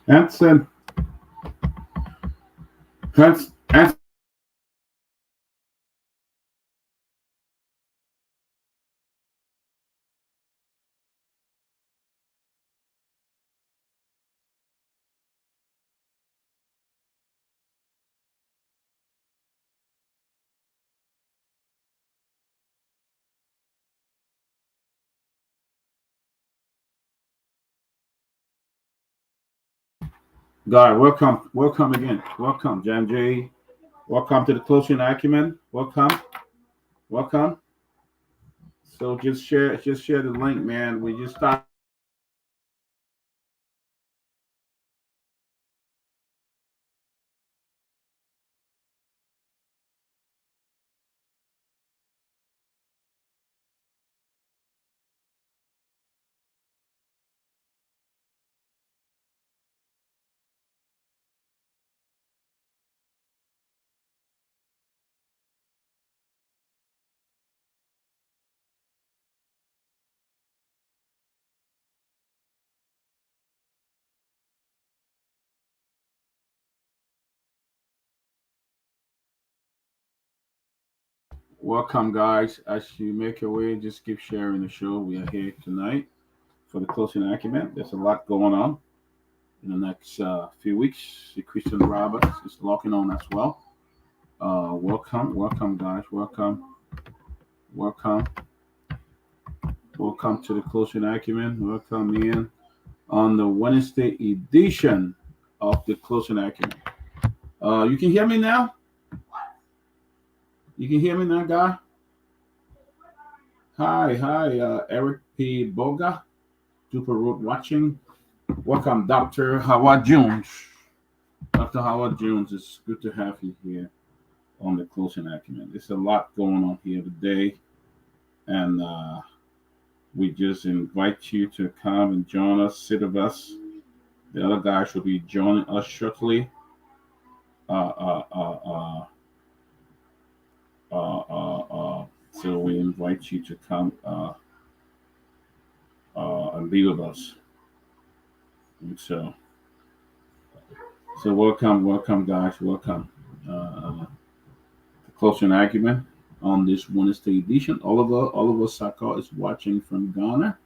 Hanson, Hanson. Guy, welcome again. Welcome, Jan J. Welcome to the Closing Acumen. Welcome. So just share the link, man. We just started the room. We're gonna be having welcome, guys. As you make your way, just keep sharing the show. We are here tonight for the Closing Acumen. There's a lot going on in the next few weeks. The Christian Roberts is locking on as well. Welcome, guys. Welcome, welcome to the Closing Acumen. Welcome in on the Wednesday edition of the Closing Acumen. You can hear me now. You can hear me now, guy. Hi, Eric P. Boga, Super Road watching. Welcome, Dr. Howard Jones. Dr. Howard Jones, it's good to have you here on the Closing Acumen. There's a lot going on here today, and we just invite you to come and join us, sit with us. The other guys will be joining us shortly. Uh, uh, uh, uh, so we invite you to come and be with us. And so welcome, guys, welcome. The Closing Argument on this Wednesday edition. Oliver Saka is watching from Ghana.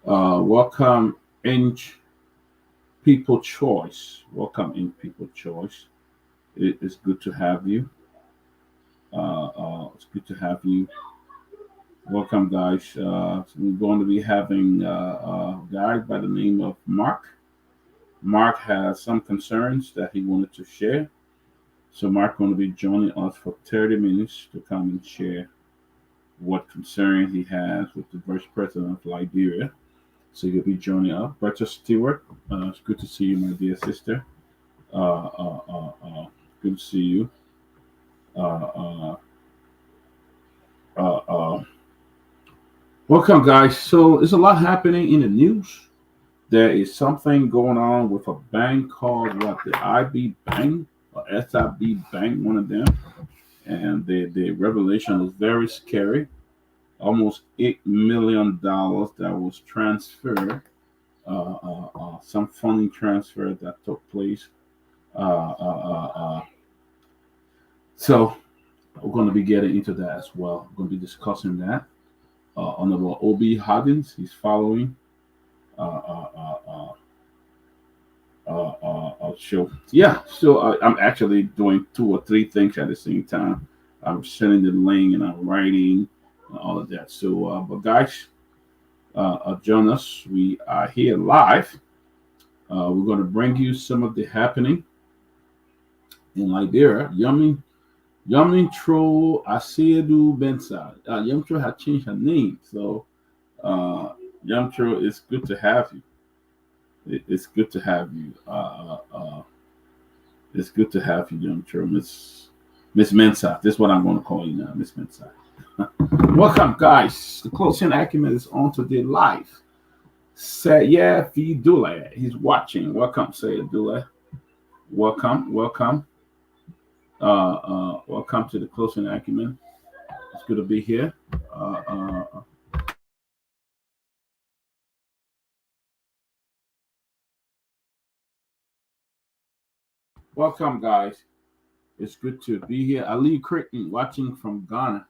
Welcome, Inch People Choice. Welcome, Inch People Choice. It is good to have you. It's good to have you. Welcome, guys. So we're going to be having a guy by the name of Mark. Mark has some concerns that he wanted to share. So Mark going to be joining us for 30 minutes to come and share what concern he has with the Vice President of Liberia. So you'll be joining us. Bertha Stewart, it's good to see you, my dear sister. Uh, uh, uh, uh, Good to see you. Uh, uh, uh, uh, Welcome, guys. So there's a lot happening in the news. There is something going on with a bank called what, the IB Bank or SIB Bank, one of them. And the revelation is very scary. Almost $8 million that was transferred, some funding transfer that took place. Uh, uh, uh, uh. So we're going to be getting into that as well. We're going to be discussing that. Honorable Obi Hoggins, he's following. Uh, uh, uh, uh, show. Yeah, so I'm actually doing two or three things at the same time. I'm sending the link and I'm writing and all of that. So, but guys, join us. We are here live. We're going to bring you some of the happening in Liberia. Yamin Tro Asiedu Bensa. Yamtro had changed her name. So, Yamtro, it's good to have you. It's good to have you. It's good to have you, young Joe, Miss Mensah. This is what I'm going to call you now, Miss Mensah. Welcome, guys. The closing acumen is on today live. Say yeah, Fidule. He's watching. Welcome, say Dule. Welcome, welcome. Welcome to the closing acumen. It's good to be here. Uh, uh, Welcome, guys. It's good to be here. Ali Creighton watching from Ghana.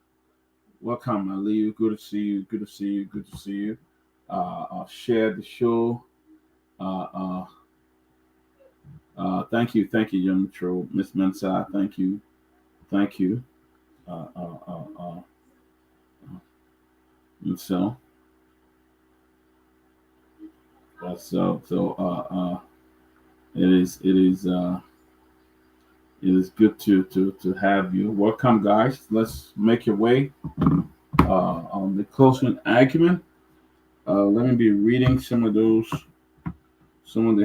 Welcome, Ali. Good to see you. Good to see you. Good to see you. Share the show. Uh, uh, thank you, young Metro, Miss Mensah. Thank you. Uh, uh, uh, uh, and so, it is, it is good to have you. Welcome, guys. Let's make your way on the closing argument. Let me be reading some of the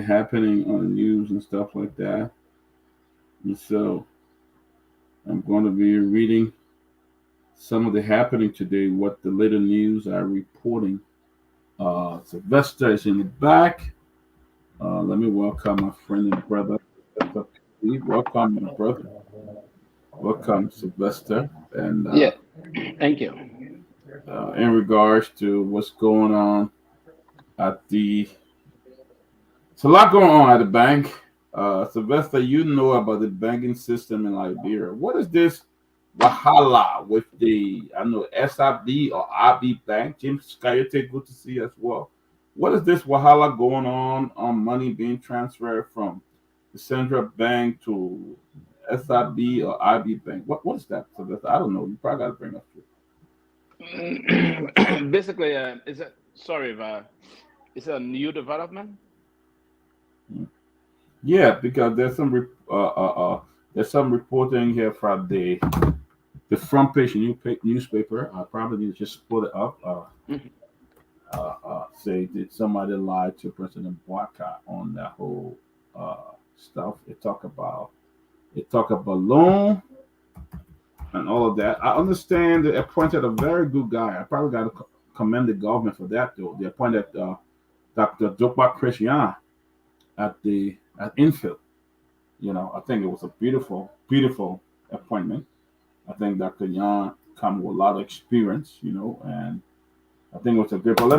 happening on the news and stuff like that. And so I'm going to be reading some of the happening today, what the little news are reporting. Sylvester is in the back. Let me welcome my friend and brother. Welcome, my brother. Welcome, Sylvester. And Yeah, thank you. in regards to what's going on at the, it's a lot going on at the bank. Sylvester, you know about the banking system in Liberia. What is this Wahala with the, I know, SIB or IB Bank? James Scoyote, good to see you as well. What is this Wahala going on money being transferred from the central bank to SIB or IB Bank? What is that, Sylvester? I don't know. You probably got to bring us through. Basically, is it sorry, it's a new development. Yeah, because there's some reporting here from the front page newspaper. I probably need to just pull it up. Mhm. Say, did somebody lie to President Boakai on that whole stuff? It talk about loan and all of that. I understand they appointed a very good guy. I probably got to commend the government for that though. They appointed Dr. Jokba Christian at Infield. You know, I think it was a beautiful appointment. I think Dr. Yan come with a lot of experience, you know, and I think it was a good. But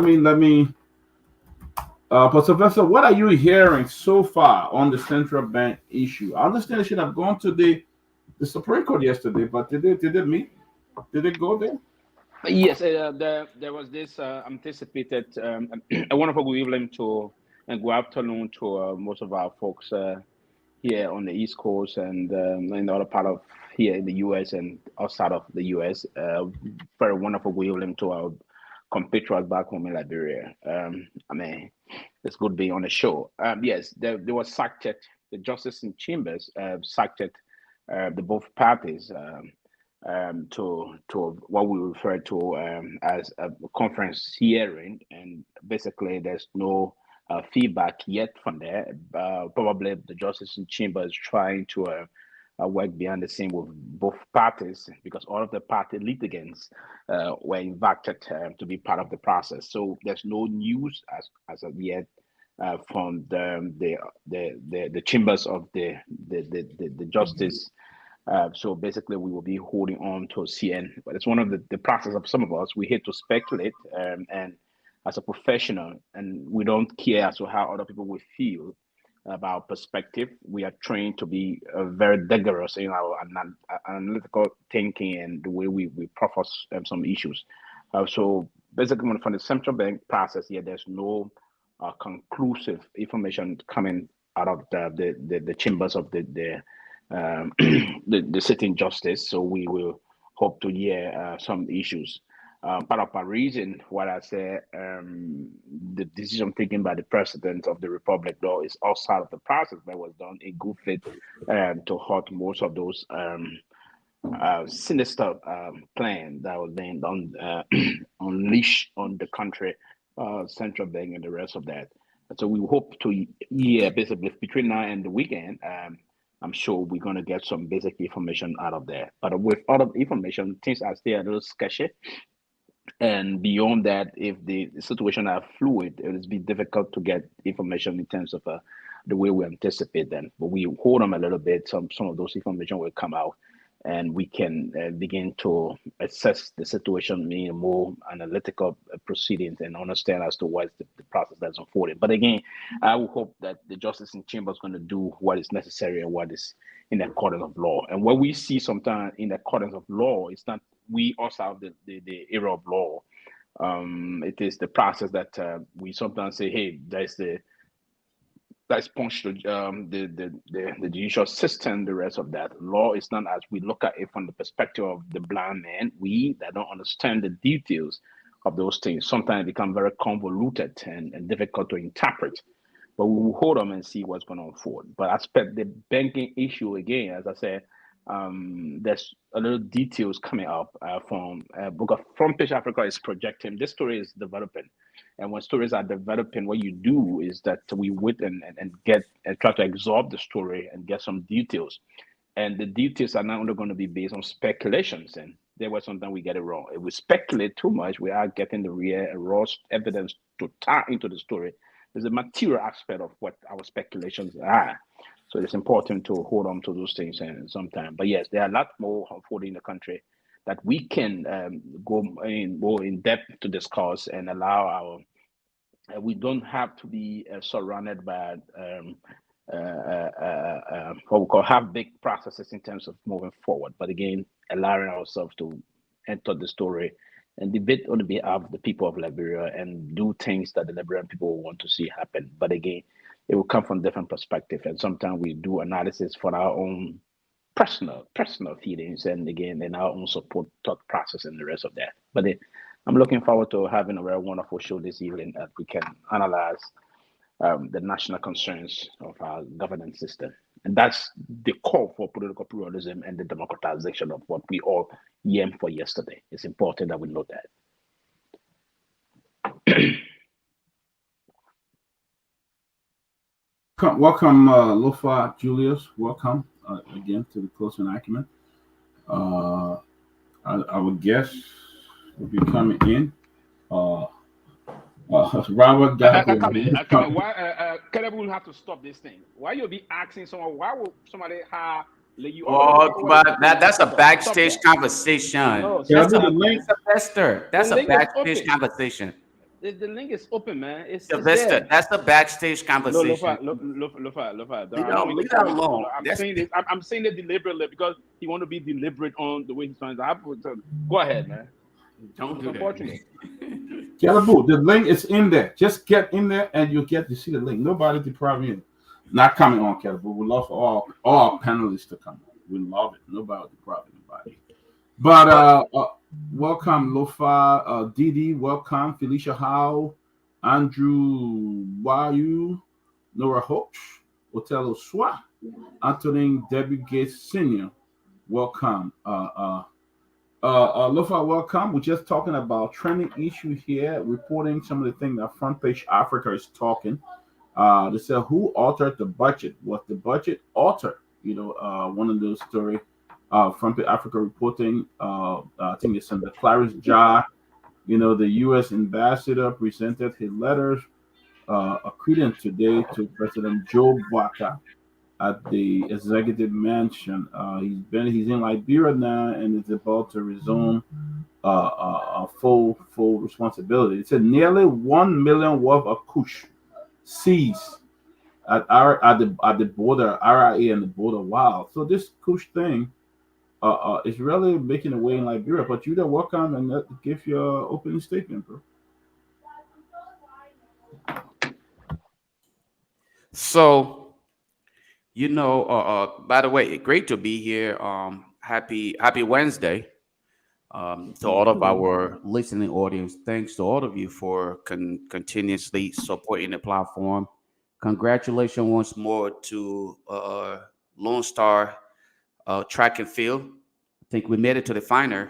but Sylvester, what are you hearing so far on the central bank issue? I understand it should have gone to the Supreme Court yesterday, but did it meet? Did it go there? Yes, there was this anticipated a wonderful good evening to and good afternoon to most of our folks here on the East Coast and in the other part of here in the U.S. and outside of the U.S. Very wonderful good evening to our compatriots back home in Liberia. I mean, it's good being on the show. Yes, there was sacked it. The justice in chambers sacked it. The both parties. To what we refer to as a conference hearing, and basically there's no feedback yet from there. Probably the justice in chamber is trying to work behind the scene with both parties because all of the party litigants were invited to be part of the process. So there's no news as of yet from the chambers of the justice. So basically, we will be holding on to CN, but it's one of the process of some of us. We hate to speculate, and as a professional, and we don't care as to how other people will feel about perspective. We are trained to be very rigorous in our analytical thinking and the way we process some issues. So basically, from the central bank process here, there's no conclusive information coming out of the chambers of the sitting justice. So we will hope to hear some issues. Part of my reason what I say the decision taken by the president of the republic though is outside of the process that was done in good faith to halt most of those sinister plan that was being done unleashed on the country, central bank and the rest of that. So we hope to hear basically between now and the weekend. I'm sure we're gonna get some basic information out of there. But with all of the information, things are still a little sketchy. And beyond that, if the situation are fluid, it will be difficult to get information in terms of the way we anticipate them. But we hold them a little bit. Some of those information will come out, and we can begin to assess the situation in more analytical proceedings and understand as to what's the process that's unfolding. But again, I will hope that the justice in chamber is going to do what is necessary and what is in accordance of law. And what we see sometimes in accordance of law, it's not we also have the era of law. It is the process that we sometimes say, hey, that's punched the judicial system, the rest of that. Law is not as we look at it from the perspective of the blind man, we that don't understand the details of those things. Sometimes become very convoluted and difficult to interpret. But we will hold them and see what's going to unfold. But I expect the banking issue again, as I said, there's a little details coming up from because Front Page Africa is projecting this story is developing, and when stories are developing, what you do is that we wait and get and try to absorb the story and get some details, and the details are not only going to be based on speculations. And there was something we get it wrong. If we speculate too much, we are getting the real raw evidence to tie into the story. There's a material aspect of what our speculations are. So it's important to hold on to those things and sometimes. But yes, there are a lot more unfolding in the country that we can go in depth to discuss and allow our. We don't have to be surrounded by what we call have big processes in terms of moving forward. But again, allowing ourselves to enter the story and debate on behalf of the people of Liberia and do things that the Liberian people want to see happen. But again, it will come from different perspectives, and sometimes we do analysis for our own personal feelings, and again, in our own support thought process and the rest of that. But I'm looking forward to having a very wonderful show this evening that we can analyze the national concerns of our governance system. And that's the call for political pluralism and the democratization of what we all yearned for yesterday. It's important that we know that. Welcome, Lofa Julius. Welcome again to the Closing Acumen. Our guest will be coming in. Robert Why Caleb will have to stop this thing? Why you'll be asking someone? Why will somebody hire you? But that's a backstage conversation. No, That's a backstage conversation. The link is open, man. It's Sylvester, there. that's a backstage conversation. Lofa. Leave that alone. I'm saying it deliberately because he want to be deliberate on the way he's trying to. Go ahead, man. Don't do that. Calaboo, the link is in there. Just get in there and you'll get to see the link. Nobody depriving you. Not coming on, Calaboo. We love all our panelists to come on. We love it. Nobody depriving anybody. But welcome, Lofa, Didi, welcome, Felicia Howe, Andrew Wayu, Nora Hoch, Otello Swa, Anthony Debbie Gates Sr., welcome. Lofa, welcome. We're just talking about trending issue here, reporting some of the things that Front Page Africa is talking. They said, who altered the budget? Was the budget altered? One of those stories. Front Page Africa reporting, I think it's in the Claris Jar. The U.S. ambassador presented his letters a credence today to President Joe Baka at the executive mansion. He's in Liberia now and is about to resume full responsibility. It said nearly 1 million worth of kush seized at the border, RIA and the border. Wow! So this kush thing is really making a way in Liberia. But you're welcome and give your opening statement, bro. So, by the way, great to be here. Happy Wednesday to all of our listening audience. Thanks to all of you for continuously supporting the platform. Congratulations once more to Lone Star Track and Field. I think we made it to the final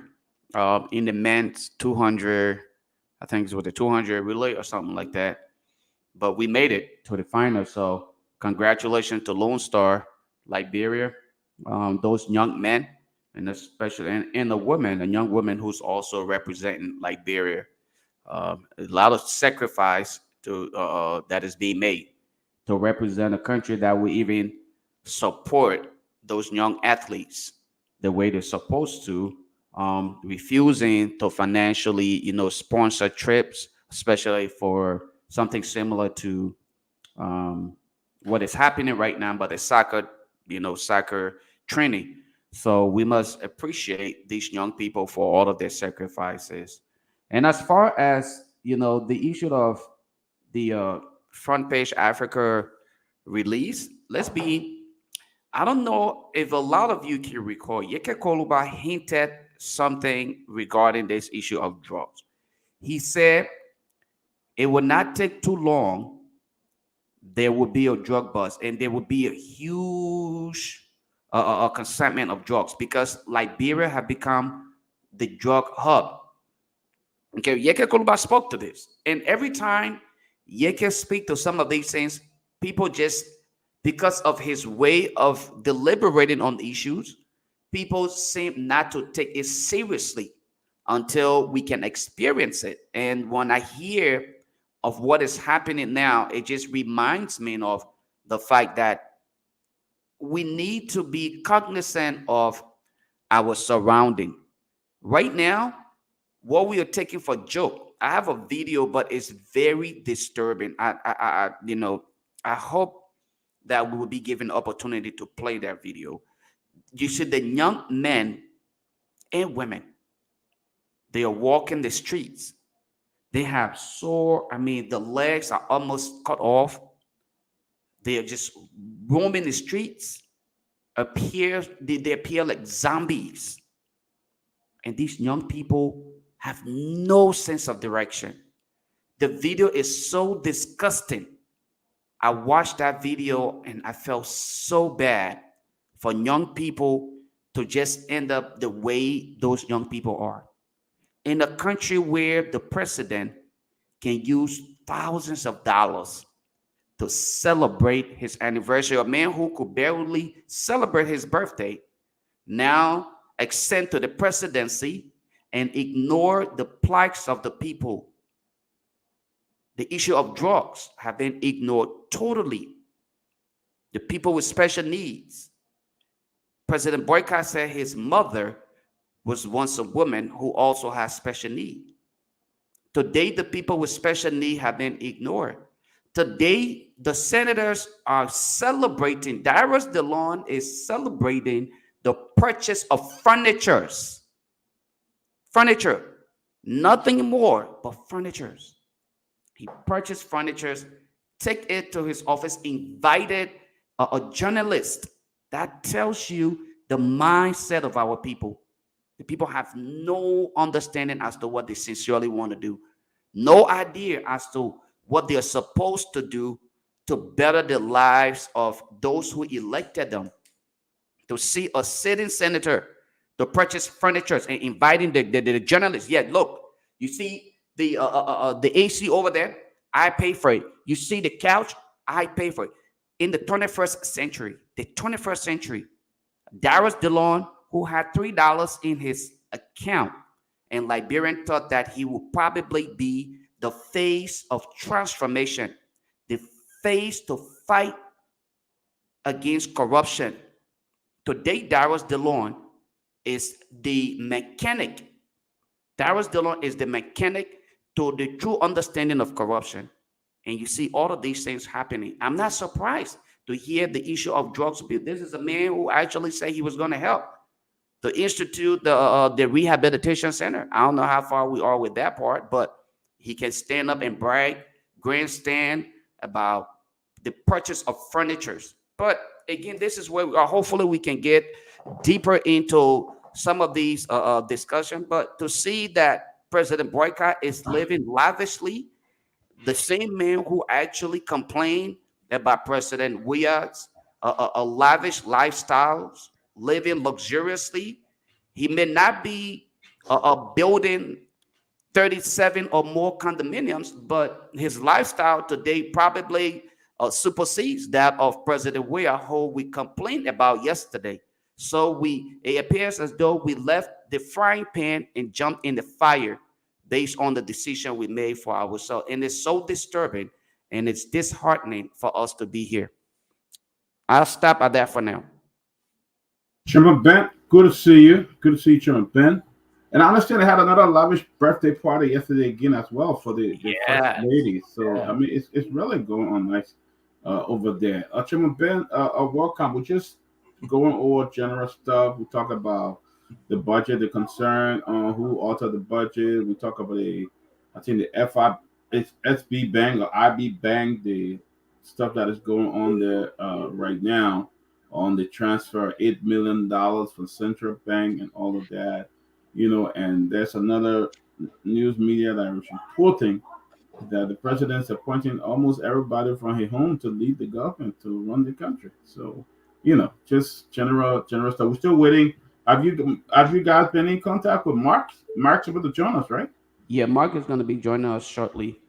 in the men's 200. I think it was the 200 relay or something like that. but we made it to the final. So congratulations to Lone Star, Liberia, those young men, and especially and the women, and young women who's also representing Liberia. A lot of sacrifice to that is being made to represent a country that will even support those young athletes the way they're supposed to, refusing to financially, sponsor trips, especially for something similar to um, what is happening right now, but the soccer, soccer training. So we must appreciate these young people for all of their sacrifices. And as far as the issue of the front page Africa release, let's be. I don't know if a lot of you can recall. Yeke Koluba hinted something regarding this issue of drugs. He said it would not take too long. There would be a drug bust, and there would be a huge consignment of drugs because Liberia have become the drug hub. Okay, Yeke Koluba spoke to this, and every time Yeke speak to some of these things, people just, because of his way of deliberating on issues, people seem not to take it seriously until we can experience it. And when I hear of what is happening now, it just reminds me of the fact that we need to be cognizant of our surrounding. Right now, what we are taking for joke. I have a video, but it's very disturbing. I hope that we will be given opportunity to play that video. You see the young men and women, they are walking the streets. They have the legs are almost cut off. They are just roaming the streets. They appear like zombies. And these young people have no sense of direction. The video is so disgusting. I watched that video and I felt so bad for young people to just end up the way those young people are. In a country where the president can use thousands of dollars to celebrate his anniversary, a man who could barely celebrate his birthday now ascend to the presidency and ignore the plights of the people. The issue of drugs have been ignored totally. The people with special needs. President Boycott said his mother was once a woman who also has special need. Today, the people with special need have been ignored. Today, the senators are celebrating, Darius DeLon is celebrating the purchase of furnitures. Furniture. Nothing more but furnitures. He purchased furnitures, took it to his office, invited a journalist. That tells you the mindset of our people. The people have no understanding as to what they sincerely want to do. No idea as to what they are supposed to do to better the lives of those who elected them. To see a sitting senator to purchase furniture and inviting the journalists. Yeah, look, you see the AC over there, I pay for it. You see the couch, I pay for it. In the 21st century, Darius DeLon, who had $3 in his account, and Liberian thought that he would probably be the face of transformation, the face to fight against corruption. Today, Darius DeLon is the mechanic. Darius DeLon is the mechanic to the true understanding of corruption. And you see all of these things happening. I'm not surprised to hear the issue of drugs. This is a man who actually said he was going to help to institute the rehabilitation center. I don't know how far we are with that part, but he can stand up and brag, grandstand about the purchase of furnitures. But again, this is where hopefully we can get deeper into some of these discussions. But to see that President Boycott is living lavishly, the same man who actually complained about President Weah's a lavish lifestyles, living luxuriously, he may not be building 37 or more condominiums, but his lifestyle today probably supersedes that of President Weah, who we complained about yesterday. So it appears as though we left the frying pan and jumped in the fire based on the decision we made for ourselves. And it's so disturbing and it's disheartening for us to be here. I'll stop at that for now. Chairman Ben, good to see you. Good to see you, Chairman Ben. And I understand they had another lavish birthday party yesterday again as well for the first lady. So I mean, it's really going on nice over there. Chairman Ben, welcome. We're just going over general stuff. We talk about the budget, the concern on who altered the budget. We talk about the SB Bank or IB Bank, the stuff that is going on there right now on the transfer $8 million for Central Bank and all of that, and there's another news media that is reporting that the president's appointing almost everybody from his home to lead the government to run the country. So, just general stuff. We're still waiting. Have you guys been in contact with Mark? Mark's about to join us, right? Yeah, Mark is going to be joining us shortly.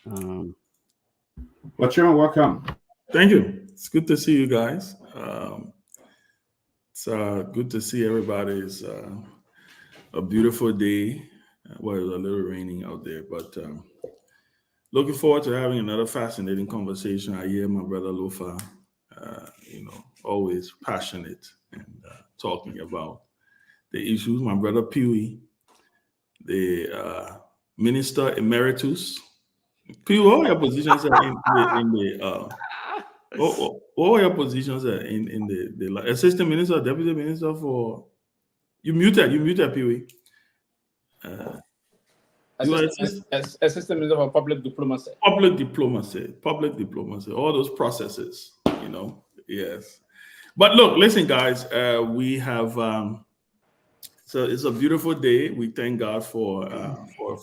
Well, Chairman, welcome. Thank you. It's good to see you guys. It's good to see everybody. It's a beautiful day. Well, it's a little raining out there, but looking forward to having another fascinating conversation. I hear my brother Lofa, always passionate and talking about the issues. My brother Pee-wee, the Minister Emeritus. Pee-wee, what are your positions what are your positions in the Assistant Minister, Deputy Minister for? You muted Pee-wee. Assistant Minister for Public Diplomacy. Public diplomacy, all those processes, yes. But look, listen, guys, we have, so it's a beautiful day. We thank God for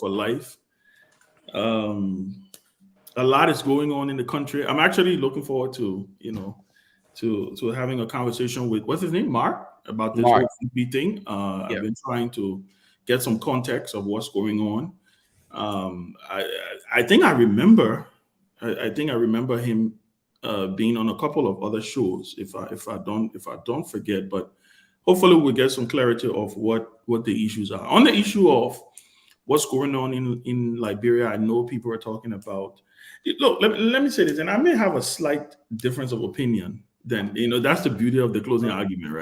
life. A lot is going on in the country. I'm actually looking forward to, to having a conversation with, what's his name? Mark, about this whole thing. I've been trying to get some context of what's going on. I think I remember him being on a couple of other shows, if I don't forget, but hopefully we'll get some clarity of what the issues are. On the issue of what's going on in Liberia, I know people are talking about. Look, let me say this, and I may have a slight difference of opinion. Then that's the beauty of the closing argument,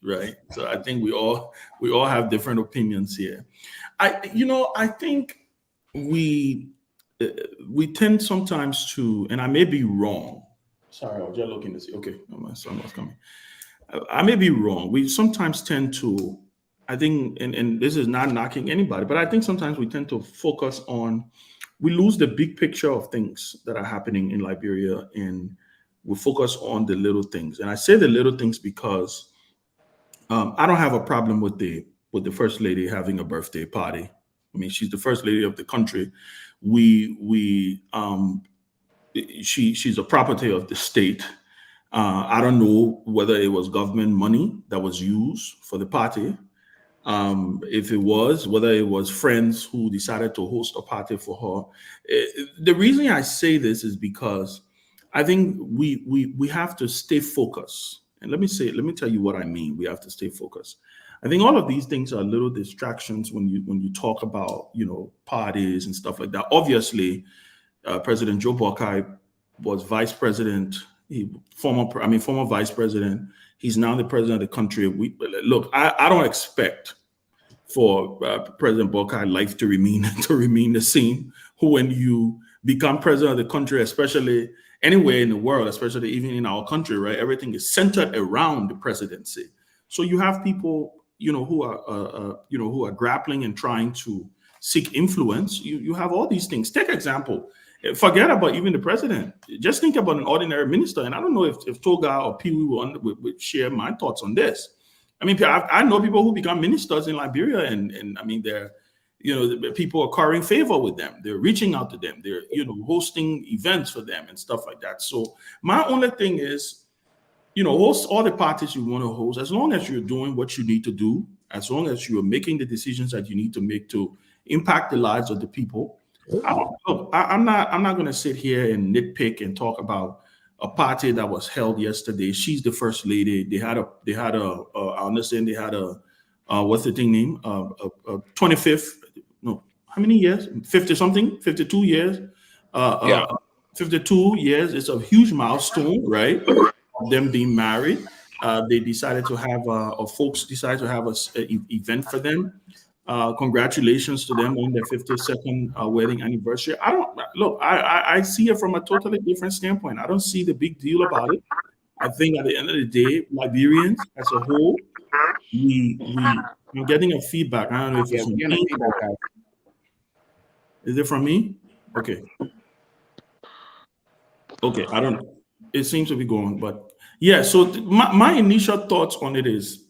right? So I think we all have different opinions here. I think we tend sometimes to, and I may be wrong. Sorry, I was just looking to see. Okay, my son was coming. I may be wrong. We sometimes tend to, I think, and this is not knocking anybody, but I think sometimes we tend to focus on, we lose the big picture of things that are happening in Liberia, and we focus on the little things. And I say the little things because I don't have a problem with the First Lady having a birthday party. I mean, she's the First Lady of the country. She's a property of the state. I don't know whether it was government money that was used for the party. If it was, whether it was friends who decided to host a party for her. The reason I say this is because I think we have to stay focused. And let me tell you what I mean. We have to stay focused. I think all of these things are little distractions when you talk about, parties and stuff like that. Obviously, President Joe Boakai was vice president, former vice president. He's now the president of the country. Look, I don't expect for President Boakai life to remain the same. When you become president of the country, especially anywhere in the world, especially even in our country, right? Everything is centered around the presidency. So you have people, who are grappling and trying to seek influence. You have all these things. Take example. Forget about even the president. Just think about an ordinary minister. And I don't know if Toga or Pee-wee would share my thoughts on this. I mean, I know people who become ministers in Liberia, and I mean, they're, people are currying favor with them. They're reaching out to them. They're, hosting events for them and stuff like that. So my only thing is, host all the parties you want to host, as long as you're doing what you need to do, as long as you're making the decisions that you need to make to impact the lives of the people. I'm not going to sit here and nitpick and talk about a party that was held yesterday. She's the first lady. They had a I understand they had a what's the thing name? 25th, no, how many years? 50 something, 52 years. 52 years. It's a huge milestone, right? Them being married. They decided to have, or folks decided to have an event for them. Congratulations to them on their 52nd wedding anniversary. I see it from a totally different standpoint. I don't see the big deal about it. I think at the end of the day, Liberians as a whole, I'm getting a feedback. I don't know if it's from me. Is it from me? Okay. Okay, I don't know. It seems to be going, but yeah. So my initial thoughts on it is,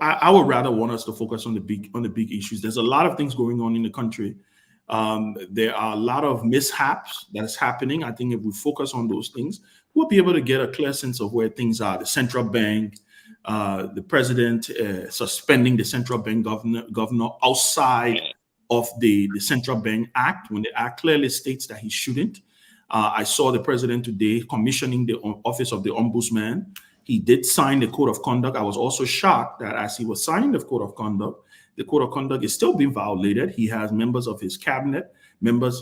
I would rather want us to focus on the big issues. There's a lot of things going on in the country. There are a lot of mishaps that's happening. I think if we focus on those things, we'll be able to get a clear sense of where things are. The central bank, the president suspending the central bank governor outside of the Central Bank Act, when the act clearly states that he shouldn't. I saw the president today commissioning the office of the ombudsman. He did sign the code of conduct. I was also shocked that as he was signing the code of conduct is still being violated. He has members of his cabinet,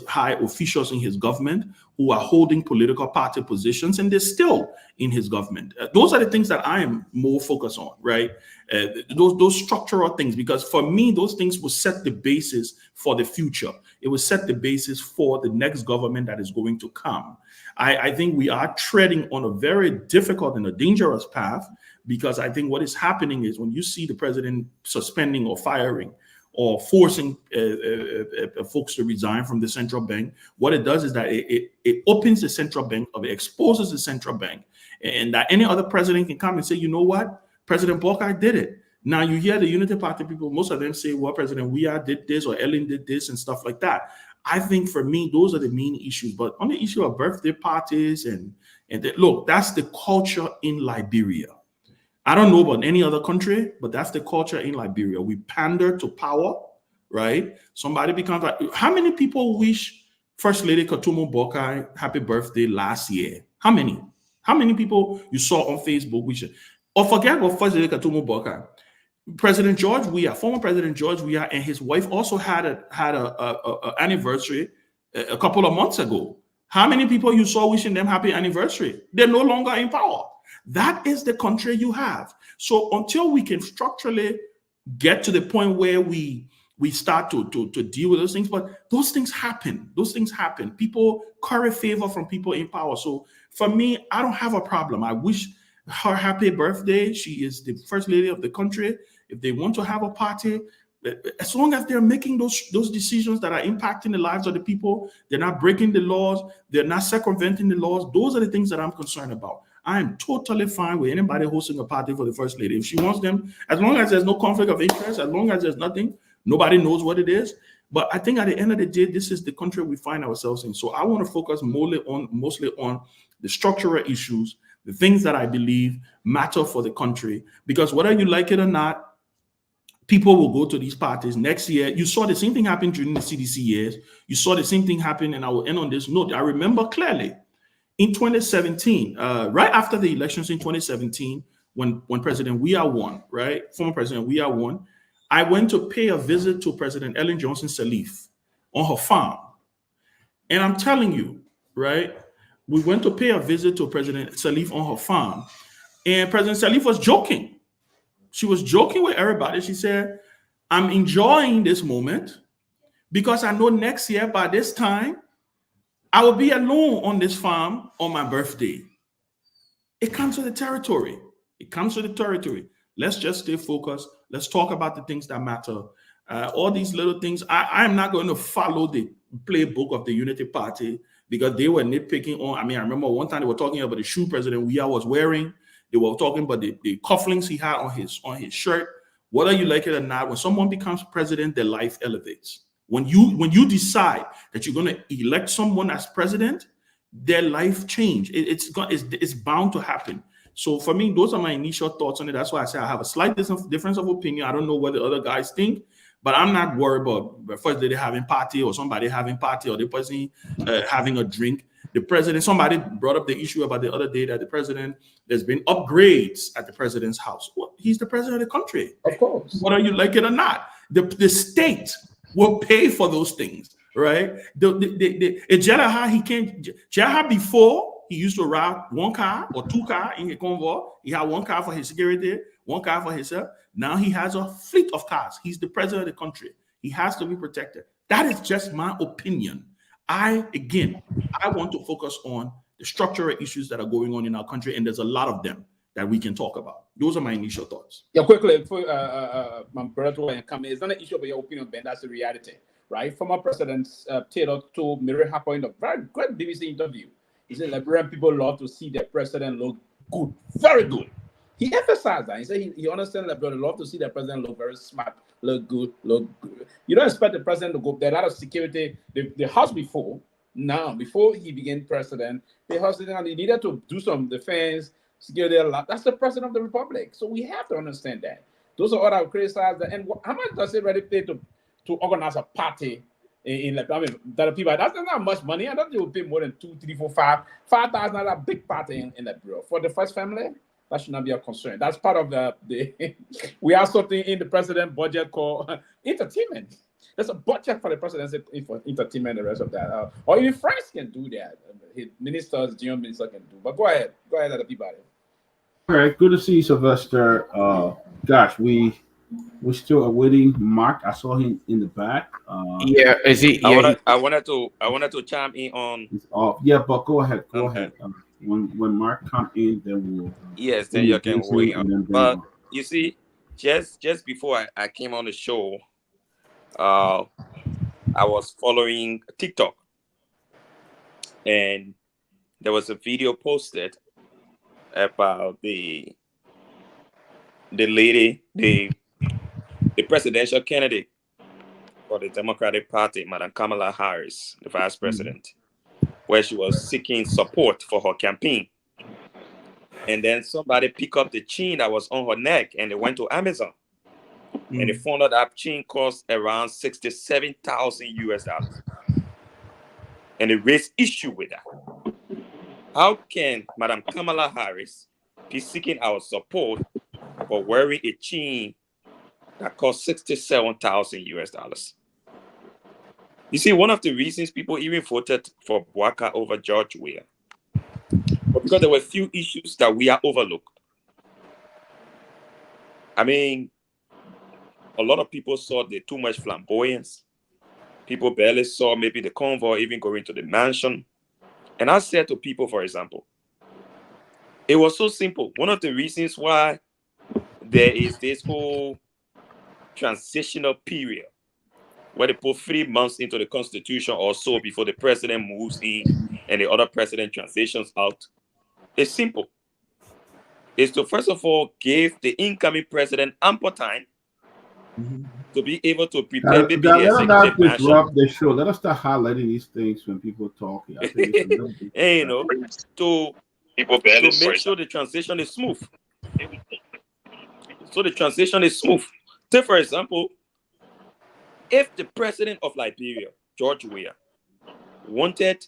high officials in his government who are holding political party positions, and they're still in his government. Those are the things that I am more focused on, right? Those structural things, because for me, those things will set the basis for the future. It will set the basis for the next government that is going to come. I think we are treading on a very difficult and a dangerous path, because I think what is happening is when you see the president suspending or firing or forcing folks to resign from the central bank, what it does is that it opens the central bank, or it exposes the central bank, and that any other president can come and say, you know what, President Boakai did it. Now you hear the Unity Party people, most of them say, well, President Weah did this, or Ellen did this, and stuff like that. I think for me, those are the main issues. But on the issue of birthday parties look, that's the culture in Liberia. I don't know about any other country, but that's the culture in Liberia. We pander to power, right? Somebody becomes like, how many people wish First Lady Ketumbo Boakai happy birthday last year? How many? How many people you saw on Facebook wish it? Or forget about First Lady Ketumbo Boakai. President George Weah, former President George Weah, and his wife also had a anniversary a couple of months ago. How many people you saw wishing them happy anniversary? They're no longer in power. That is the country you have. So until we can structurally get to the point where we start to deal with those things, but those things happen. Those things happen. People curry favor from people in power. So for me, I don't have a problem. I wish her happy birthday. She is the first lady of the country. If they want to have a party, as long as they're making those decisions that are impacting the lives of the people, they're not breaking the laws, they're not circumventing the laws, those are the things that I'm concerned about. I am totally fine with anybody hosting a party for the first lady. If she wants them, as long as there's no conflict of interest, as long as there's nothing, nobody knows what it is. But I think at the end of the day, this is the country we find ourselves in. So I want to focus mostly on the structural issues, the things that I believe matter for the country. Because whether you like it or not, people will go to these parties next year. You saw the same thing happen during the CDC years. You saw the same thing happen, and I will end on this note. I remember clearly in 2017, right after the elections in 2017, when President Weah won, right? Former President Weah won, I went to pay a visit to President Ellen Johnson Sirleaf on her farm. And I'm telling you, right, we went to pay a visit to President Sirleaf on her farm, and President Sirleaf was joking. She was joking with everybody. She said, I'm enjoying this moment because I know next year by this time, I will be alone on this farm on my birthday. It comes with the territory. It comes with the territory. Let's just stay focused. Let's talk about the things that matter. All these little things. I'm not going to follow the playbook of the Unity Party because they were nitpicking on. I remember one time they were talking about the shoe President Weah was wearing. They were talking about the cufflinks he had on his shirt. Whether you like it or not, when someone becomes president, their life elevates. When you decide that you're going to elect someone as president, their life change. It's bound to happen. So for me, those are my initial thoughts on it. That's why I say I have a slight difference of opinion. I don't know what the other guys think, But I'm not worried about the first day they having party or somebody having party or the person having a drink. The president, somebody brought up the issue about the other day that the president, there's been upgrades at the president's house. Well, he's the president of the country. Of course. Whether you like it or not, the state will pay for those things, right? Jalaha, he can't. Jalaha before he used to ride one car or two car in a convoy. He had one car for his security, one car for himself. Now he has a fleet of cars. He's the president of the country. He has to be protected. That is just my opinion. I want to focus on the structural issues that are going on in our country, and there's a lot of them that we can talk about. Those are my initial thoughts. Yeah, quickly, before my brother and come in, it's not an issue about your opinion, Ben. That's the reality, right? Former President Taylor told Mary Harper in a very great BBC interview. He said Liberian people love to see their president look good, very good. He emphasized that. He said he understands that they love to see their president look very smart, look good, look good. You don't expect the president to go. There are a lot of security. The house before he became president, the house he needed to do some defense, security a lot. That's the president of the republic. So we have to understand that. Those are all I criticize that. And how much does it really pay to organize a party in that the people? That's not much money. I don't think it will pay more than 2, 3, 4, 5,000. A big party in that bureau for the first family. That should not be a concern. That's part of the we have something in the president budget called entertainment. There's a budget for the presidency for entertainment, the rest of that. Or even France can do that. His ministers, junior minister can do. But go ahead, other people. All right, good to see you, Sylvester. Gosh, we still awaiting Mark. I saw him in the back. Yeah, is he? Yeah, I wanted to chime in on. He's off. Yeah, but go ahead. Go ahead. When Mark come in, then we'll. Yes, then you can wait. But you see, just before I came on the show, I was following TikTok, and there was a video posted about the lady, the presidential candidate for the Democratic Party, Madam Kamala Harris, the vice president, where she was seeking support for her campaign. And then somebody picked up the chain that was on her neck and they went to Amazon. And they found out that chain cost around $67,000 US. And they raised issue with that. How can Madam Kamala Harris be seeking our support for wearing a chain that cost $67,000 US? You see, one of the reasons people even voted for Bouaka over George Weah, but because there were few issues that we are overlooked. I mean, a lot of people saw the too much flamboyance. People barely saw maybe the convoy even going to the mansion. And I said to people, for example, it was so simple. One of the reasons why there is this whole transitional period where they put 3 months into the Constitution or so before the president moves in and the other president transitions out, it's simple. It's to, first of all, give the incoming president ample time to be able to prepare maybe the executive mansion. Interrupt the show. Let us start highlighting these things when people talk. I think and, you know, to make sure the transition is smooth. So the transition is smooth. Take, for example, if the president of Liberia, George Weah, wanted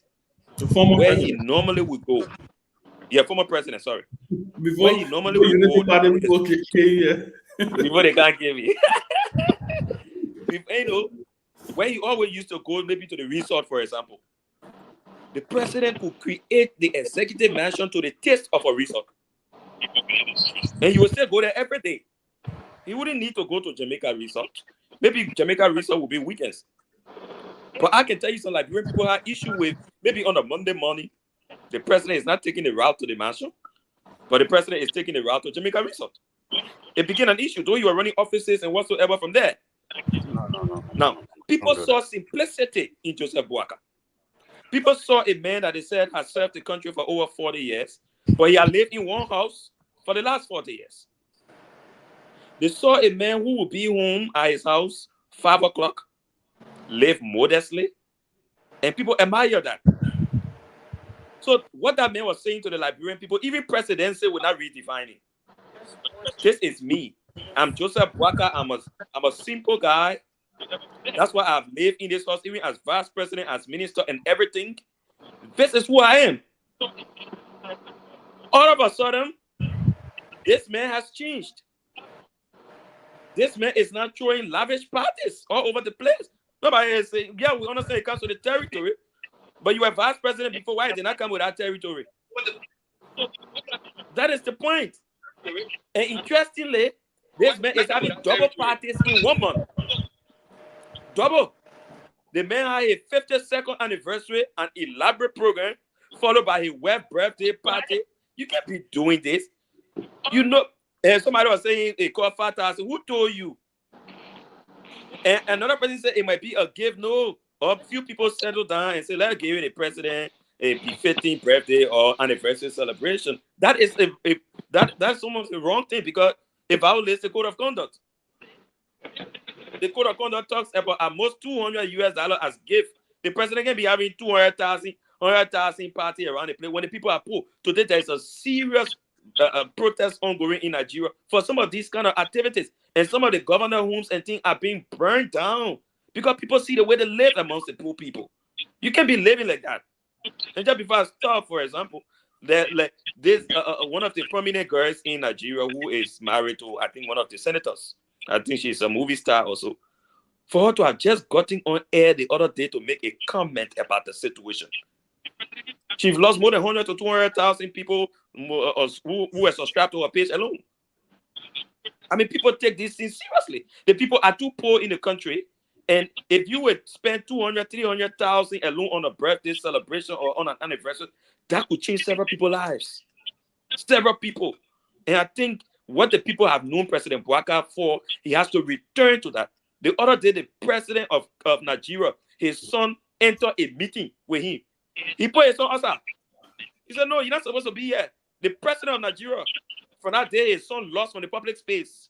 where he normally would go, former president, sorry, where he normally would go, before they can't give me, you know, where he always used to go, maybe to the resort, for example, the president could create the executive mansion to the taste of a resort, and he would still go there every day. He wouldn't need to go to Jamaica Resort. Maybe Jamaica Resort will be weekends. But I can tell you some Liberian people have issue with maybe on a Monday morning, the president is not taking the route to the mansion, but the president is taking the route to Jamaica Resort. It became an issue, though you were running offices and whatsoever from there. No. Now, people saw simplicity in Joseph Bouaka. People saw a man that they said has served the country for over 40 years, but he had lived in one house for the last 40 years. They saw a man who would be home at his house 5 o'clock, live modestly, and people admire that. So what that man was saying to the Liberian people, even presidency would not redefine it. This is me. I'm Joseph Bouaka. I'm a simple guy. That's why I've lived in this house, even as vice president, as minister, and everything. This is who I am. All of a sudden, this man has changed. This man is not throwing lavish parties all over the place. Nobody is saying, yeah, we understand it comes to the territory, but you were vice president before. Why did not come with that territory? That is the point. And interestingly, this man is having double parties in 1 month. Double. The man had a 52nd anniversary, an elaborate program, followed by his web birthday party. You can't be doing this. You know, and somebody was saying they call 5,000. Who told you? And another person said it might be a gift. No, a few people settled down and say, let's give the president a 15th birthday or anniversary celebration. That is that's almost the wrong thing, because it violates the code of conduct. The code of conduct talks about at most $200 as gift. The president can be having 100,000 party around the place when the people are poor. Today there is a serious protest ongoing in Nigeria for some of these kind of activities, and some of the governor homes and things are being burned down because people see the way they live amongst the poor people. You can't be living like that. And just before I start, for example, that like this one of the prominent girls in Nigeria who is married to, I think, one of the senators. I think she's a movie star also. For her to have just gotten on air the other day to make a comment about the situation. She's lost more than 100 to 200,000 people who are subscribed to her page alone. I mean, people take these things seriously. The people are too poor in the country. And if you would spend 200, 300,000 alone on a birthday celebration or on an anniversary, that could change several people's lives. Several people. And I think what the people have known President Bouaka for, he has to return to that. The other day, the president of Nigeria, his son entered a meeting with him. He put his son outside. He said, no, you're not supposed to be here. The president of Nigeria, from that day, his son lost from the public space.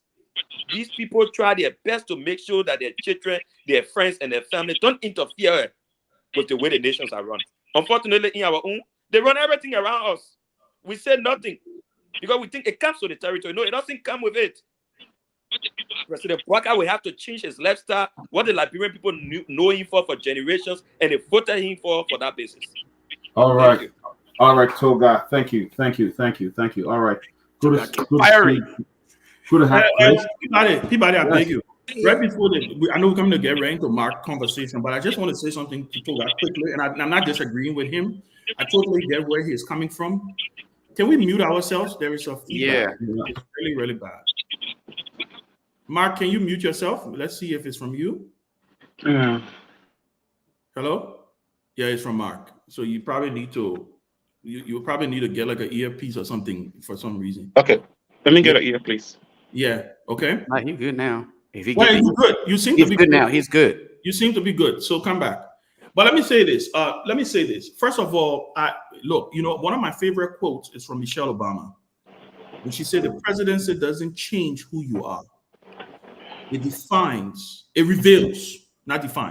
These people try their best to make sure that their children, their friends, and their family don't interfere with the way the nations are run. Unfortunately, in our own, they run everything around us. We say nothing because we think it comes to the territory. No, it doesn't come with it. President Bouaka will have to change his lifestyle, what the Liberian people know him for generations, and they voted him for that basis. All right. All right, Toga. Thank you. All right. Good to have Chris. Peabody, I beg you. Right before I know we're coming to get right into Mark conversation, but I just want to say something to Toga quickly, and I'm not disagreeing with him. I totally get where he's coming from. Can we mute ourselves? There is a feedback. Yeah. It's really, really bad. Mark, can you mute yourself? Let's see if it's from you. Hello? Yeah, it's from Mark. So you probably need to you probably need to get like an earpiece or something for some reason. Okay. Let me get an ear, please. Yeah. Okay. No, he's good now. If he Well, gets, he's good. You seem to he's be good now. He's good. You seem to be good. So come back. But let me say this. First of all, look, one of my favorite quotes is from Michelle Obama. When she said the presidency doesn't change who you are. It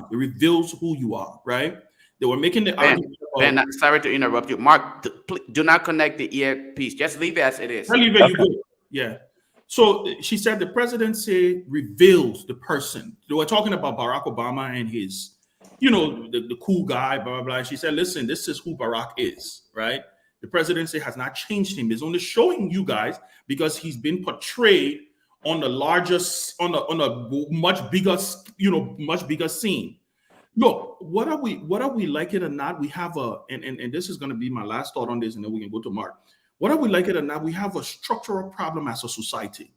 reveals who you are, right? They were making the argument. Ben, sorry to interrupt you. Mark, do not connect the earpiece. Just leave it as it is. I'll leave it, you good. Yeah. So she said the presidency reveals the person. They were talking about Barack Obama and his, the cool guy, blah, blah, blah. She said, listen, this is who Barack is, right? The presidency has not changed him. It's only showing you guys because he's been portrayed on the largest, on a much bigger scene. Look, what are we like it or not? We have and this is going to be my last thought on this, and then we can go to Mark. Whether we like it or not, we have a structural problem as a society.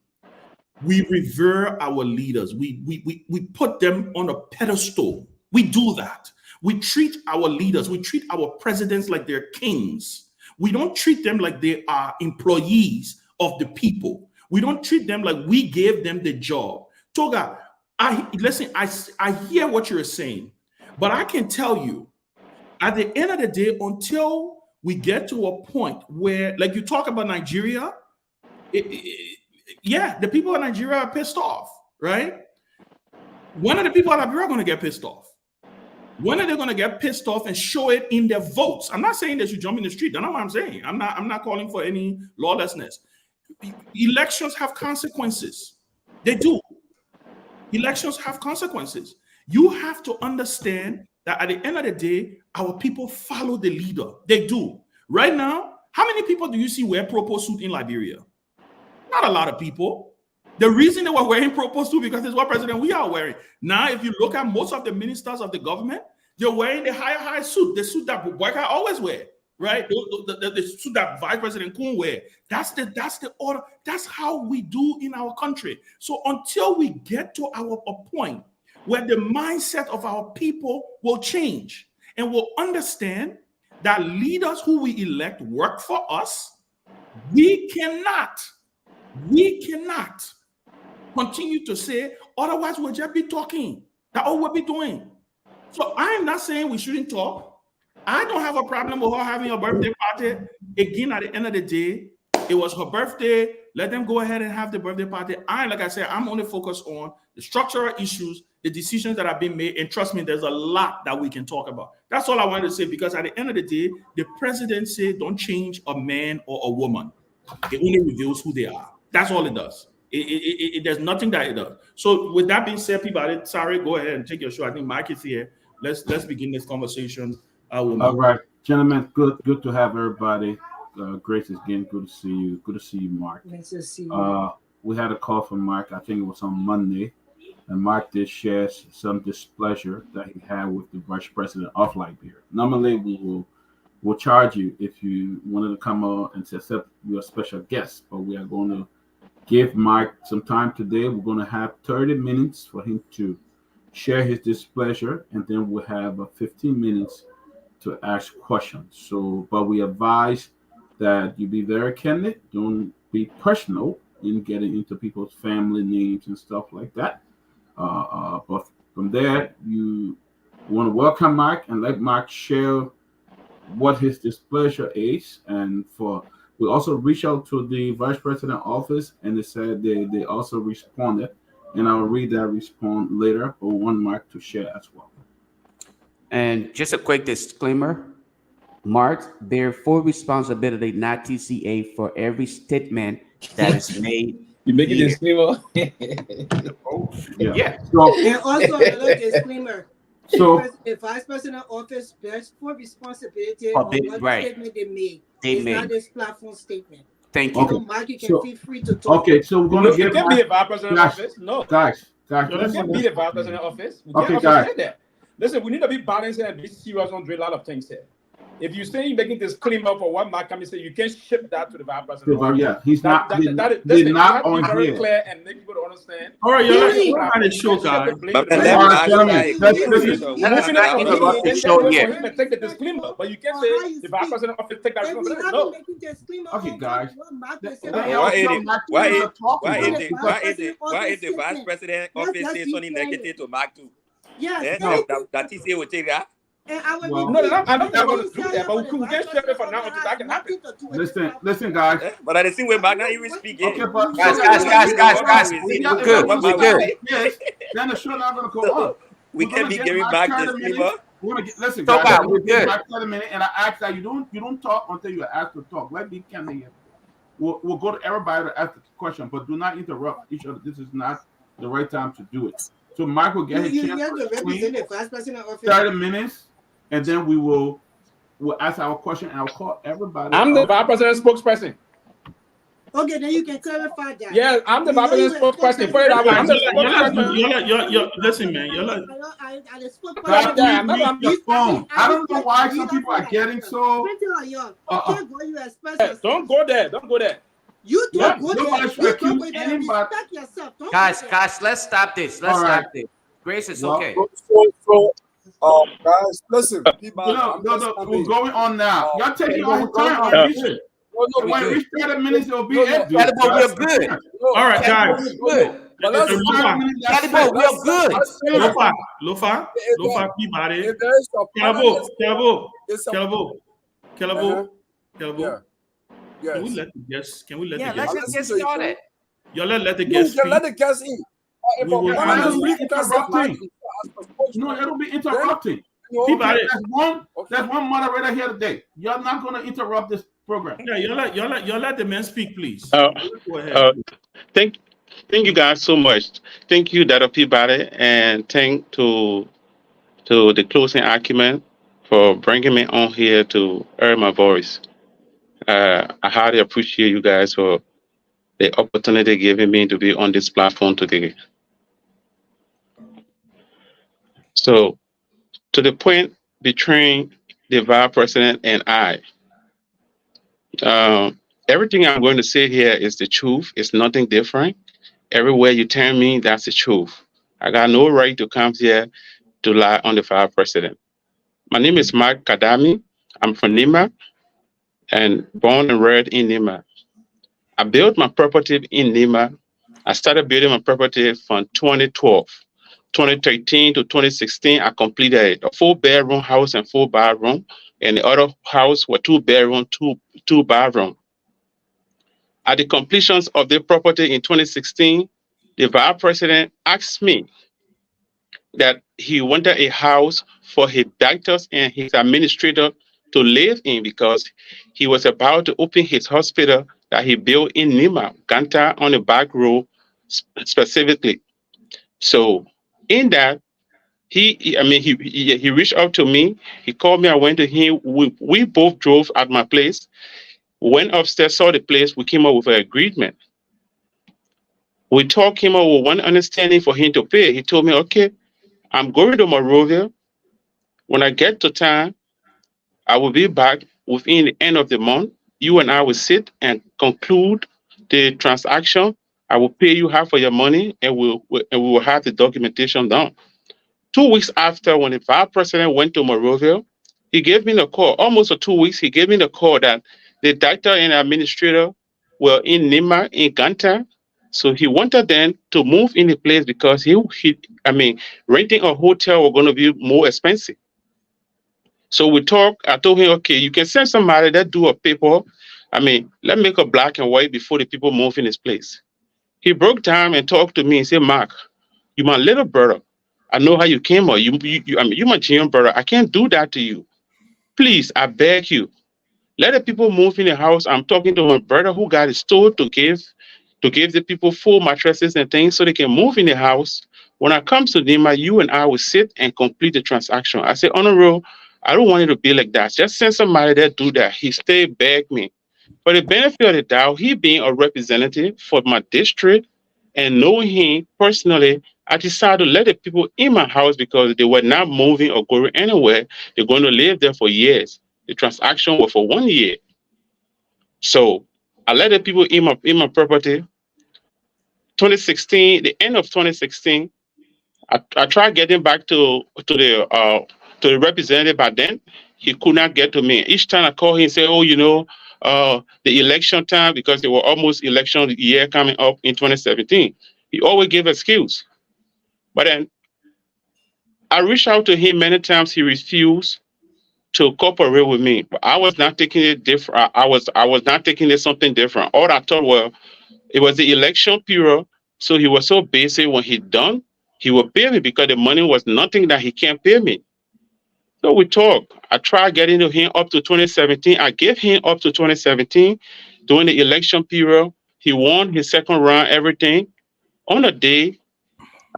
We revere our leaders. We put them on a pedestal. We do that. We treat our leaders, we treat our presidents like they're kings. We don't treat them like they are employees of the people. We don't treat them like we gave them the job. Toga, I hear what you're saying, but I can tell you, at the end of the day, until we get to a point where, like you talk about Nigeria, the people in Nigeria are pissed off, right? When are the people in Nigeria going to get pissed off? When are they going to get pissed off and show it in their votes? I'm not saying that you jump in the street. That's not what I'm saying. I'm not calling for any lawlessness. Elections have consequences. They do. Elections have consequences. You have to understand that at the end of the day, our people follow the leader. They do. Right now, how many people do you see wear purple suit in Liberia? Not a lot of people. The reason they were wearing purple suit because it's what president we are wearing. Now, if you look at most of the ministers of the government, they're wearing the high suit, the suit that Boyka always wear, right? The suit that Vice President Kun wear. That's the order. That's how we do in our country. So until we get to a point where the mindset of our people will change and will understand that leaders who we elect work for us, we cannot continue to say, otherwise we'll just be talking. That's all we'll be doing. So I'm not saying we shouldn't talk. I don't have a problem with her having a birthday party. Again, at the end of the day, it was her birthday. Let them go ahead and have the birthday party. Like I said, I'm only focused on the structural issues, the decisions that have been made. And trust me, there's a lot that we can talk about. That's all I wanted to say, because at the end of the day, the presidency don't change a man or a woman. It only reveals who they are. That's all it does. There's nothing that it does. So with that being said, people, sorry, go ahead and take your show. I think Mike is here. Let's begin this conversation. All right, gentlemen, good to have everybody. Grace, again, good to see you. Good to see you, Mark. Nice to see you. We had a call from Mark, I think it was on Monday, and Mark did share some displeasure that he had with the vice president of Liberia. Normally, we'll charge you if you wanted to come on and accept your special guest, but we are going to give Mike some time today. We're going to have 30 minutes for him to share his displeasure, and then we'll have 15 minutes to ask questions. So, but we advise that you be very candid. Don't be personal in getting into people's family names and stuff like that. But from there, you want to welcome Mike and let Mike share what his displeasure is. And we also reached out to the vice president office, and they said they also responded. And I'll read that response later, but we want Mark to share as well. And just a quick disclaimer, Mark, bear full responsibility, not TCA, for every statement that is made. You make a disclaimer. Yeah. So, And also another disclaimer. So The vice president office bears full responsibility For on the- what right. statement they made. They It's not made. this platform statement. Thank you. Okay. So Mark, you can So- feel free to talk. okay, so we're No, gonna you give can't be Mike, the vice president guys, office. No. guys. You Listen, can't be the vice president office. We Okay, can't guys. say that. Listen, we need to be balanced and be serious on a lot of things here. If you say you're making this disclaimer for what Mark Kami said, you can't ship that to the vice president. office. yeah, he's not. Listen, They're you not have to be on very here. clear and make people understand. All right, Really? you're not the show, guys. But All let right, Mark gentlemen, say it. let's- Let us not interrupt the show yet. Take the disclaimer, but you can't How say you the vice speak. president office take that If we responsibility. haven't No. making disclaimer Okay, on guys. what Mark has said, The Why hell is y'all it- not why doing is- the talking Why about? is the vice president Let's office just say be something clear. negative to Mark too? yes, No, anything that TCA will take that. and I will Well- repeat, No, I'm not anything going to you do say that, but about we the can't vice share it for now president until that can has happen. nothing to do with it. Listen, guys. But at the same way, Mark, not even speak. Okay, but Guys, we're good. We're good. Yes, then the show not gonna go on. We We're can't gonna be get giving Mike back 30 this minutes. favor. We're gonna get, listen, So guys. bad, we're we're gonna give good. Mike 30 minutes, and I ask that you don't talk until you're asked to talk. Let me come here. We'll go to everybody to ask the question, but do not interrupt each other. This is not the right time to do it. So Mike will get his You chance have to to represent explain. the vice president office. 30 minutes, and then we'll ask our question, and I'll call everybody. I'm the out. vice president spokesperson. Okay, then you can clarify that. Yeah, I'm the You know vice president you were spokesperson. Put it that way. I'm the spokesperson. You're listen, man. You're like, I the Guys, spokesperson. Yeah, please I'm- mute your phone. I don't know why some people are getting so. Can't go, you express Hey, yourself. don't go there. Don't go there. You Yeah, don't go there. nobody should You accuse don't go there. anybody. Respect yourself. Don't Guys, go there. let's stop this. Let's All right. stop this. Grace, it's Well, okay. Guys, listen. No, we're going on now. Y'all taking all the time No, on this shit. When we reach 30 minutes, it'll be it. Calibo, we're good. all right, guys. Good. But let's- Calibo, we're good. Lofa, Peabody. If there is a Calvo, it's a- Calvo. Yes. Can we let the guests? Yeah, let's just get Listen to you. started. Y'all let the You guests can speak. let the guests in. If We will- a woman I is don't speaking, that's not interrupting. like- No, it'll be interrupting. Peabody. There's one moderator here today. You're not going to interrupt this program. Yeah, y'all let the men speak, please. Uh, Go ahead. Thank you guys so much. Thank you, Dr. Peabody, and thank to the closing argument for bringing me on here to air my voice. I highly appreciate you guys for the opportunity given me to be on this platform today. So, to the point between the vice president and I, everything I'm going to say here is the truth. It's nothing different. Everywhere you turn me, that's the truth. I got no right to come here to lie on the vice president. My name is Mark Kadami. I'm from Nima and born and reared in Nima. I built my property in Nima. I started building my property from 2012. 2013 to 2016, I completed a 4-bedroom house and 4 bathroom, and the other house were 2-bedroom, two bathroom. At the completions of the property in 2016, the vice president asked me that he wanted a house for his doctors and his administrator to live in because he was about to open his hospital that he built in Nima, Ganta on the back road specifically. So in that, he reached out to me. He called me. I went to him. We both drove at my place. Went upstairs, saw the place. We came up with an agreement. We talked him over one understanding for him to pay. He told me, okay, I'm going to Monrovia. When I get to town, I will be back within the end of the month. You and I will sit and conclude the transaction. I will pay you half of your money, and we will have the documentation done. 2 weeks after, when the vice president went to Monrovia, he gave me the call. Almost for 2 weeks, he gave me the call that the doctor and administrator were in Nima, in Ganta. So he wanted them to move in the place because renting a hotel was going to be more expensive. So we talked. I told him, okay, you can send somebody that do a paper. Let's make a black and white before the people move in this place. He broke down and talked to me and said, Mark, you my little brother. I know how you came up. You my GM brother. I can't do that to you. Please, I beg you. Let the people move in the house. I'm talking to my brother who got a store to give the people full mattresses and things so they can move in the house. When I come to Nima, you and I will sit and complete the transaction. I said, Honorable, I don't want it to be like that. Just send somebody that do that. He stayed, begged me. For the benefit of the doubt, he being a representative for my district and knowing him personally, I decided to let the people in my house because they were not moving or going anywhere. They're going to live there for years. The transaction was for 1 year. So I let the people in my property. 2016, the end of 2016, I tried getting back to the representative, but then he could not get to me. Each time I call him and say, the election time, because there were almost election year coming up in 2017. He always gave excuse. But then I reached out to him many times. He refused to cooperate with me. But I was not taking it different. I was not taking it something different. All I thought was it was the election period. So he was so busy. When he done, he will pay me because the money was nothing that he can't pay me. So we talked. I tried getting to him up to 2017. I gave him up to 2017 during the election period. He won his second round, everything. On the day,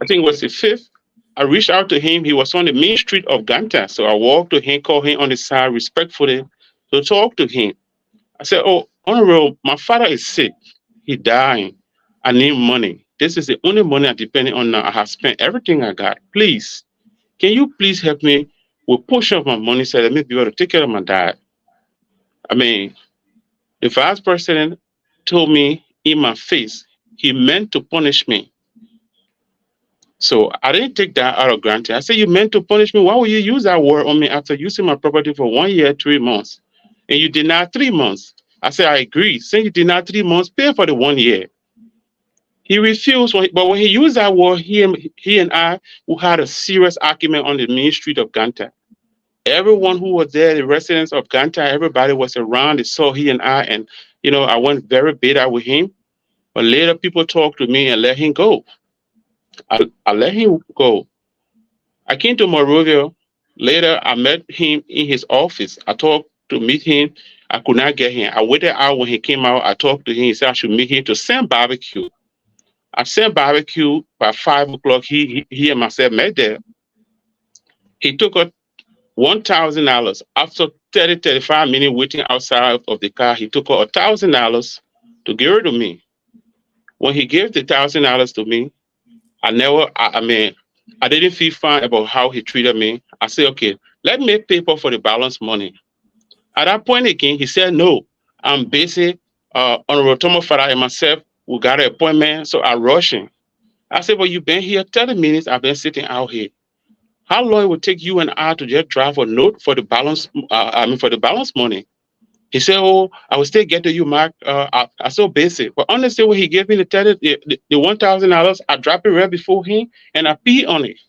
I think it was the 5th, I reached out to him. He was on the main street of Ganta. So I walked to him, called him on the side respectfully to talk to him. I said, oh, Honorable, my father is sick. He dying. I need money. This is the only money I'm depending on now. I have spent everything I got. Please, can you please help me with portion of my money so that I may be able to take care of my dad? The vice president told me in my face, he meant to punish me. So I didn't take that out of granted. I said, you meant to punish me? Why would you use that word on me after using my property for 1 year, 3 months? And you denied 3 months. I said, I agree. Since you denied 3 months, pay for the 1 year. He refused, but when he used that word, he and I who had a serious argument on the main street of Ganta. Everyone who was there, the residents of Ganta, everybody was around. They saw he and I, and I went very bitter with him. But later, people talked to me and let him go. I let him go. I came to Monrovia. Later, I met him in his office. I talked to meet him. I could not get him. I waited out when he came out. I talked to him. He said I should meet him to send barbecue. At same barbecue by 5 o'clock, he and myself met there. He took out $1,000 after 35 minutes waiting outside of the car. He took out $1,000 to give it to me. When he gave the $1,000 to me, I didn't feel fine about how he treated me. I said, okay, let me pay for the balance money. At that point again, he said, no, I'm busy. Honorable Tomo Farah and myself, we got an appointment, so I'm rushing. I said, well, you've been here 30 minutes. I've been sitting out here. How long it would take you and I to just drive a note for the balance? For the balance money. He said, oh, I will still get to you, Mark. I'm so basic. But honestly, when he gave me the $1,000, I dropped it right before him and I peed on it.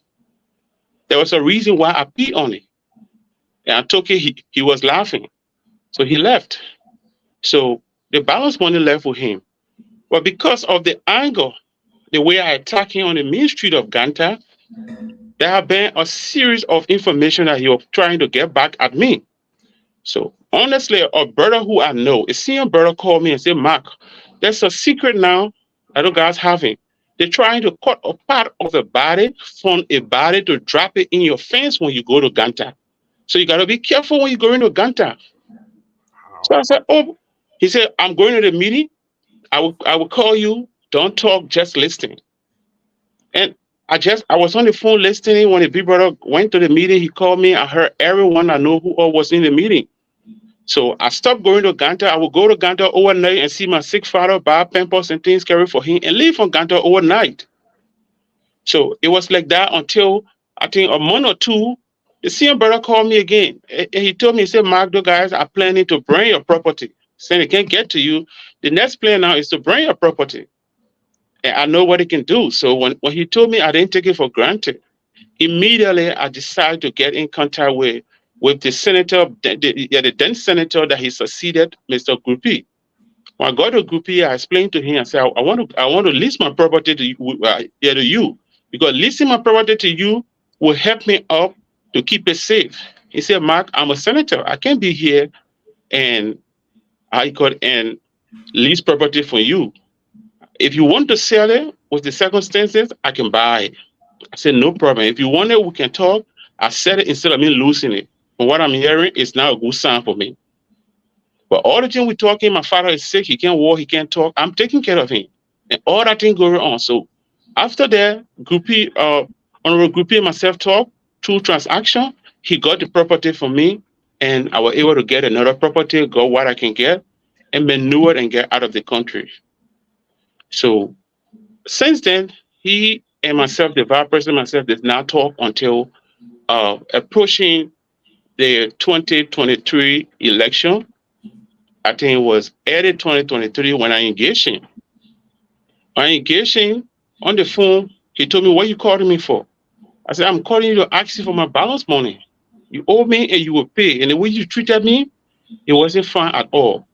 There was a reason why I peed on it. And I took it, he was laughing. So he left. So the balance money left with him. But because of the anger, the way I attacked him on the main street of Ganta, there have been a series of information that he was trying to get back at me. So honestly, a brother who I know, a senior brother called me and said, Mark, there's a secret now that you guys having. They're trying to cut a part of the body from a body to drop it in your fence when you go to Ganta. So you got to be careful when you go into Ganta. So I said, oh, he said, I'm going to the meeting. I will call you. Don't talk, just listen. And I was on the phone listening when the big brother went to the meeting. He called me. I heard everyone I know who all was in the meeting. So I stopped going to Ganta. I would go to Ganta overnight and see my sick father, buy pampers and things, carry for him, and leave from Ganta overnight. So it was like that until I think a month or two. The senior brother called me again. And he told me, he said, Mark, the guys are planning to bring your property. Saying they can't get to you. The next plan now is to bring your property. And I know what he can do. So when he told me, I didn't take it for granted. Immediately, I decided to get in contact with the senator, the then senator that he succeeded, Mr. Grupi. When I got to Grupi, I explained to him, I said, I want to lease my property to you, because leasing my property to you will help me up to keep it safe. He said, Mark, I'm a senator. I can't be here and lease property for you. If you want to sell it with the circumstances, I can buy it. I said, no problem. If you want it, we can talk. I said it instead of me losing it. From what I'm hearing, it's now a good sign for me. But all the time we're talking, my father is sick. He can't walk. He can't talk. I'm taking care of him. And all that thing going on. So after that, Honorable Grupi and myself talked through transaction. He got the property for me. And I was able to get another property, got what I can get, and maneuver and get out of the country. So since then, he and myself, the vice president myself, did not talk until approaching the 2023 election. I think it was early 2023 when I engaged him. I engaged him on the phone. He told me, what you calling me for? I said, I'm calling you to ask you for my balance money. You owe me and you will pay. And the way you treated me, it wasn't fine at all.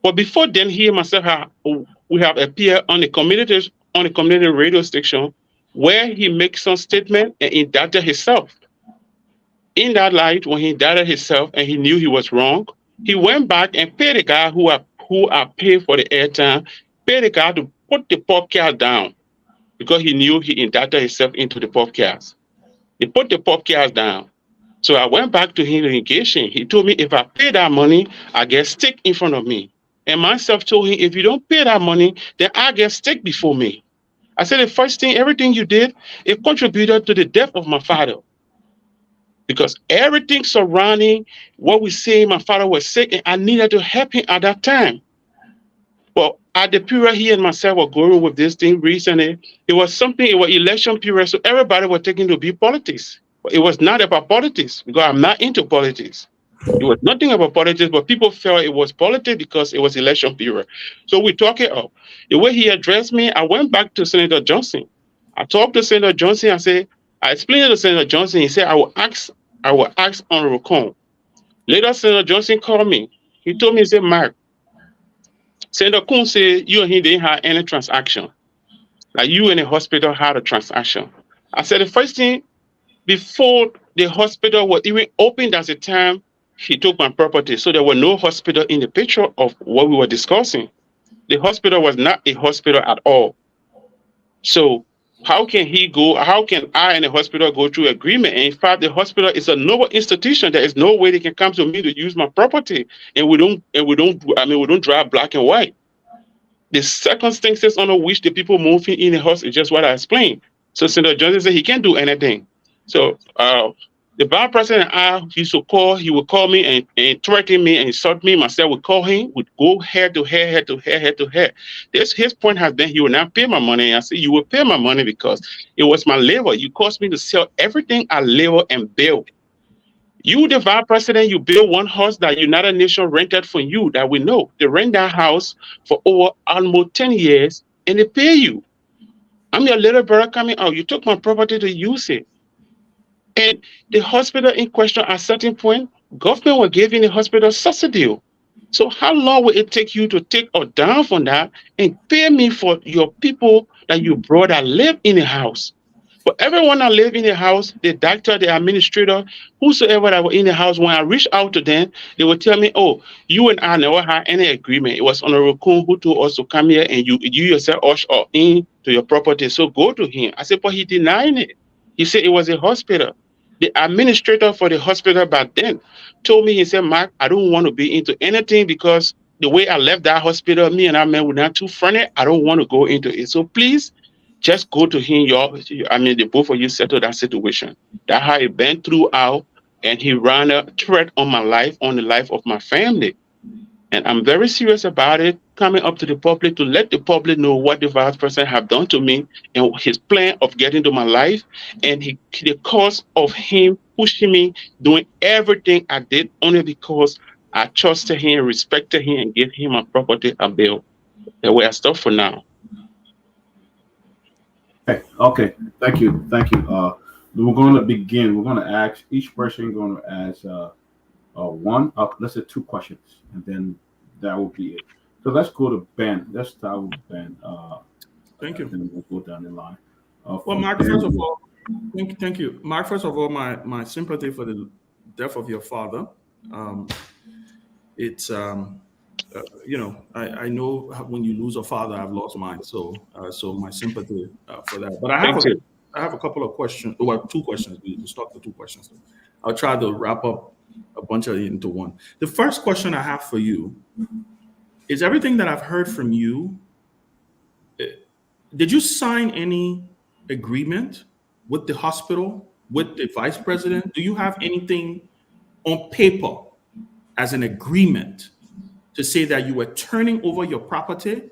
But before then, he and myself we have appeared on the community radio station where he makes some statement and indicted himself. In that light, when he indicted himself and he knew he was wrong, he went back and paid the guy who are paid for the airtime, paid the guy to put the podcast down because he knew he indicted himself into the podcast. He put the podcast down. So I went back to him and engaged him. He told me if I pay that money, I get stick in front of me. And myself told him, if you don't pay that money, then I get stick before me. I said, the first thing, everything you did, it contributed to the death of my father. Because everything surrounding what we say, my father was sick, and I needed to help him at that time. Well, at the period he and myself were going with this thing recently, it was election period, so everybody was taking to be politics. But it was not about politics, because I'm not into politics. It was nothing about politics, but people felt it was politics because it was election period. So we talk it up. The way he addressed me, I went back to Senator Johnson. I talked to Senator Johnson. I explained it to Senator Johnson. He said, I will ask Honorable Cohn. Later, Senator Johnson called me. He told me, he said, Mark, Senator Cohn said you and he didn't have any transaction. Like you and the hospital had a transaction. I said, the first thing, before the hospital was even opened at the time, he took my property. So there was no hospital in the picture of what we were discussing. The hospital was not a hospital at all. So how can he go? How can I and the hospital go through agreement? And in fact, the hospital is a noble institution. There is no way they can come to me to use my property, and we don't. I mean, we don't drive black and white. The circumstances under which the people moving in the house is just what I explained. So Senator Johnson said he can't do anything. So the vice president he would call me and threaten me and insult me. Myself would call him, would go head to head. His point has been he will not pay my money. And I said, you will pay my money because it was my labor. You caused me to sell everything I labor and build. You, the vice president, you build one house that United Nations rented for you that we know. They rent that house for over almost 10 years and they pay you. I'm your little brother coming out. You took my property to use it. And the hospital in question at a certain point, government was giving the hospital subsidy. So how long will it take you to take or down from that and pay me for your people that you brought that live in the house? For everyone that live in the house, the doctor, the administrator, whosoever that were in the house, when I reached out to them, they would tell me, oh, you and I never had any agreement. It was Honorable Kuhn who told us to come here and you yourself usher in to your property. So go to him. I said, but he denied it. He said it was a hospital. The administrator for the hospital back then told me, he said, Mark, I don't want to be into anything because the way I left that hospital, me and that man were not too friendly. I don't want to go into it. So please, just go to him. The both of you settle that situation. That's how it went throughout, and he ran a threat on my life, on the life of my family. And I'm very serious about it, coming up to the public to let the public know what the vice president have done to me and his plan of getting to my life, and the cause of him pushing me, doing everything I did only because I trusted him, respected him, and gave him my property and bill. That way I stop for now. Okay. Thank you. We're going to begin. We're going to ask each person. Going to ask let's say 2 questions, and then that will be it. So let's go to Ben. Let's start with Ben. Thank you. Then we'll go down the line. Well, Mark, first of all, thank you, Mark. First of all, my sympathy for the death of your father. It's I know when you lose a father, I've lost mine. So my sympathy for that. But I have a couple of questions. Well, 2 questions. We stuck to 2 questions. I'll try to wrap up a bunch of it into one. The first question I have for you is everything that I've heard from you. Did you sign any agreement with the hospital, with the vice president? Do you have anything on paper as an agreement to say that you were turning over your property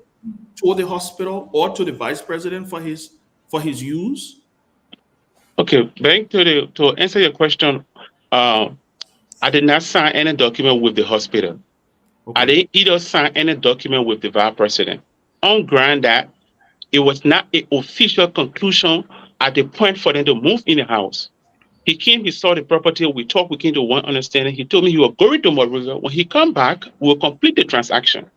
to the hospital or to the vice president for his use? Okay, back to answer your question, I did not sign any document with the hospital. Okay. I didn't either sign any document with the vice president. On ground that it was not an official conclusion at the point for them to move in the house. He came, he saw the property, we talked, we came to one understanding. He told me he was going to Monrovia. When he come back, we'll complete the transaction.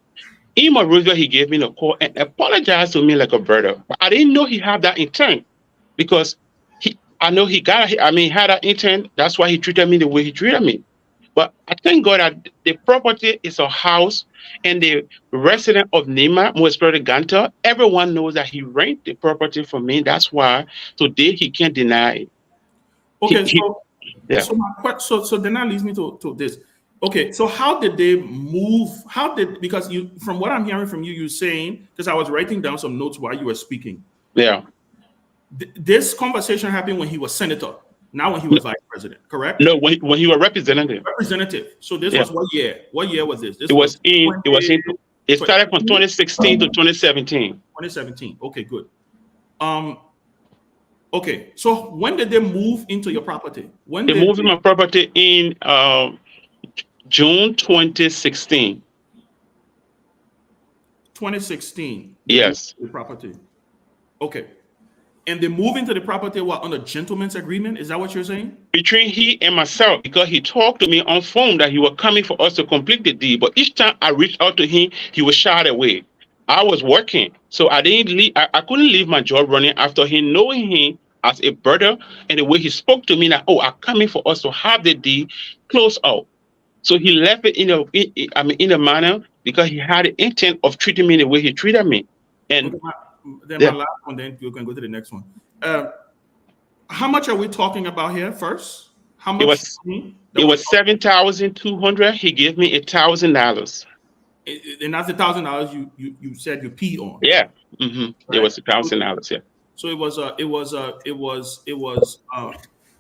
In Monrovia, he gave me a call and apologized to me like a brother. But I didn't know he had that intent because had that intent. That's why he treated me the way he treated me. But I thank God that the property is a house, and the resident of Nima, more especially Ganta, everyone knows that he rent the property from me. That's why today he can't deny it. Okay, so then that leads me to this. Okay, so how did they move? Because from what I'm hearing from you, you're saying, because I was writing down some notes while you were speaking. Yeah. This conversation happened when he was senator, not when he was vice president, correct? No, when he was representative. Representative. So this was what year? What year was this? It started from 2016 to 2017. 2017. Okay, good. Okay, so when did they move into your property? When they moved in my property in June 2016. 2016. Yes. The property. Okay. And they move into the property on a gentleman's agreement? Is that what you're saying? Between he and myself, because he talked to me on phone that he was coming for us to complete the deal. But each time I reached out to him, he was shied away. I was working, so I didn't leave. I couldn't leave my job running after him, knowing him as a brother and the way he spoke to me that, I'm coming for us to have the deal close out. So he left it in a manner because he had the intent of treating me the way he treated me. And Then Yeah. my last one. Then you can go to the next one. How much are we talking about here? First, how much? It was $7,200. He gave me $1,000. And that's $1,000 you said you pee on. Yeah. It Right? was $1,000. Yeah. So it was.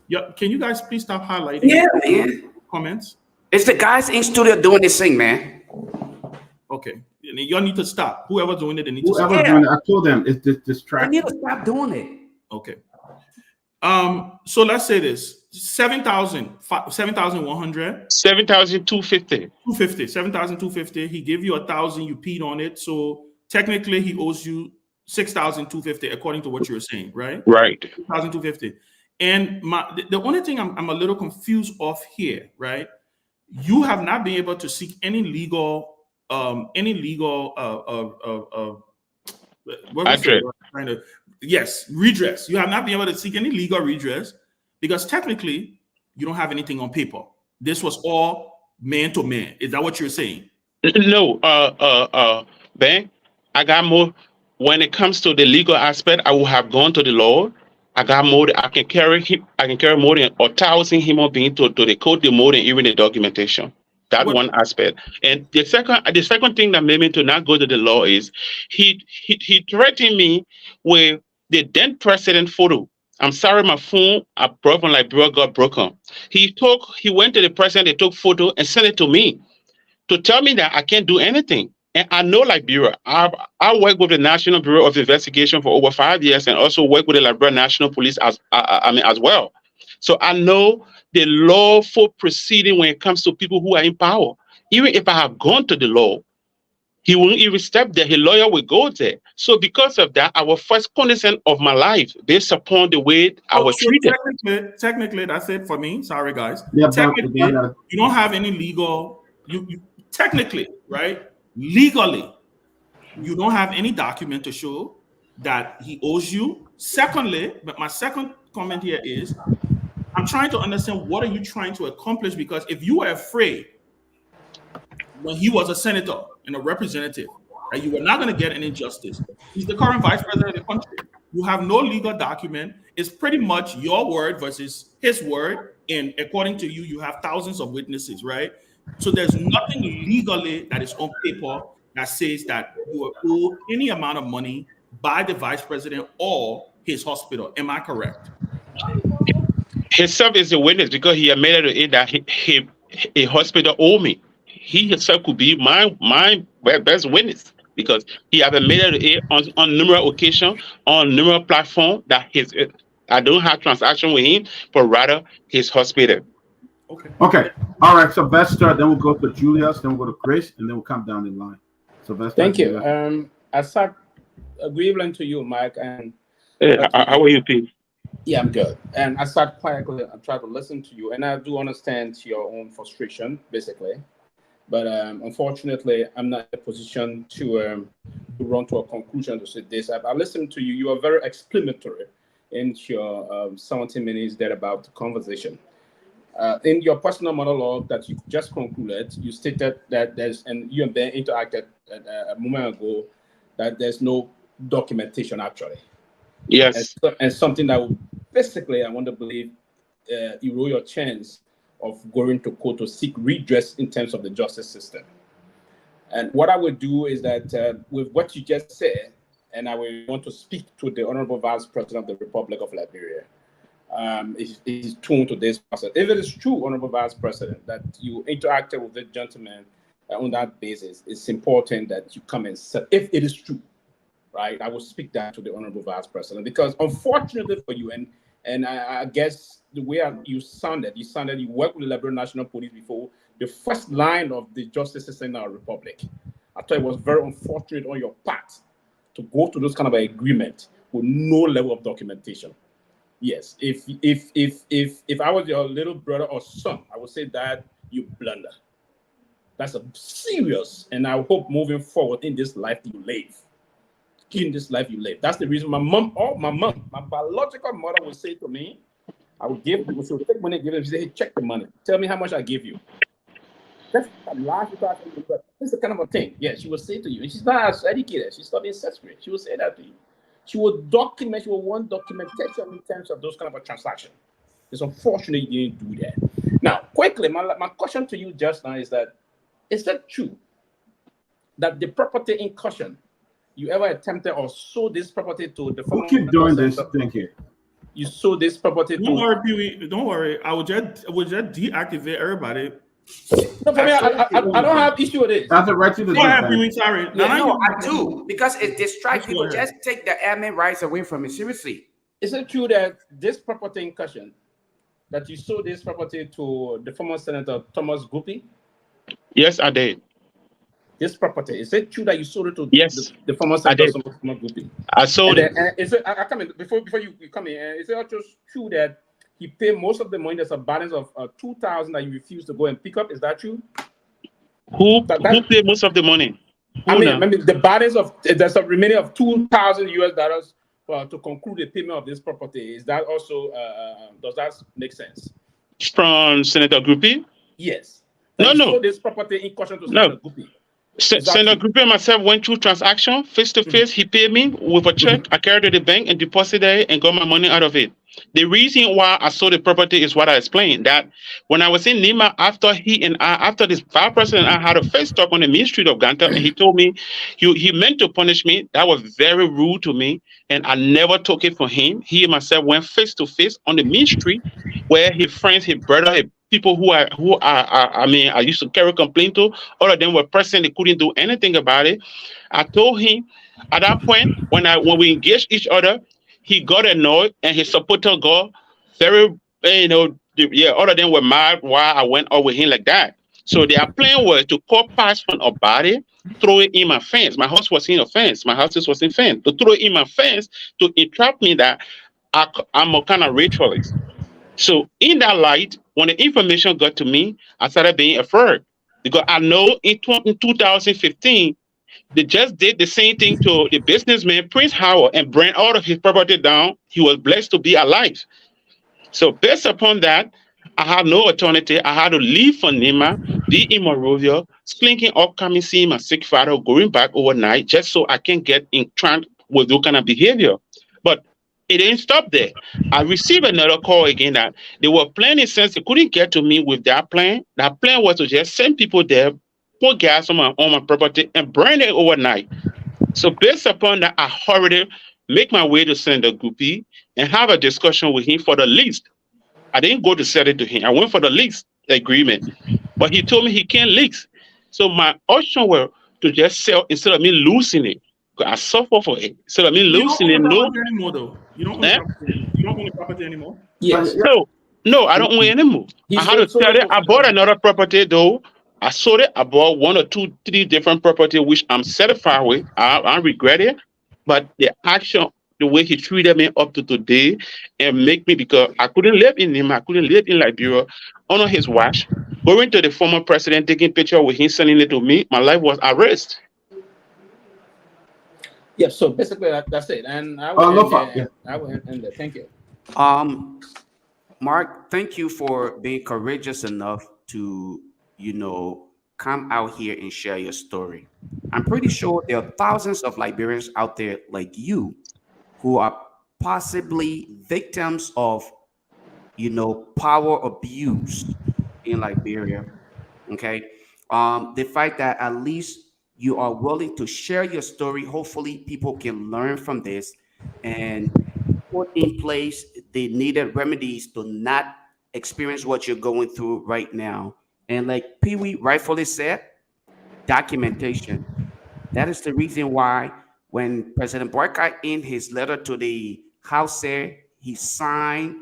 Yeah. Can you guys please stop highlighting? Yeah, man. Comments. It's the guys in studio doing this thing, man. Okay. Y'all need to stop. Whoever's doing it, they need to Whoever stop. doing it, I told them it's I distracting. need to stop doing it. Okay. So let's say this: 7,100. 7,250. 250, 7,250. He gave you 1,000, you peed on it. So technically he owes you 6,250 according to what you were saying, right? Right. 6,250. And the only thing I'm a little confused of here, right? You have not been able to seek any legal redress. You have not been able to seek any legal redress because technically you don't have anything on paper. This was all man to man. Is that what you're saying? No, Ben, I got more. When it comes to the legal aspect, I will have gone to the law. I got more. I can carry more than 1,000 human beings to the court, the more than even the documentation. That one aspect. And the second thing that made me to not go to the law is he threatened me with the then president photo. I'm sorry, my phone from Liberia got broken. He went to the president, they took photo and sent it to me to tell me that I can't do anything. And I know Liberia. I work with the National Bureau of Investigation for over 5 years and also work with the Liberia National Police as well. So I know the lawful proceeding when it comes to people who are in power. Even if I have gone to the law, he won't even step there. His lawyer will go there. So because of that, I was first cognizant of my life based upon the way I was treated. Technically, that's it for me. Sorry, guys. Yeah, technically, you don't have any legal. You technically, right? Legally, you don't have any document to show that he owes you. Secondly, but my second comment here is, I'm trying to understand what are you trying to accomplish? Because if you were afraid when he was a senator and a representative that you were not going to get any justice, he's the current vice president of the country. You have no legal document. It's pretty much your word versus his word. And according to you, you have thousands of witnesses, right? So there's nothing legally that is on paper that says that you are owed any amount of money by the vice president or his hospital. Am I correct? Himself is a witness because he admitted to it that a hospital owed me. He himself could be my best witness because he have admitted to it on numerous occasions, on numerous platforms that I don't have transaction with him, but rather his hospital. Okay. All right, Sylvester, then we'll go to Julius, then we'll go to Chris, and then we'll come down the line. Sylvester. Thank you. I start agreeing to you, Mike. And how are you, Pete? Yeah, I'm good. And I start quietly. I try to listen to you, and I do understand your own frustration, basically. But unfortunately, I'm not in a position to run to a conclusion to say this. I listened to you. You are very explanatory in your 17 minutes there about the conversation. In your personal monologue that you just concluded, you stated that you and Ben interacted a moment ago, that there's no documentation actually. Yes. And something that would basically, I want to believe, erode your chance of going to court to seek redress in terms of the justice system. And what I would do is that with what you just said, and I will want to speak to the Honorable Vice President of the Republic of Liberia, is tuned to this process. If it is true, Honorable Vice President, that you interacted with the gentleman on that basis, it's important that you come and say, if it is true, right? I will speak that to the Honorable Vice President, because unfortunately for you, and I guess the way you worked with the Liberia National Police before, the first line of the justice system in our republic. I thought it was very unfortunate on your part to go to those kind of agreement with no level of documentation. Yes, if I was your little brother or son, I would say that you blunder. That's a serious, and I hope moving forward in this life you live. In this life you live. That's the reason my biological mother would say to me, I would give, she would take money and give them, she say, hey, check the money. Tell me how much I give you. That's the last this is the kind of a thing. Yeah, she would say to you. And she's not as educated. She's studying Sanskrit. She would say that to you. She will document, she will want documentation in terms of those kind of a transaction. It's unfortunate you didn't do that. Now, quickly, my question to you just now is that true that the property in question, you ever attempted or sold this property to the Who keep doing this thing here? You sold this property Don't worry, Pee-wee. Don't worry. I will just deactivate everybody. No, for me, I don't have issue with it. That's the right to do. Go ahead, Pee-wee. Sorry. No, I do, because it distracts Just go people. ahead. Just take the admin rights away from it. Seriously. Is it true that this property in question, that you sold this property to the former Senator Thomas Guppy? Yes, I did. This property, is it true that you sold it to Yes, the former I Senator did. Thomas Guppy? I sold it. Is it? I come in before you come in. Is it also true that he paid most of the money? There's a balance of 2,000 that you refused to go and pick up. Is that true? Who That- paid most of the money? I Who mean, now? the balance of there's a remaining of $2,000 to conclude the payment of this property. Is that also does that make sense? From Senator Groupie? Yes. No, You no. sold this property in question to No. Senator Guppy. Is that Senator true? Groupie and myself went through transaction face to face. He paid me with a check. I carried it to the bank and deposited it and got my money out of it. The reason why I sold the property is what I explained. That when I was in Nima, after this vice president, I had a face talk on the main street of Ganta, and he told me he meant to punish me. That was very rude to me, and I never took it for him. He and myself went face to face on the main street, where his friends, his brother, his people I used to carry complaint to. All of them were present. They couldn't do anything about it. I told him at that point when we engaged each other, he got annoyed and his supporter got very, all of them were mad why I went out with him like that. So their plan was to call parts from a body, throw it in my fence. My house was in a fence. My house was in fence. To throw it in my fence to entrap me that I'm a kind of ritualist. So in that light, when the information got to me, I started being afraid because I know in 2015, they just did the same thing to the businessman Prince Howard and burned all of his property down. He was blessed to be alive. So based upon that, I had no alternative. I had to leave for Nima, be in Monrovia, slinking up, coming, seeing my sick father, going back overnight, just so I can get in trance with those kind of behavior. But it didn't stop there. I received another call again that they were planning since they couldn't get to me with that plan. That plan was to just send people there, put gas on my property, and burn it overnight. So based upon that, I hurried make my way to Senator Guppy and have a discussion with him for the lease. I didn't go to sell it to him. I went for the lease agreement, but he told me he can't lease. So my option were to just sell instead of me losing it. I suffer for it. Instead of me losing it, no. Anymore, though. You don't own Eh? the property. You don't own the property anymore. Yes. No, I don't own it anymore. I had to tell it. I bought another property though. I sold it. I bought 1 or 2, 3 different properties, which I'm satisfied with. I regret it, but the action, the way he treated me up to today, and make me, because I couldn't live in him. I couldn't live in Liberia under his watch. Going to the former president, taking picture with him, sending it to me. My life was at risk. Yeah. So basically, that's it. And I Oh, no will problem. I will end there. Thank you. Mark, thank you for being courageous enough to, come out here and share your story. I'm pretty sure there are thousands of Liberians out there like you who are possibly victims of, power abuse in Liberia. Okay. The fact that at least you are willing to share your story, hopefully people can learn from this and put in place the needed remedies to not experience what you're going through right now. And like Pee-wee rightfully said, documentation. That is the reason why when President Boyka in his letter to the House said he signed,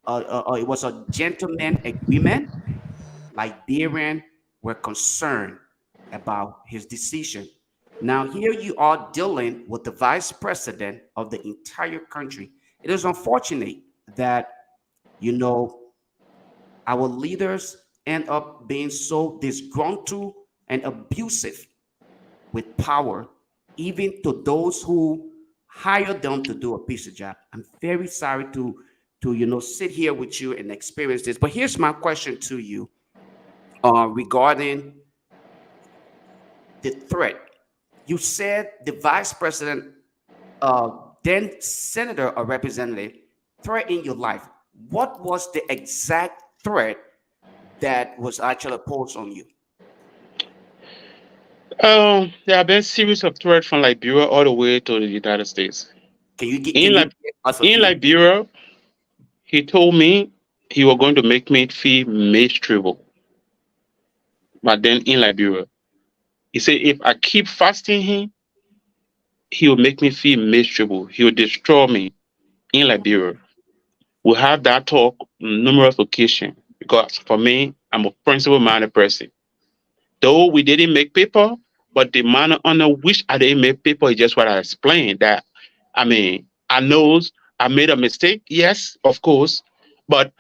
it was a gentleman agreement, Liberian were concerned about his decision. Now here you are dealing with the vice president of the entire country. It is unfortunate that, our leaders end up being so disgruntled and abusive with power, even to those who hire them to do a piece of job. I'm very sorry to sit here with you and experience this. But here's my question to you regarding the threat. You said the vice president then senator or representative threaten your life. What was the exact threat that was actually posed on you? There have been series of threats from Liberia all the way to the United States. Can you give us a In few? Liberia, he told me he was going to make me feel miserable. But then in Liberia, he said if I keep fasting him, he will make me feel miserable. He will destroy me in Liberia. We have that talk on numerous occasions because for me, I'm a principle-minded person. Though we didn't make paper, but the manner under which I didn't make paper is just what I explained. That I mean, I know I made a mistake, yes, of course, but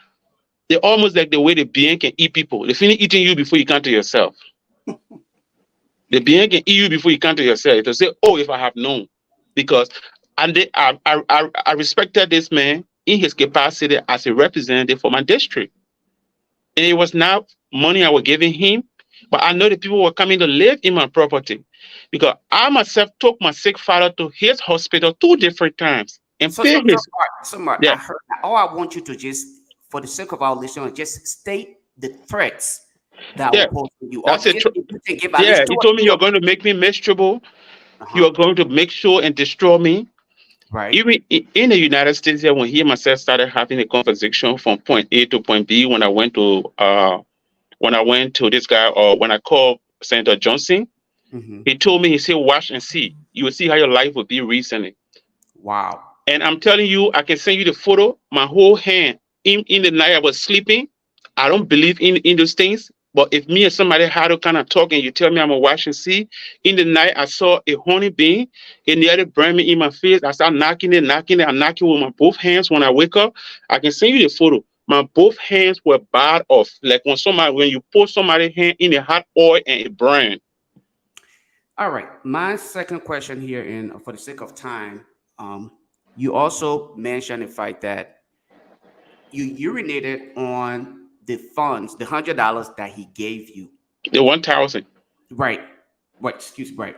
they're almost like the way the being can eat people. They finish eating you before you come to yourself. The being can eat you before you come to yourself. To say, "Oh, if I have known," because I respected this man in his capacity as a representative for my district, and it was not money I was giving him, but I know the people were coming to live in my property because I myself took my sick father to his hospital 2 different times and paid his. Mark, Yeah. I heard, all I want you to just, for the sake of our listeners, just state the threats that Yeah, were posed to you. that's Or it. just, you can give at Yeah, least he two or told me three you're of- going to make me miserable. Uh-huh. You are going to make sure and destroy me. Right. Even in the United States, here, when he and myself started having a conversation from point A to point B, when I went to this guy, or when I called Senator Johnson, Mhm. he told me, he said, "Watch and see. You will see how your life will be recently." Wow. And I'm telling you, I can send you the photo. My whole hand in the night I was sleeping. I don't believe in those things. But if me and somebody had a kind of talk and you tell me I'm a watch and see, in the night I saw a honey bee and nearly burned me in my face. I started knocking it. I'm knocking with my both hands when I wake up. I can send you the photo. My both hands were barred off. Like when you put somebody's hand in a hot oil and it burned. All right. My second question here, and for the sake of time, you also mentioned the fact that you urinated on the funds, the $100 that he gave you. The 1,000. Right. Right. Excuse me. Right.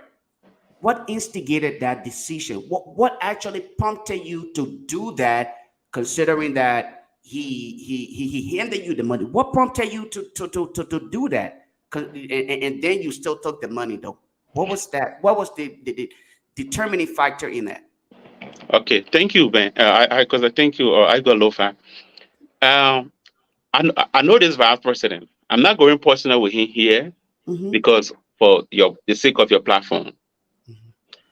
What instigated that decision? What actually prompted you to do that? Considering that he handed you the money, what prompted you to do that? And then you still took the money though. What was that? What was the determining factor in that? Okay, thank you, Ben. I thank you. I got low fat. I know this vice president. I'm not going personal with him here Mhm. because for the sake of your platform.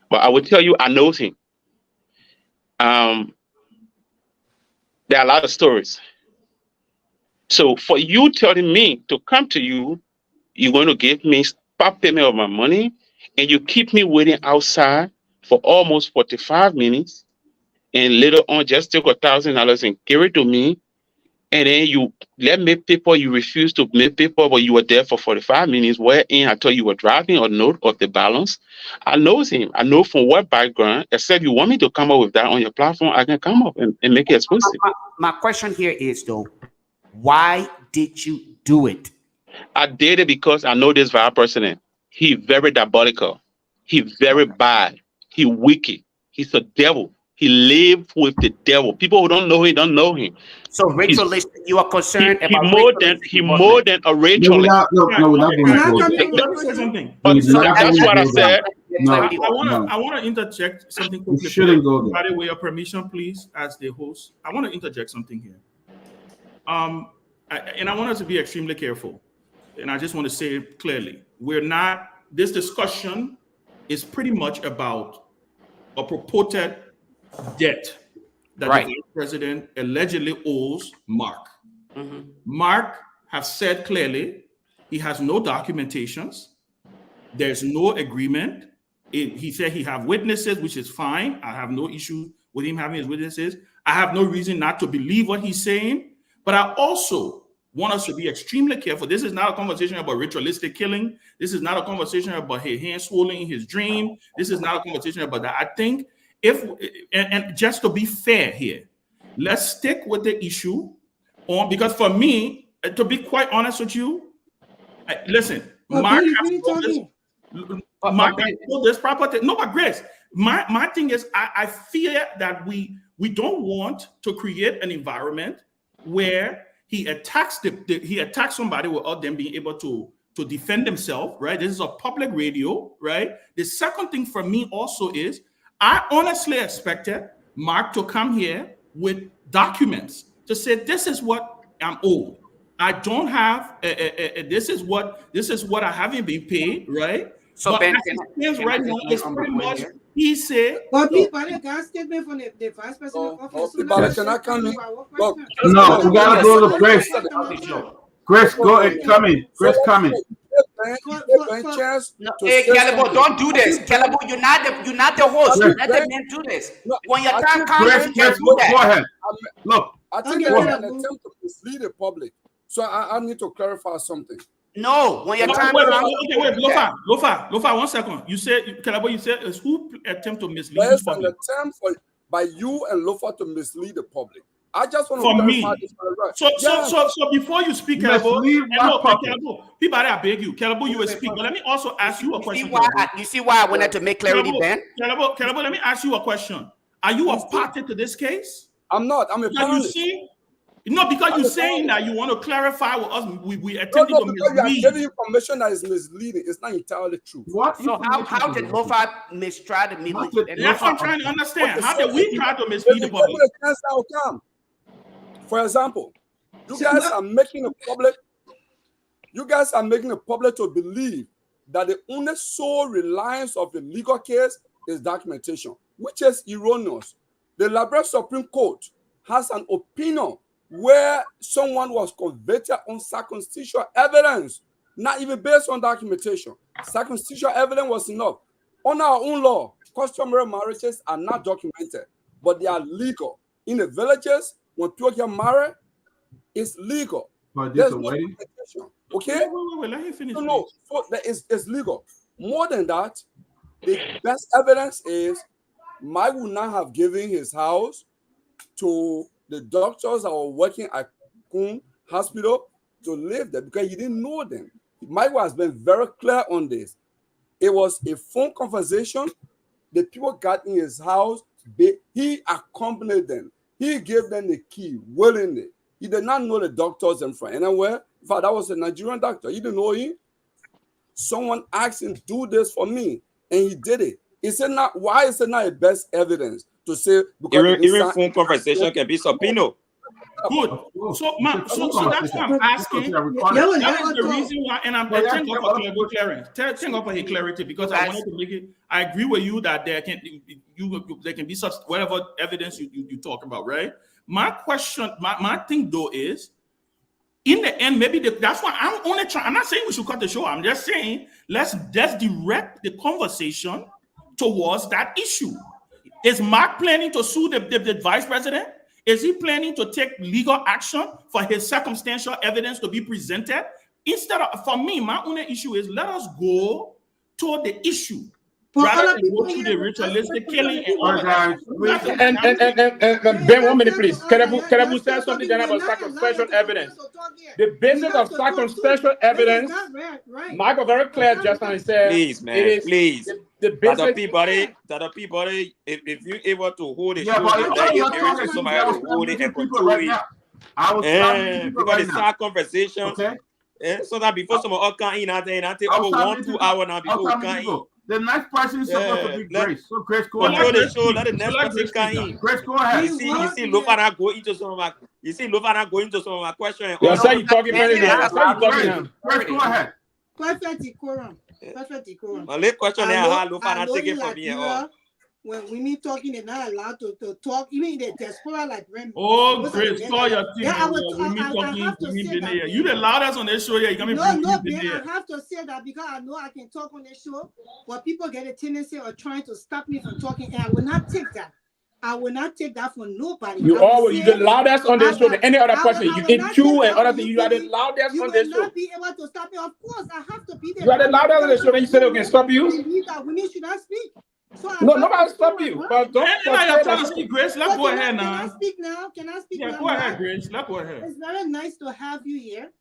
But I will tell you, I know him. There are a lot of stories. So for you telling me to come to you, you're going to give me part payment of my money, and you keep me waiting outside for almost 45 minutes, and later on just take $1,000 and give it to me. And then you let me paper, you refuse to make paper, but you were there for 45 minutes, wherein I thought you were driving a note of the balance. I know him. I know from what background, except you want me to come up with that on your platform, I can come up and make it expensive. My question here is though, why did you do it? I did it because I know this vice president. He very diabolical. He very bad. He wicked. He's a devil. He lived with the devil. People who don't know him don't know him. So ritualistic, you are concerned He about more than a ritualist. No, without going Can I further. come in? Let me say something. But So that's what I said. No, I want to interject something quickly. You shouldn't go there. By the way, your permission, please, as the host. I want to interject something here. And I want us to be extremely careful. And I just want to say it clearly. This discussion is pretty much about a purported debt that Right. the vice president allegedly owes Mark. Mhm. Mark has said clearly he has no documentations. There's no agreement. He said he have witnesses, which is fine. I have no issue with him having his witnesses. I have no reason not to believe what he's saying. But I also want us to be extremely careful. This is not a conversation about ritualistic killing. This is not a conversation about his hand swollen in his dream. This is not a conversation about that. I think and just to be fair here, let's stick with the issue because for me, to be quite honest with you, listen, But Mark Billy, has Billy sold talking. Mark has sold this property. No, but Grace, My thing is, I fear that we don't want to create an environment where he attacks he attacks somebody without them being able to defend themselves, right? This is a public radio, right? The second thing for me also is, I honestly expected Mark to come here with documents to say, this is what I'm owed. I don't have this is what I haven't been paid, right? So but Ben, as it stands right now, it's pretty much here? he said. But people, they got statement from the vice president office. So but now can I come in? Look, No, we gotta go to Chris. Chris, go and come in. Chris, come in. No, hey, Calebo, don't do this. Calebo, you're not the host. Chris, Let the man do this. When your I time think- comes, Chris, you Chris, can do that. go ahead. Look, I think Okay, there's yeah. an attempt to mislead the public. So I need to clarify something. No, when your time Wait, comes, Lofa, 1 second. You said, Calabo, you said, is who attempt to mislead the There's an public? attempt by you and Lofa to mislead the public. I just want to For me. clarify this. Right. So before you speak, Calabo, Mislead what public? people, I beg you, Calabo, you will speak. But let me also ask you a question. you see why I wanted to make clarity, Ben? Calabo, let me ask you a question. Are you a party to this case? I'm not. I'm a Because you panelist. see, no, because you're saying that you want to clarify with us. We No, attempted no, to because you are mislead. giving information that is misleading. It's not entirely true. what? So how did Lofa try to mislead? That's what I'm trying to understand. Okay, How so did we try to mislead the If you public? give me a chance, I'll come. For example, you guys are making the public to believe that the only sole reliance of the legal case is documentation, which is erroneous. The Liberia Supreme Court has an opinion where someone was convicted on circumstantial evidence, not even based on documentation. Circumstantial evidence was enough. On our own law, customary marriages are not documented, but they are legal. In the villages, when people get married, it's legal. But There's this a no wedding? documentation. Okay? Wait, let him finish. No. So that it's legal. More than that, the best evidence is Mike would not have given his house to the doctors that were working at Kun Hospital to live there because he didn't know them. Mike has been very clear on this. It was a phone conversation. The people got in his house. He accompanied them. He gave them the key willingly. He did not know the doctors and from anywhere. In fact, that was a Nigerian doctor. You didn't know him. Someone asked him, do this for me, and he did it. He said, "Not why is it not a best evidence to say because Even phone conversation can be subpoena. Good. So that's what I'm asking. That is the reason why, and I'm thank God for clarity. Thank God for his clarity because I wanted to make it. I agree with you that there can be such whatever evidence you talk about, right? My question, my thing though is, in the end, maybe that's why I'm only trying. I'm not saying we should cut the show. I'm just saying let's direct the conversation towards that issue. Is Mark planning to sue the vice president? Is he planning to take legal action for his circumstantial evidence to be presented? Instead of, for me, my only issue is let us go to the issue rather than go through the ritualistic killing and all that. And Ben, 1 minute, please. Kerebu said something then about circumstantial evidence. The basis of circumstantial evidence, Michael very clear just now. He said, Please, man, please. The Tell basic. the people, if you're able to hold it, Yeah, but then you're you're able to somebody to hold it and control it. I was talking Because right it's now. our conversation. Okay. So that before someone else come in and take I'll over tell 1-2 you hours now before we I'll come in. go. The next person is supposed to be Grace. So Grace, go Control ahead. the show, let the next person come in. Grace, go ahead. You see Lofana go into some of my questions. Yeah, so you talking very good. I saw you talking now. Grace, go ahead. Perfect decorum. Perfect decorum. My last question there, how Lofana take it from me and all. When women talking, they're not allowed to talk. Even in the diaspora, like Remy. Oh, Grace, call your team. Yeah, I have to say that. You the loudest on this show. Yeah, you got me. No, I have to say that because I know I can talk on this show, but people get a tendency of trying to stop me from talking, and I will not take that. I will not take that from nobody. You the loudest on this show than any other person. You eat chew and other things. You are the loudest You on this will show. not be able to stop me. Of course, I have to be there. You are the loudest on the show. Then you say they can stop you. Women should not speak. So No, nobody stop you. But don't. You're trying to speak, Grace. Let's go ahead Can now. I speak now? Can I speak Yeah, now? go ahead, Grace. Let's go ahead. It's very nice to have you here.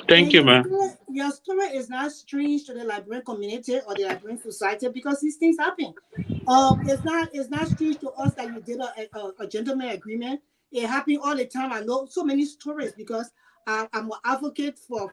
Thank you, man. Your story is not strange to the Liberian community or the Liberian society because these things happen. It's not strange to us that you did a gentleman agreement. It happened all the time. I know so many stories because I'm an advocate for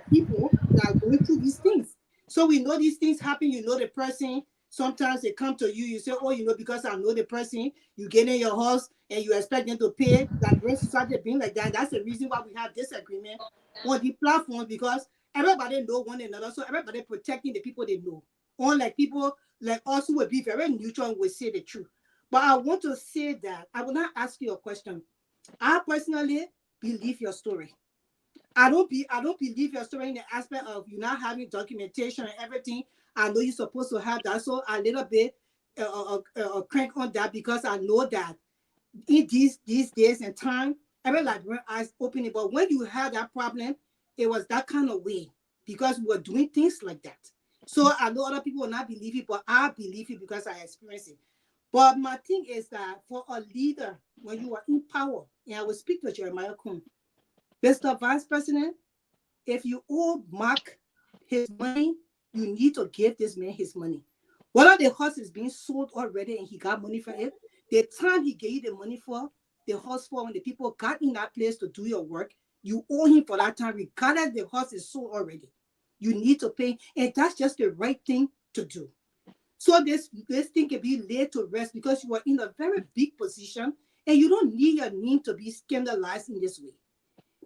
people that are going through these things. So we know these things happen. You know the person. Sometimes they come to you. You say, "Oh, you know, because I know the person." You get in your house and you expect them to pay. That Liberian society being like that. That's the reason why we have this agreement on the platform, because everybody know one another, so everybody protecting the people they know. Unlike people like us who will be very neutral and will say the truth. But I want to say that I will not ask you a question. I personally believe your story. I don't believe your story in the aspect of you not having documentation and everything. I know you're supposed to have that, so a little bit crank on that because I know that in these days and time, every Liberian eyes opening. But when you had that problem, it was that kind of way because we were doing things like that. So I know other people will not believe it, but I believe it because I experienced it. But my thing is that for a leader, when you are in power, and I will speak to Jeremiah Kuhn, Mr. Vice President, if you owe Mark his money, you need to give this man his money. Whether the horse is being sold already and he got money for it, the time he gave you the money for, the horse for, when the people got in that place to do your work, you owe him for that time, regardless the horse is sold already. You need to pay, and that's just the right thing to do. So this thing can be laid to rest because you are in a very big position and you don't need your name to be scandalized in this way.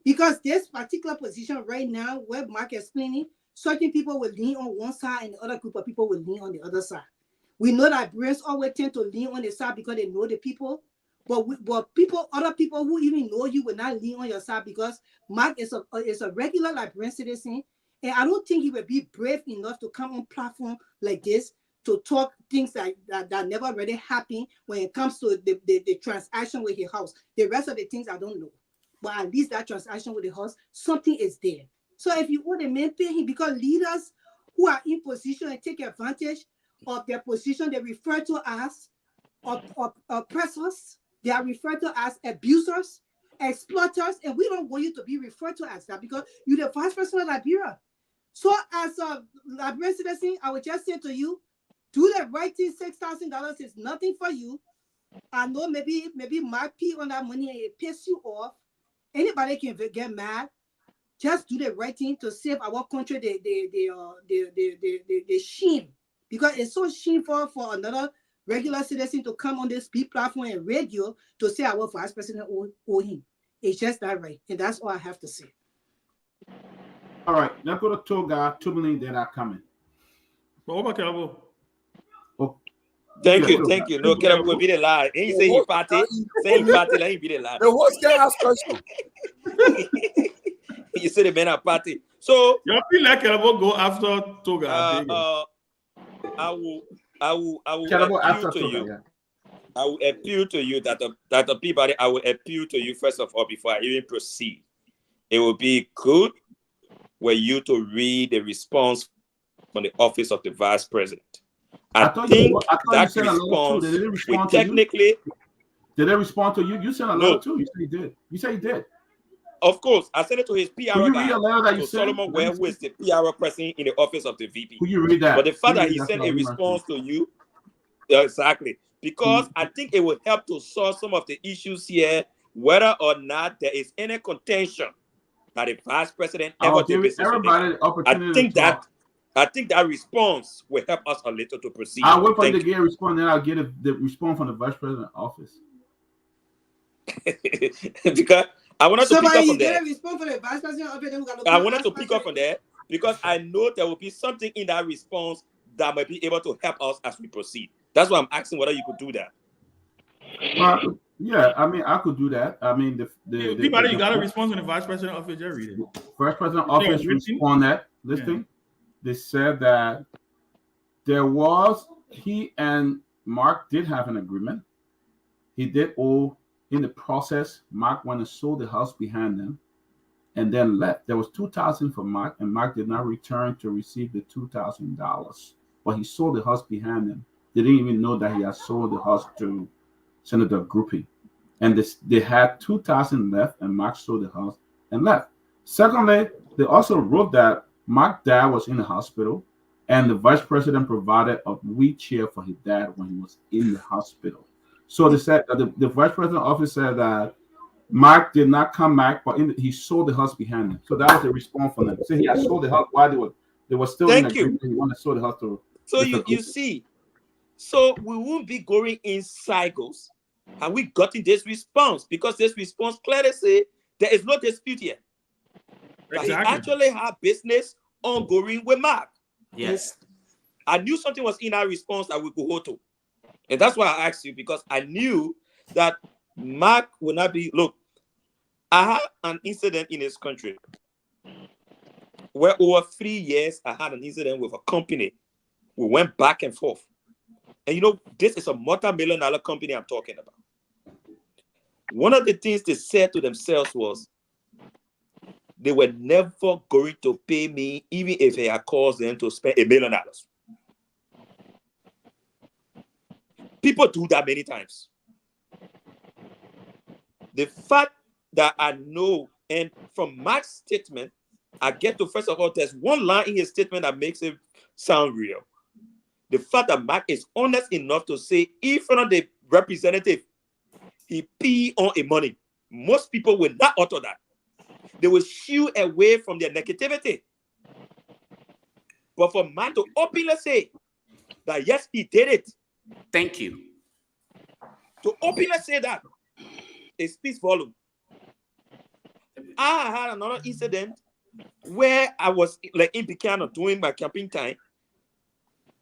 Because this particular position right now, where Mark is explaining, certain people will lean on one side and the other group of people will lean on the other side. We know that Liberians always tend to lean on the side because they know the people, but other people who even know you will not lean on your side because Mark is a regular Liberian citizen, and I don't think he will be brave enough to come on platform like this to talk things that never really happen when it comes to the transaction with his house. The rest of the things I don't know, but at least that transaction with the house, something is there. So if you want a man, pay him, because leaders who are in position and take advantage of their position, they refer to as oppressors, they are referred to as abusers, exploiters, and we don't want you to be referred to as that because you're the vice president of Liberia. So as a Liberian citizen, I would just say to you, do the right thing. $6,000 is nothing for you. I know maybe Mark pee on that money and it pisses you off. Anybody can get mad. Just do the right thing to save our country. The shame, because it's so shameful for another regular citizen to come on this big platform and radio to say our vice president owe him. It's just not right, and that's all I have to say. All right, let's go to Toga. 2 million that are coming. Thank you. No, Caleb will be the lie. He say he party. Say he party, let him be the lie. The host can ask questions. You say the men are party. So you feel like Caleb will go after Toga. I will appeal to you. Yeah. I will appeal to you that the people. I will appeal to you first of all before I even proceed. It will be good for you to read the response from the office of the vice president. I think that response will technically. Did they respond to you? You sent a letter too. You said you did. You said you did. Of course, I sent it to his PR guy. Read a letter that you Solomon Ware, who is the PR person in the office of the VP. Could you read that? But the fact that he sent a response to you, exactly, because I think it will help to solve some of the issues here, whether or not there is any contention that the vice president ever did business with him. I think that response will help us a little to proceed. I'll wait for you to get a response, then I'll get the response from the vice president's office. Because I wanted to pick up from there. I wanted to pick up from there because I know there will be something in that response that might be able to help us as we proceed. That's why I'm asking whether you could do that. Yeah, I mean, I could do that. I mean, you got a response from the vice president office. Read it. Vice president office respond that listing. Yeah. They said that he and Mark did have an agreement. He did owe. In the process, Mark went and sold the house behind them and then left. There was $2,000 for Mark, and Mark did not return to receive the $2,000. But he sold the house behind them. They didn't even know that he had sold the house to Senator Groupie. And they had $2,000 left, and Mark sold the house and left. Secondly, they also wrote that Mark's dad was in the hospital, and the vice president provided a wheelchair for his dad when he was in the hospital. So they said the vice president office said that Mark did not come back, but he sold the house behind him. So that was the response from them. So he had sold the house while they were still in Thank you. agreement. He wanted to sell the house to. So Mr. you see, so we won't be going in cycles. Have we gotten this response? Because this response clearly say there is no dispute here. That he actually had business ongoing with Mark. Yes. I knew something was in our response that we could hold to. And that's why I asked you, because I knew that Mark would not be. Look, I had an incident in this country where over 3 years I had an incident with a company. We went back and forth. And you know, this is a multi-million-dollar company I'm talking about. One of the things they said to themselves was they were never going to pay me, even if I had caused them to spend $1 million. People do that many times. The fact that I know, and from Mark's statement, I get to, first of all, there's one line in his statement that makes it sound real. The fact that Mark is honest enough to say, in front of the representative, he pee on a money. Most people will not utter that. They will shoo away from their negativity. But for man to openly say that, yes, he did it. Thank you. To openly say that, it speaks volume. I had another incident where I was like in Buchanan doing my campaign time,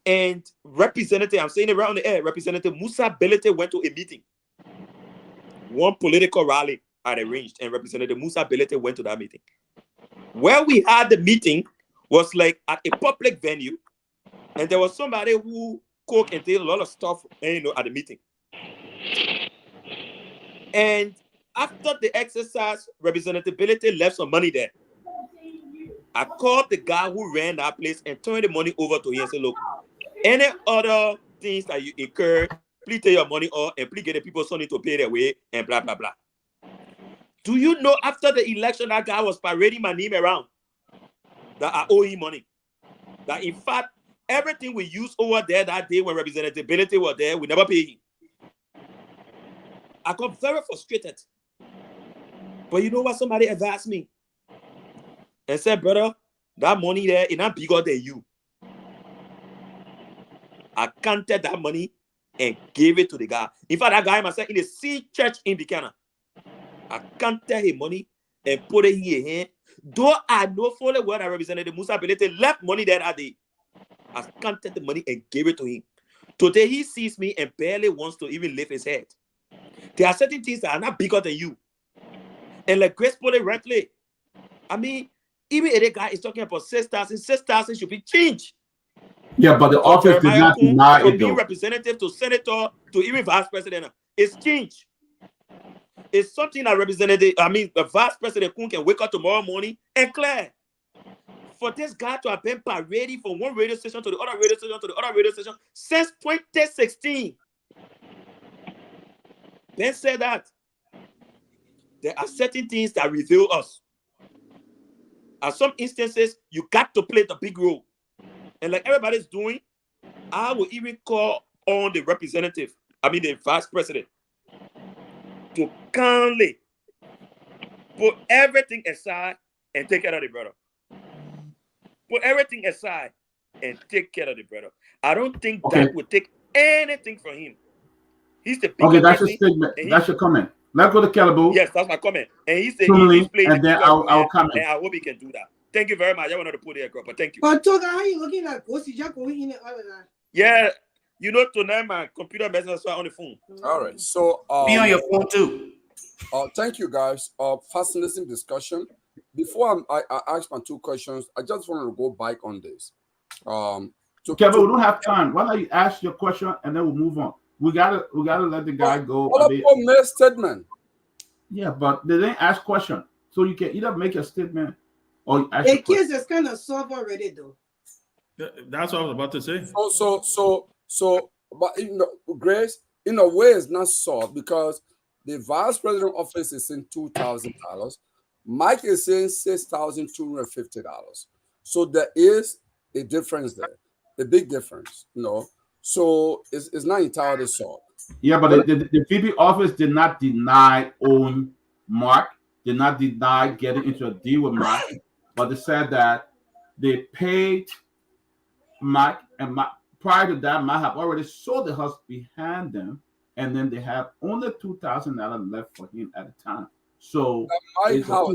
and Representative, I'm saying it right on the air, Representative Musa Belete went to a meeting. One political rally I arranged, and Representative Musa Belete went to that meeting. Where we had the meeting was like at a public venue, and there was somebody who cooked and did a lot of stuff, you know, at the meeting. And after the exercise, Representative Belete left some money there. I called the guy who ran that place and turned the money over to him and said, look, any other things that you incur, please take your money off and please get the people something to pay their way and blah, blah, blah. Do you know after the election, that guy was parading my name around that I owe him money? That in fact, everything we used over there that day when Representative Belete was there, we never pay him. I got very frustrated. But you know what? Somebody advised me and said, brother, that money there is not bigger than you. I counted that money and gave it to the guy. In fact, that guy myself in the C church in Buchanan. I counted his money and put it in his hand. Though I know fully well that Representative Musa Belete left money there that day, I counted the money and gave it to him. Today he sees me and barely wants to even lift his head. There are certain things that are not bigger than you. And like Grace put it rightly, I mean, even if the guy is talking about 6,000 should be changed. Yeah, but the office did not deny from it, being though. representative to senator to even vice president. It's changed. It's something that the vice president can wake up tomorrow morning and clear. For this guy to have been parading from one radio station to the other radio station to the other radio station since 2016. Ben said that there are certain things that reveal us. At some instances, you got to play the big role. And like everybody's doing, I will even call on the the vice president, to kindly put everything aside and take care of the brother. Put everything aside and take care of the brother. I don't think that would take anything from him. He's the biggest. Okay, that's your statement. That's your comment. Let's go to Calabo. Yes, that's my comment. And he's the and then I'll comment. And I hope he can do that. Thank you very much. I wanted to put it across, but thank you. But Toga, how you looking at Gosija going in and all of that? Yeah, you know, tonight my computer business on the phone. All right, so be on your phone too. Thank you guys. Fascinating discussion. Before I ask my two questions, I just want to go back on this. Kevin, we don't have time. Why don't you ask your question and then we'll move on? We gotta let the guy go. What about my statement? Yeah, but they didn't ask question, so you can either make a statement or ask. The case is kind of solved already, though. That's what I was about to say. So, but Grace, in a way, it's not solved because the vice president office is in $2,000. Mike is saying $6,250. So there is a difference there, a big difference, you know. So it's not entirely solved. Yeah, but the VP office did not deny owing Mark, did not deny getting into a deal with Mark, but they said that they paid Mike, and prior to that, Mike have already sold the house behind them, and then they have only $2,000 left for him at a time. So My house,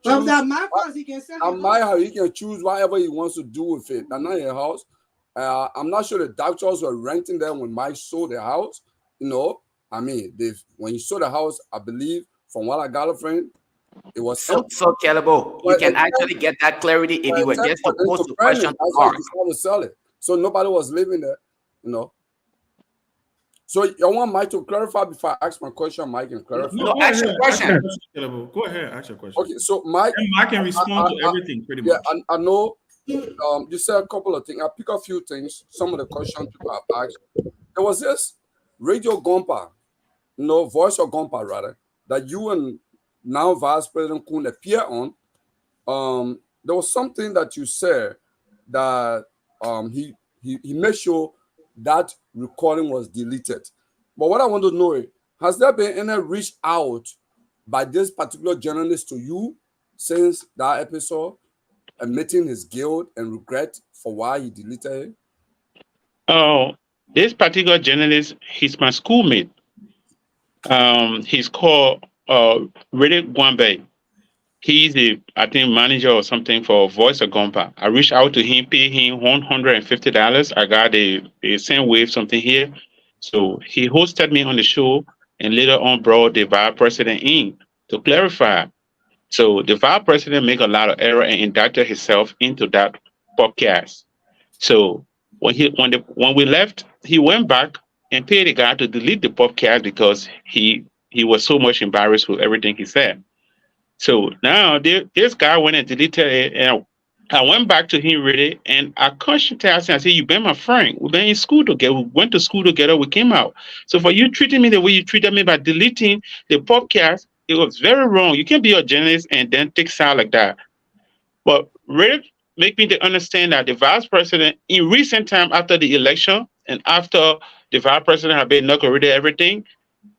From that my house, he can sell it. my house, he can choose whatever he wants to do with it. That's not your house. I'm not sure the doctors were renting them when Mike sold the house. You know, I mean, when he sold the house, I believe, from what I got from him, it was So Calebo, you can actually get that clarity if you were just to pose the question to Mark. To sell it. So nobody was living there, you know. So I want Mike to clarify before I ask my question. Mike can clarify. No, ask your question. Go ahead, ask your question. Okay, so Mike, And Mike can respond to everything pretty much. yeah, I know. You said a couple of things. I pick a few things. Some of the questions people have asked. There was this Radio Gompa, Voice of Gompa rather, that you and now Vice President Kun appear on. There was something that you said that he made sure that recording was deleted. But what I want to know is, has there been any reach out by this particular journalist to you since that episode, admitting his guilt and regret for why he deleted it? Oh, this particular journalist, he's my schoolmate. He's called Riddick Gwambe. He's I think, manager or something for Voice of Gompa. I reached out to him, paid him $150. I got a same wave something here. So he hosted me on the show and later on brought the vice president in to clarify. So the vice president made a lot of error and indicted himself into that podcast. So when we left, he went back and paid the guy to delete the podcast because he was so much embarrassed with everything he said. So now this guy went and deleted it, and I went back to him really, and I constantly asked him, I said, "You've been my friend. We've been in school together. We went to school together. We came out. So for you treating me the way you treated me by deleting the podcast, it was very wrong. You can't be a journalist and then take side like that." But Rick make me to understand that the vice president, in recent time after the election and after the vice president had been inaugurated everything,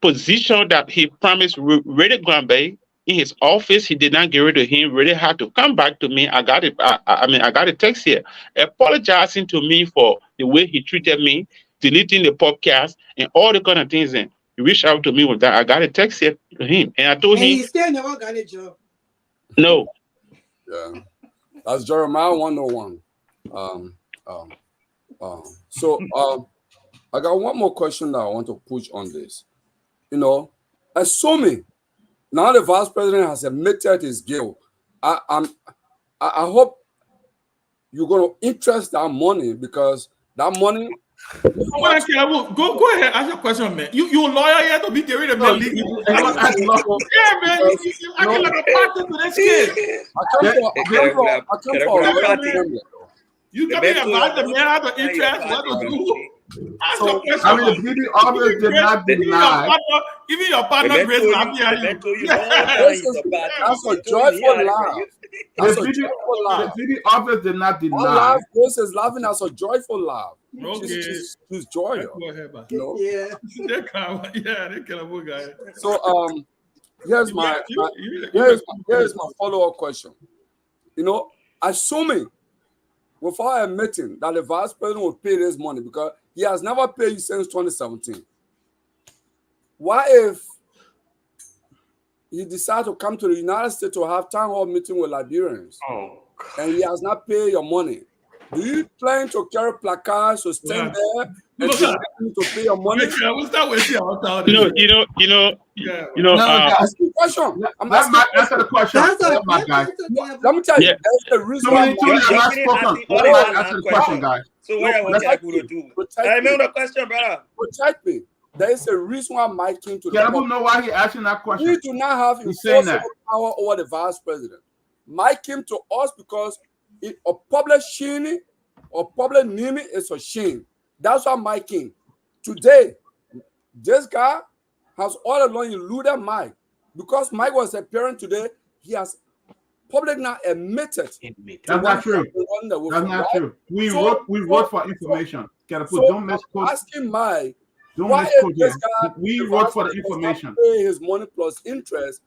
position that he promised Riddick Gwambe in his office, he did not give it to him. Really had to come back to me. I got it. I got a text here apologizing to me for the way he treated me, deleting the podcast and all the kind of things. And he reached out to me with that. I got a text here to him, and I told him he still never got a job. No. Yeah, that's Jeremiah 101. So I got one more question that I want to push on this. Assuming now the vice president has admitted his guilt, I hope you're going to interest that money, because that money. Go ahead, ask your question, man. You a lawyer here to be getting the man. Yeah, man. You acting like a partner to this kid. I come for a lawyer. You tell me about the man have an interest, what to do? So, I mean, the BB office did not deny. Even your partner, Grace, that's a joyful laugh. The BB office did not deny. Grace is laughing as a joyful laugh. Okay. She's joyful. Yeah. They kill a guy. So here's my follow-up question. Assuming, without admitting that the vice president will pay this money, because he has never paid you since 2017. What if he decides to come to the United States to have town hall meeting with Liberians, and he has not paid your money? Do you plan to carry placards to stand there and to pay your money? Ask the question. I'm asking the question. Let me tell you, there's a reason why. Answer the question, guys. So what I want to do? I remember the question, brother. Protect me. There is a reason why Mike came to the I don't know why he asking that question. We do not have enforceable power over the vice president. Mike came to us because a public shaming or public naming is a shame. That's why Mike came. Today, this guy has all along eluded Mike. Because Mike was appearing today, he has public now admitted. That's not true. That's not true. We wrote for information. Don't misquote. Asking Mike, don't why misquote is this guy? We wrote for the information. Pay his money plus interest,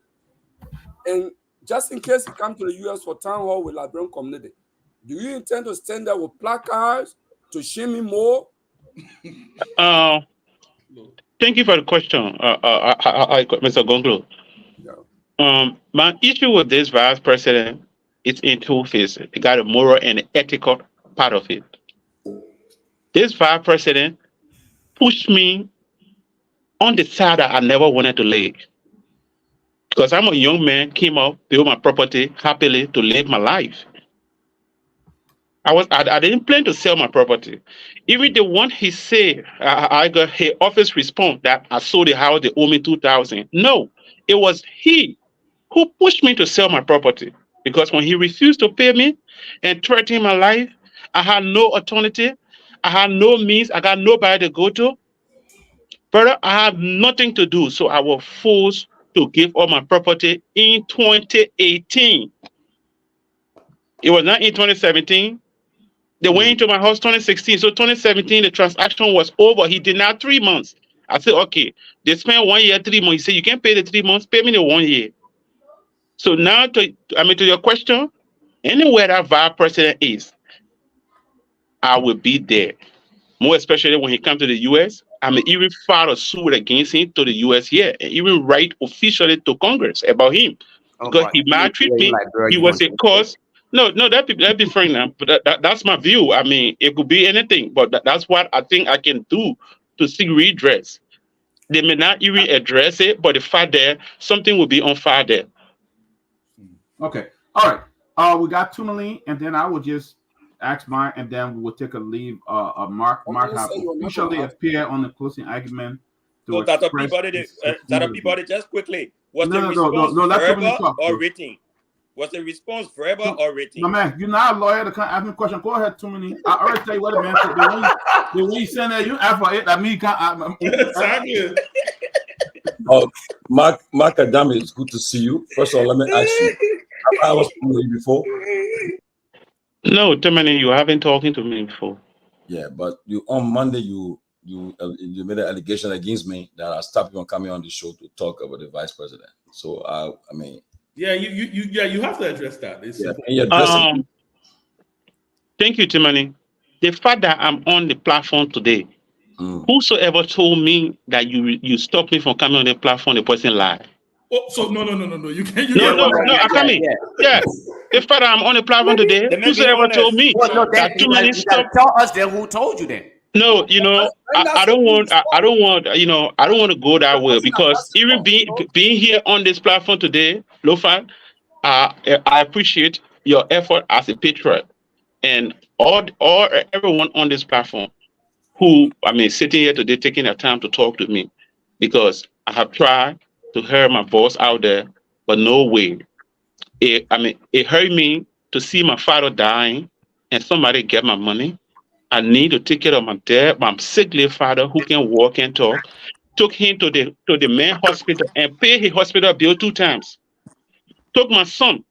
and just in case he come to the U.S. for town hall with Liberian community, do you intend to stand there with placards to shame him more? Thank you for the question, Mr. Gonglo. My issue with this vice president is in two phases. It got a moral and ethical part of it. This vice president pushed me on the side that I never wanted to lay. Because I'm a young man, came up, built my property happily to live my life. I didn't plan to sell my property. Even the one he said, I got his office response that I sold the house, they owe me $2,000. No, it was he who pushed me to sell my property. Because when he refused to pay me and threatened my life, I had no alternative. I had no means. I got nobody to go to. Brother, I have nothing to do. So I was forced to give up my property in 2018. It was not in 2017. They went into my house 2016. So 2017, the transaction was over. He denied 3 months. I said, okay, they spent 1 year, 3 months. He said, you can't pay the 3 months, pay me the 1 year. So now, to your question, anywhere that vice president is, I will be there. More especially when he comes to the U.S., I may even file a suit against him to the U.S. here, and even write officially to Congress about him. Because he maltreated me. He was a cause. No, that'd be frank now. But that's my view. I mean, it could be anything, but that's what I think I can do to seek redress. They may not even address it, but the fact that something will be on fire there. Okay. All right. We got Tumaline, and then I will just ask Mark, and then we will take a leave. Mark have officially appeared on the closing argument. So Dr. Peabody, just quickly, was the response verbal or written? Was the response verbal or written? No, man, you're not a lawyer to come ask me a question. Go ahead, Tumaline. I already tell you what the man said. The way you send that, you ask for it. That means you can't. Exactly. Mark Adam, it's good to see you. First of all, let me ask you. I was with you before. No, Tumaline, you haven't talking to me before. Yeah, but you on Monday you made an allegation against me that I stopped you from coming on the show to talk about the vice president. So I mean. Yeah, you have to address that. Thank you, Tumaline. The fact that I'm on the platform today, whosoever told me that you stopped me from coming on the platform, the person lied. Oh, so no. You can't. I come in. Yeah. The fact that I'm on the platform today, whosoever told me that Tumaline stopped. Tell us then who told you then. No, I don't want to go that way, because even being here on this platform today, Lofan, I appreciate your effort as a patriot, and everyone on this platform who sitting here today taking the time to talk to me, because I have tried to hear my voice out there, but no way. It hurt me to see my father dying and somebody get my money. I need to take care of my dad, my sickly father who can walk and talk. Took him to the main hospital and paid his hospital bill 2 times. Took my son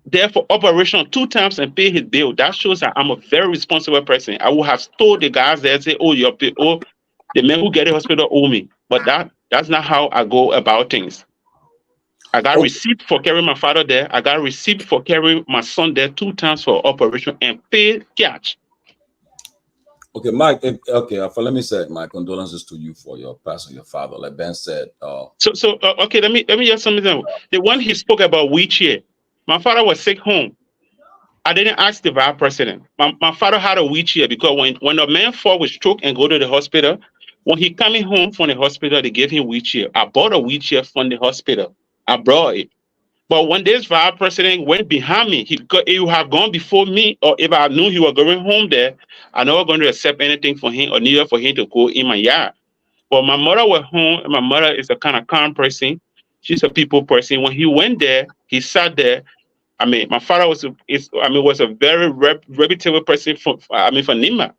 there for operation 2 times and paid his bill. That shows that I'm a very responsible person. I would have told the guys there and say, the man who get the hospital owe me. But that's not how I go about things. I got receipt for carrying my father there. I got receipt for carrying my son there 2 times for operation and paid cash. Okay, Mike. Let me say my condolences to you for your passing, your father. Like Ben said. Okay. Let me just something. The one he spoke about wheelchair. My father was sick home. I didn't ask the vice president. My father had a wheelchair because when the man fall with stroke and go to the hospital, when he coming home from the hospital, they gave him wheelchair. I bought a wheelchair from the hospital. I brought it. But when this vice president went behind me, he would have gone before me, or if I knew he was going home there, I never going to accept anything for him or neither for him to go in my yard. But my mother was home, and my mother is a kind of calm person. She's a people person. When he went there, he sat there. My father was a very reputable person for Nima.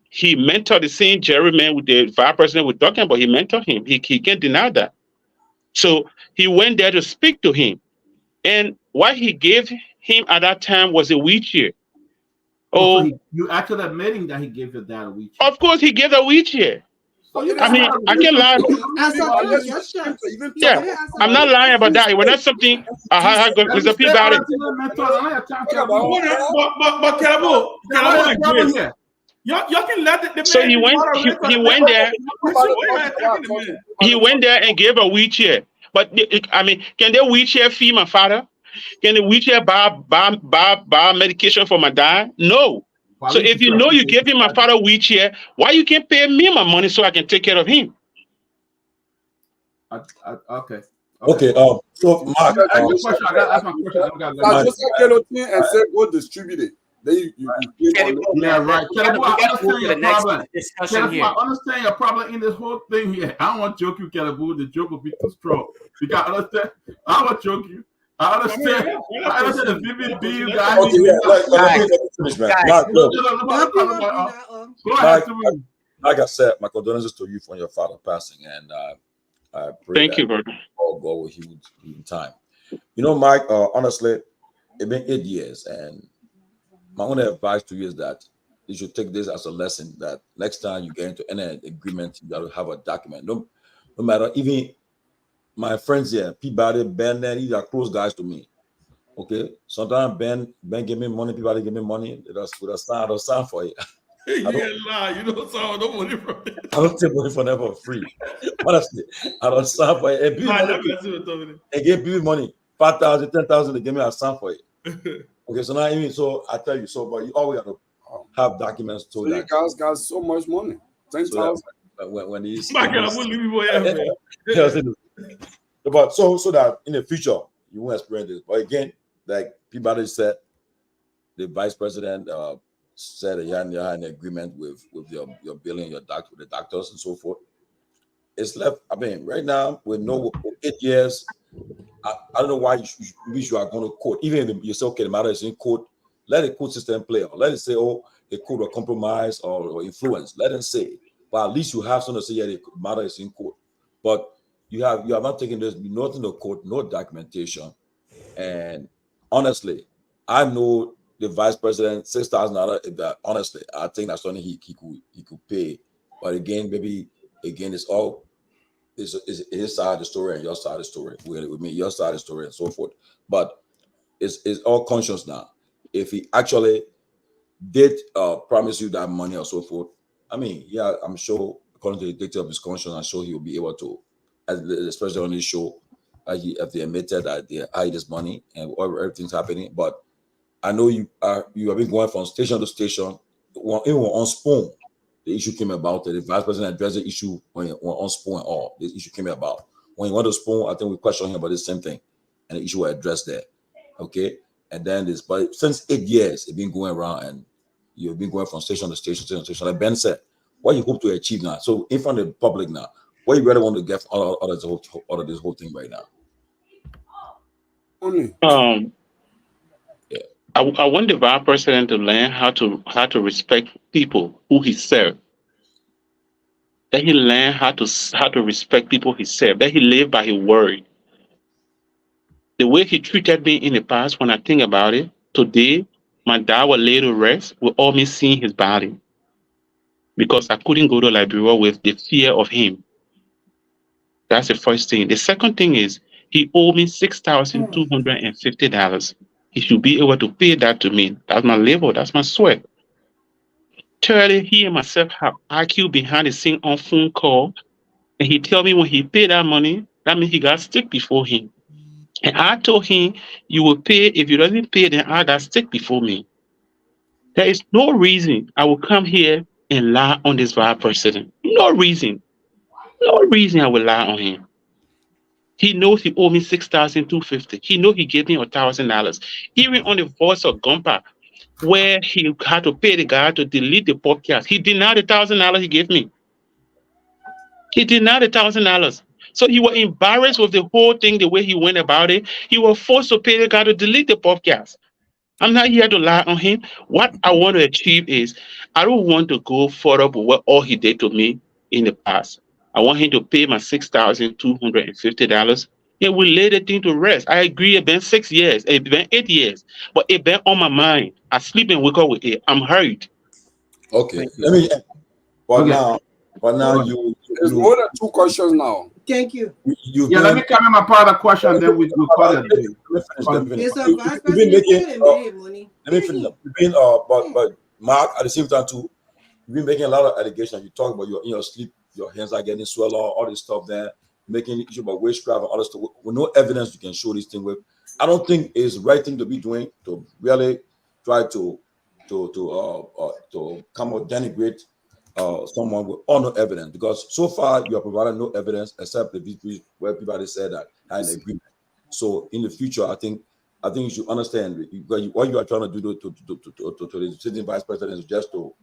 He mentored the same Jerry man with the vice president we're talking about. He mentored him. He can't deny that. So he went there to speak to him. And what he gave him at that time was a wheelchair. Oh, so you actually admitting that he gave your dad a wheelchair? Of course, he gave a wheelchair. So you I mean, I can lie. Yeah, I'm not lying about that. It was not something I had to repeat about it. But Calabo, y'all can let the So he went there. He went there and gave a wheelchair. But I mean, can the wheelchair feed my father? Can the wheelchair buy medication for my dad? No. So if you know you gave him my father a wheelchair, why you can't pay me my money so I can take care of him? Okay. So Mark, I just and say go distribute it. Then you yeah, right. Discussion here. I understand your problem in this whole thing here. I don't want to joke you, Calabu. The joke will be too strong. You got to understand. I don't want to joke you. I understand. I understand the BBB, you guys. Go ahead. Like I said, my condolences to you for your father passing, and I pray Thank you, brother. God will heal in time. You know, Mike, honestly, it's been 8 years, and my only advice to you is that you should take this as a lesson that next time you get into any agreement, you got to have a document. No matter, even my friends here, Peabody, Ben, these are close guys to me. Okay, sometimes Ben give me money, Peabody give me money. With a sign for it. You lie. You don't sign no money from it. I don't take money from them for free. Honestly, I don't sign for it. They give me money, 5,000, 10,000. They give me a sign for it. Okay, so now I tell you, but you always have to have documents to that. You guys got so much money, 10,000. When he's but so that in the future you won't experience this. But again, like Peabody said, the vice president said that you had an agreement with your billing, your doctor, with the doctors and so forth. It's left. I mean, right now we know 8 years. I don't know why you are going to court. Even if you say, okay, the matter is in court, let the court system play out. Let it say, oh, the court will compromise or influence. Let them say. But at least you have something to say, yeah, the matter is in court. But you have not taken this, nothing to court, no documentation. And honestly, I know the vice president, $6,000. Honestly, I think that's something he could pay. But again, it's all is his side of the story and your side of the story. With me, your side of the story and so forth. But it's all conscious now. If he actually did promise you that money or so forth, I mean, yeah, I'm sure according to the dictate of his conscience, I'm sure he will be able to, especially on this show, if they admitted that they hide this money and everything's happening. But I know you have been going from station to station, even on Spoon. The issue came about. The vice president addressed the issue when on Spoon and all. This issue came about. When he went to Spoon, I think we questioned him about the same thing, and the issue was addressed there. Okay, and then but since 8 years, it's been going around, and you've been going from station to station. Like Ben said, what you hope to achieve now? So in front of the public now, what you really want to get out of this whole thing right now? I want the vice president to learn how to respect people who he served. That he learn how to respect people he served. That he live by his word. The way he treated me in the past, when I think about it, today my dad was laid to rest with all me seeing his body, because I couldn't go to Liberia with the fear of him. That's the first thing. The second thing is he owed me $6,250. He should be able to pay that to me. That's my labor. That's my sweat. Thirdly, he and myself have argued behind the scene on phone call, and he tell me when he paid that money, that means he got stick before him. And I told him, you will pay. If you doesn't pay, then I got stick before me. There is no reason I will come here and lie on this vice president. No reason. No reason I will lie on him. He knows he owed me $6,250. He knows he gave me $1,000. Even on the Voice of Gumpa, where he had to pay the guy to delete the podcast, he denied the $1,000 he gave me. He denied the $1,000. So he was embarrassed with the whole thing, the way he went about it. He was forced to pay the guy to delete the podcast. I'm not here to lie on him. What I want to achieve is, I don't want to go further with what all he did to me in the past. I want him to pay my $6,250. Yeah, we lay the thing to rest. I agree. It's been 6 years. It's been 8 years. But it's been on my mind. I sleep and wake up with it. I'm hurt. Okay. Thank you. Let me. But Okay. now There's more than 2 questions now. Thank you. you've Yeah, let been, me come in my part of the question, then we call it a day. let me finish. It's a You- vice you've been president making. and made money. Let me finish. You've been but Mark at the same time too. You've been making a lot of allegations. You talk about in your sleep, your hands are getting swollen, all this stuff there, making issue about witchcraft and all this stuff with no evidence you can show this thing with. I don't think it's the right thing to be doing to really try to come out denigrate someone with all no evidence, because so far you have provided no evidence except the VP where people said that had an agreement. So in the future, I think you should understand what you are trying to do to the sitting vice president is just to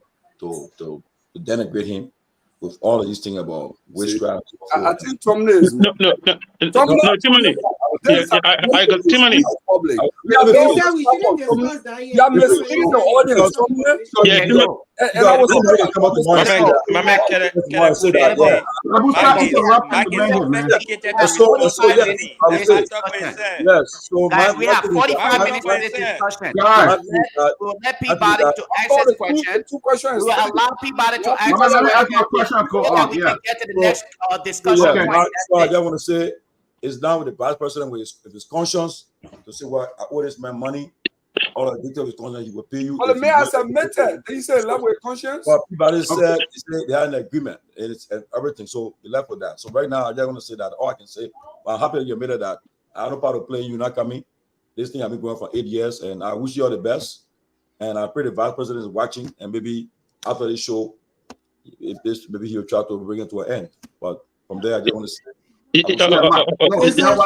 denigrate him with all of these things about witchcraft. I think Tomlin is No, Timothy. I got Timothy. public. They said we shouldn't discuss that yet. You are misleading the audience, Tomlin. Yeah, Timothy. And I was My man, can I put that? Yeah. Rabu, stop Mike is interrupting the man, man. sophisticated And so, with yes, I would say, Yes. so Guys, we have thing is 45 that- minutes for this discussion. Guys, We'll let Peabody to ask his question. 2 questions. We'll allow Peabody to ask Mama, his let me ask question. you a question. Go So that on. we Yeah. can get to the next discussion Okay. point. So I That's it. just want to say, it's down with the vice president with his conscience to say, well, I owe this man money. All the details of his conscience, he will pay you. Well, the If mayor you has don't- admitted. He said, love with conscience. But people said they had an agreement and everything. So we left with that. So right now, I just want to say that all I can say, I'm happy that you admitted that. I don't part of playing you not coming. This thing I've been going for 8 years, and I wish you all the best. And I pray the vice president is watching, and maybe after this show, if this maybe he'll try to bring it to an end. But from there, I just want to say. It's You know what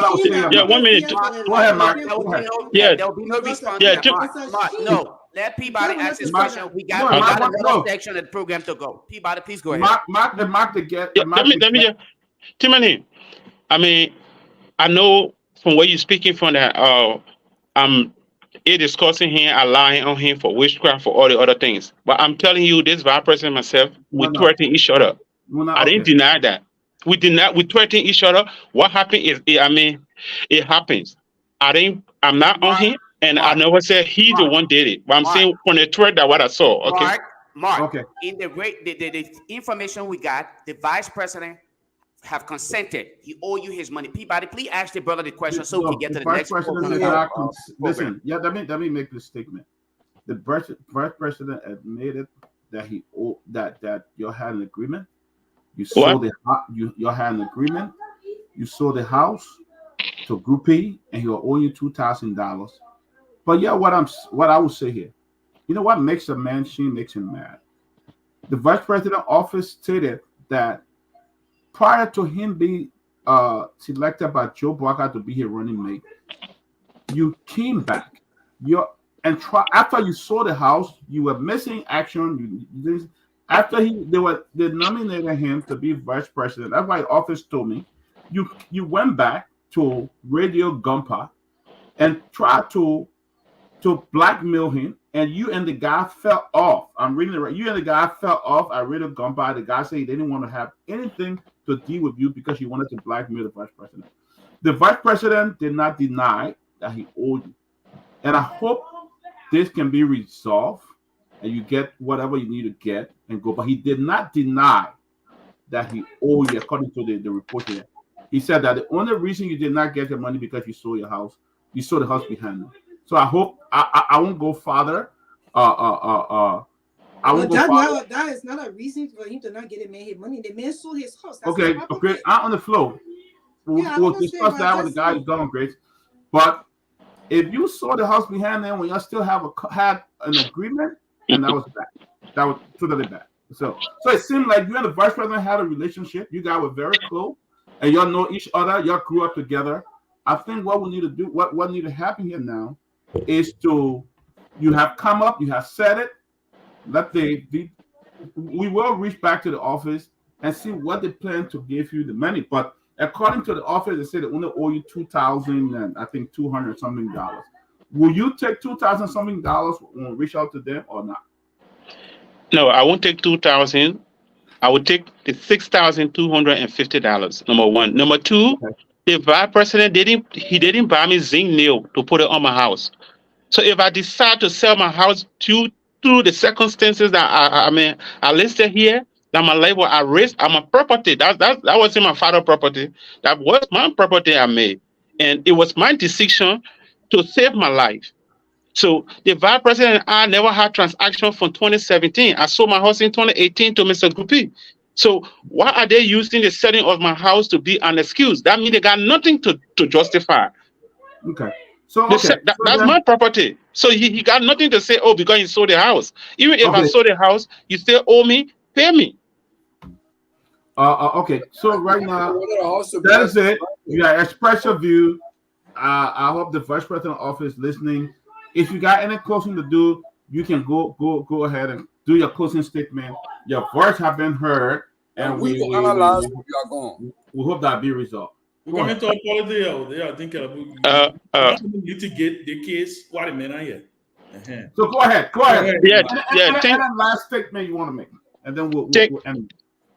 I was a saying? Yeah, 1 minute. Go ahead, Mark. There will be no, Yeah. there will be no response. Yeah, to Tim- that. Mark, no. Let Peabody ask his Mark- question. We Mark, got Mark, another no. section of the program to go. Peabody, please go ahead. Mark the get. Yeah, let me just, Timothy. I mean, I know from where you're speaking from that, it discussing him, allowing on him for witchcraft, for all the other things. But I'm telling you, this vice president myself, we No. threaten each other. I didn't Okay. deny that. We threaten each other. What happened is, it happens. I'm not on him, and I never said he the one did it. But I'm Mark. saying from the threat that what I saw. Okay. Mark. Okay. In the information we got, the vice president have consented. He owe you his money. Peabody, please ask the brother the question so we can get to the vice next president program. did not listen. Yeah, let me make this statement. The vice president admitted that he owed that you had an agreement. You sold you had an agreement. You sold the house to Groupie, and he will owe you $2,000. But yeah, what I would say here, you know what makes a man shame makes him mad. The vice president office stated that prior to him being selected by Joe Barker to be his running mate, you came back. After you sold the house, you were missing action. After they nominated him to be vice president. That's why the office told me you went back to Radio Gumpa and tried to blackmail him, and you and the guy fell off. I'm reading it right. You and the guy fell off at Radio Gumpa. The guy said he didn't want to have anything to deal with you because you wanted to blackmail the vice president. The vice president did not deny that he owed you. And I hope this can be resolved and you get whatever you need to get and go. But he did not deny that he owed you, according to the report here. He said that the only reason you did not get your money because you sold your house. You sold the house behind you. So I hope I won't go farther. I won't go farther. That is not a reason for him to not get his money. The man sold his house. That's Okay. I'm on the floor. We'll discuss that with the guy who's going, Grace. But if you saw the house behind them when y'all still had an agreement, and that was bad. That was totally bad. So it seemed like you and the vice president had a relationship. You guys were very close, and y'all know each other. Y'all grew up together. I think what we need to do, what need to happen here now, is you have come up, you have said it. We will reach back to the office and see what they plan to give you the money. But according to the office, they say they only owe you $2,000 and I think $200 something. Will you take $2,000 something when we reach out to them or not? No, I won't take 2,000. I would take the $6,250. Number one. Number two, the vice president didn't buy me zinc nail to put it on my house. So if I decide to sell my house through the circumstances that I listed here, that my life was at risk, I'm a property. That wasn't my father's property. That was my property I made. And it was my decision to save my life. So the vice president and I never had transaction from 2017. I sold my house in 2018 to Mr. Guppy. So why are they using the selling of my house to be an excuse? That means they got nothing to justify. Okay. So That's my property. So he got nothing to say, oh, because he sold the house. Even if I sold the house, you still owe me, pay me. Okay. So right now, that is it. You got express your view. I hope the vice president office listening. If you got any closing to do, you can go ahead and do your closing statement. Your voice have been heard, and we analyze. We are gone. We hope that be resolved. We're going to talk politics. I think litigate the case. What a minute here. So go ahead. Yeah. Any last statement you want to make, and then we'll end.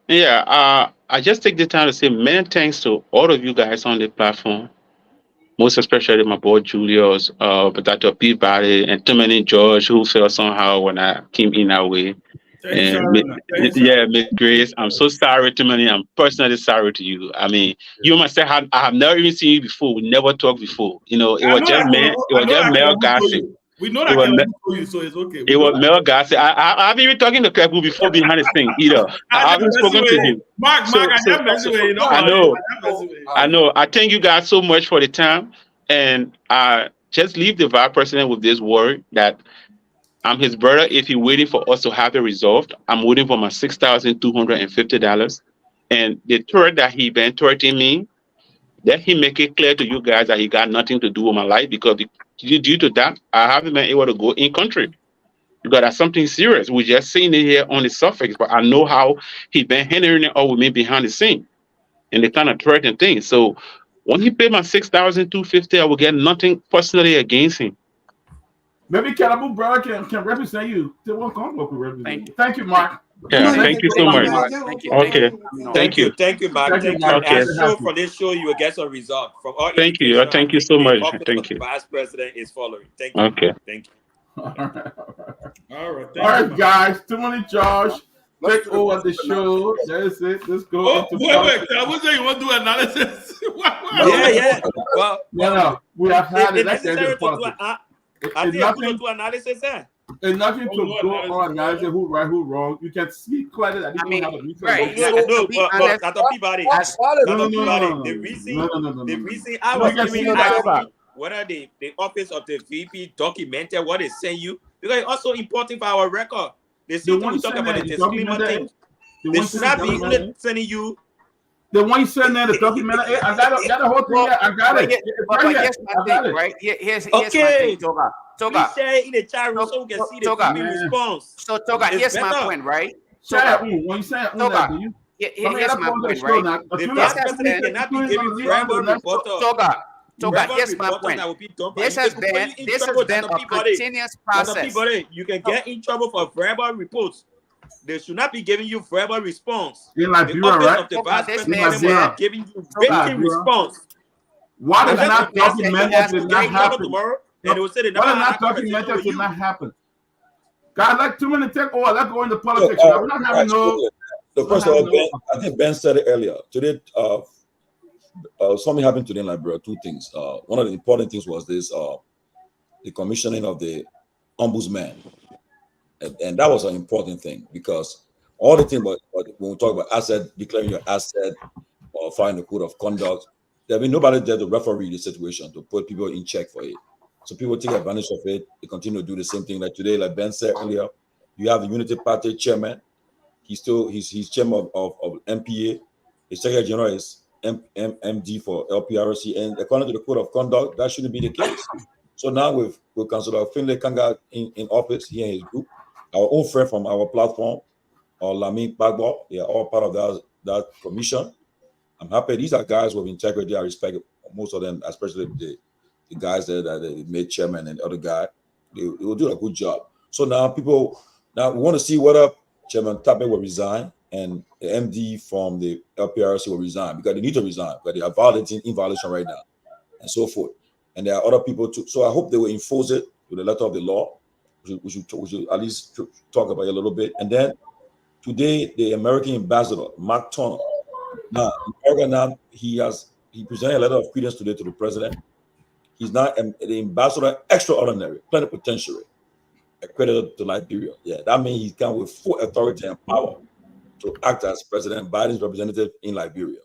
Yeah. I just take the time to say many thanks to all of you guys on the platform. Most especially my boy Julius, Dr. Peabody, and too many George who felt somehow when I came in that way. Miss Grace, I'm so sorry to many. I'm personally sorry to you. I mean, you must say I have never even seen you before. We never talked before. You know, it was just male gossip. We know that you, so it's okay. It was male gossip. I haven't even talking to Kebu before behind the thing either. I haven't spoken to him. Mark, I know. I thank you guys so much for the time, and I just leave the vice president with this word that I'm his brother. If he's waiting for us to have it resolved, I'm waiting for my $6,250. And the third that he been threatening me, that he make it clear to you guys that he got nothing to do with my life, because due to that, I haven't been able to go in country. Because that's something serious. We're just seeing it here on the surface, but I know how he been handling it all with me behind the scene, and the kind of threatening things. So when he paid my $6,250, I will get nothing personally against him. Maybe Calabu brother can represent you. They won't come up with represent you. Thank you, Mark. Yeah, thank you so much. Okay. Thank you. Thank you, Mark. Okay. For this show, you will get some result from all. Thank you. Thank you so much. Thank you. Vice President is following. Thank you. Okay. Thank you. All right, guys. Too many Josh. Take over the show. That's it. Let's go. Wait. I was saying you want to do analysis. Yeah. Well, no. We have had it. It's necessary to do analysis there. It's nothing to go on analysis who right, who wrong. You can see clearly that people have a reason. Right. The reason I was giving whether the office of the VP documented what they sent you, because it's also important for our record. They seem to talk about the disclaimer thing. They should not be sending you. The one you send there, the document. I got the whole thing. I got it. But here's my thing, right? Here's my thing, Toga. Please share it in the chat room so we can see the response. So Toga, here's my point, right? Toga, when you say Toga, here's my point, right? The vice president cannot be giving verbal reporter. Toga, here's my point. This has been a continuous process. You can get in trouble for verbal reports. They should not be giving you verbal response. In Liberia, right? The vice president is giving you written response. What is not documented did not happen. Tomorrow, and they will say what is not documented did not happen. God, like too many take over. Let's go into politics. We're not having no. So first of all, I think Ben said it earlier. Today, something happened today in Liberia. Two things. One of the important things was this: the commissioning of the ombudsman. And that was an important thing, because all the things, but when we talk about declaring your asset or filing a code of conduct, there'll be nobody there to referee the situation, to put people in check for it. So people take advantage of it. They continue to do the same thing. Like today, like Ben said earlier, you have the Unity Party chairman. He's chairman of MPA. His secretary general is MD for LPRC. And according to the code of conduct, that shouldn't be the case. So now with Councillor Finlay Kanga in office, he and his group, our own friend from our platform, Lami Bagbo, they are all part of that commission. I'm happy. These are guys with integrity. I respect most of them, especially the guys that they made chairman and the other guy. They will do a good job. So now we want to see whether Chairman Tabe will resign and the MD from the LPRC will resign because they need to resign because they are violating in violation right now, and so forth. And there are other people too. So I hope they will enforce it with the letter of the law. We should at least talk about it a little bit. And then today, the American ambassador, Mark Turner, now he presented a letter of credence today to the president. He's now the ambassador extraordinary, plenipotentiary, accredited to Liberia. Yeah, that means he comes with full authority and power to act as President Biden's representative in Liberia.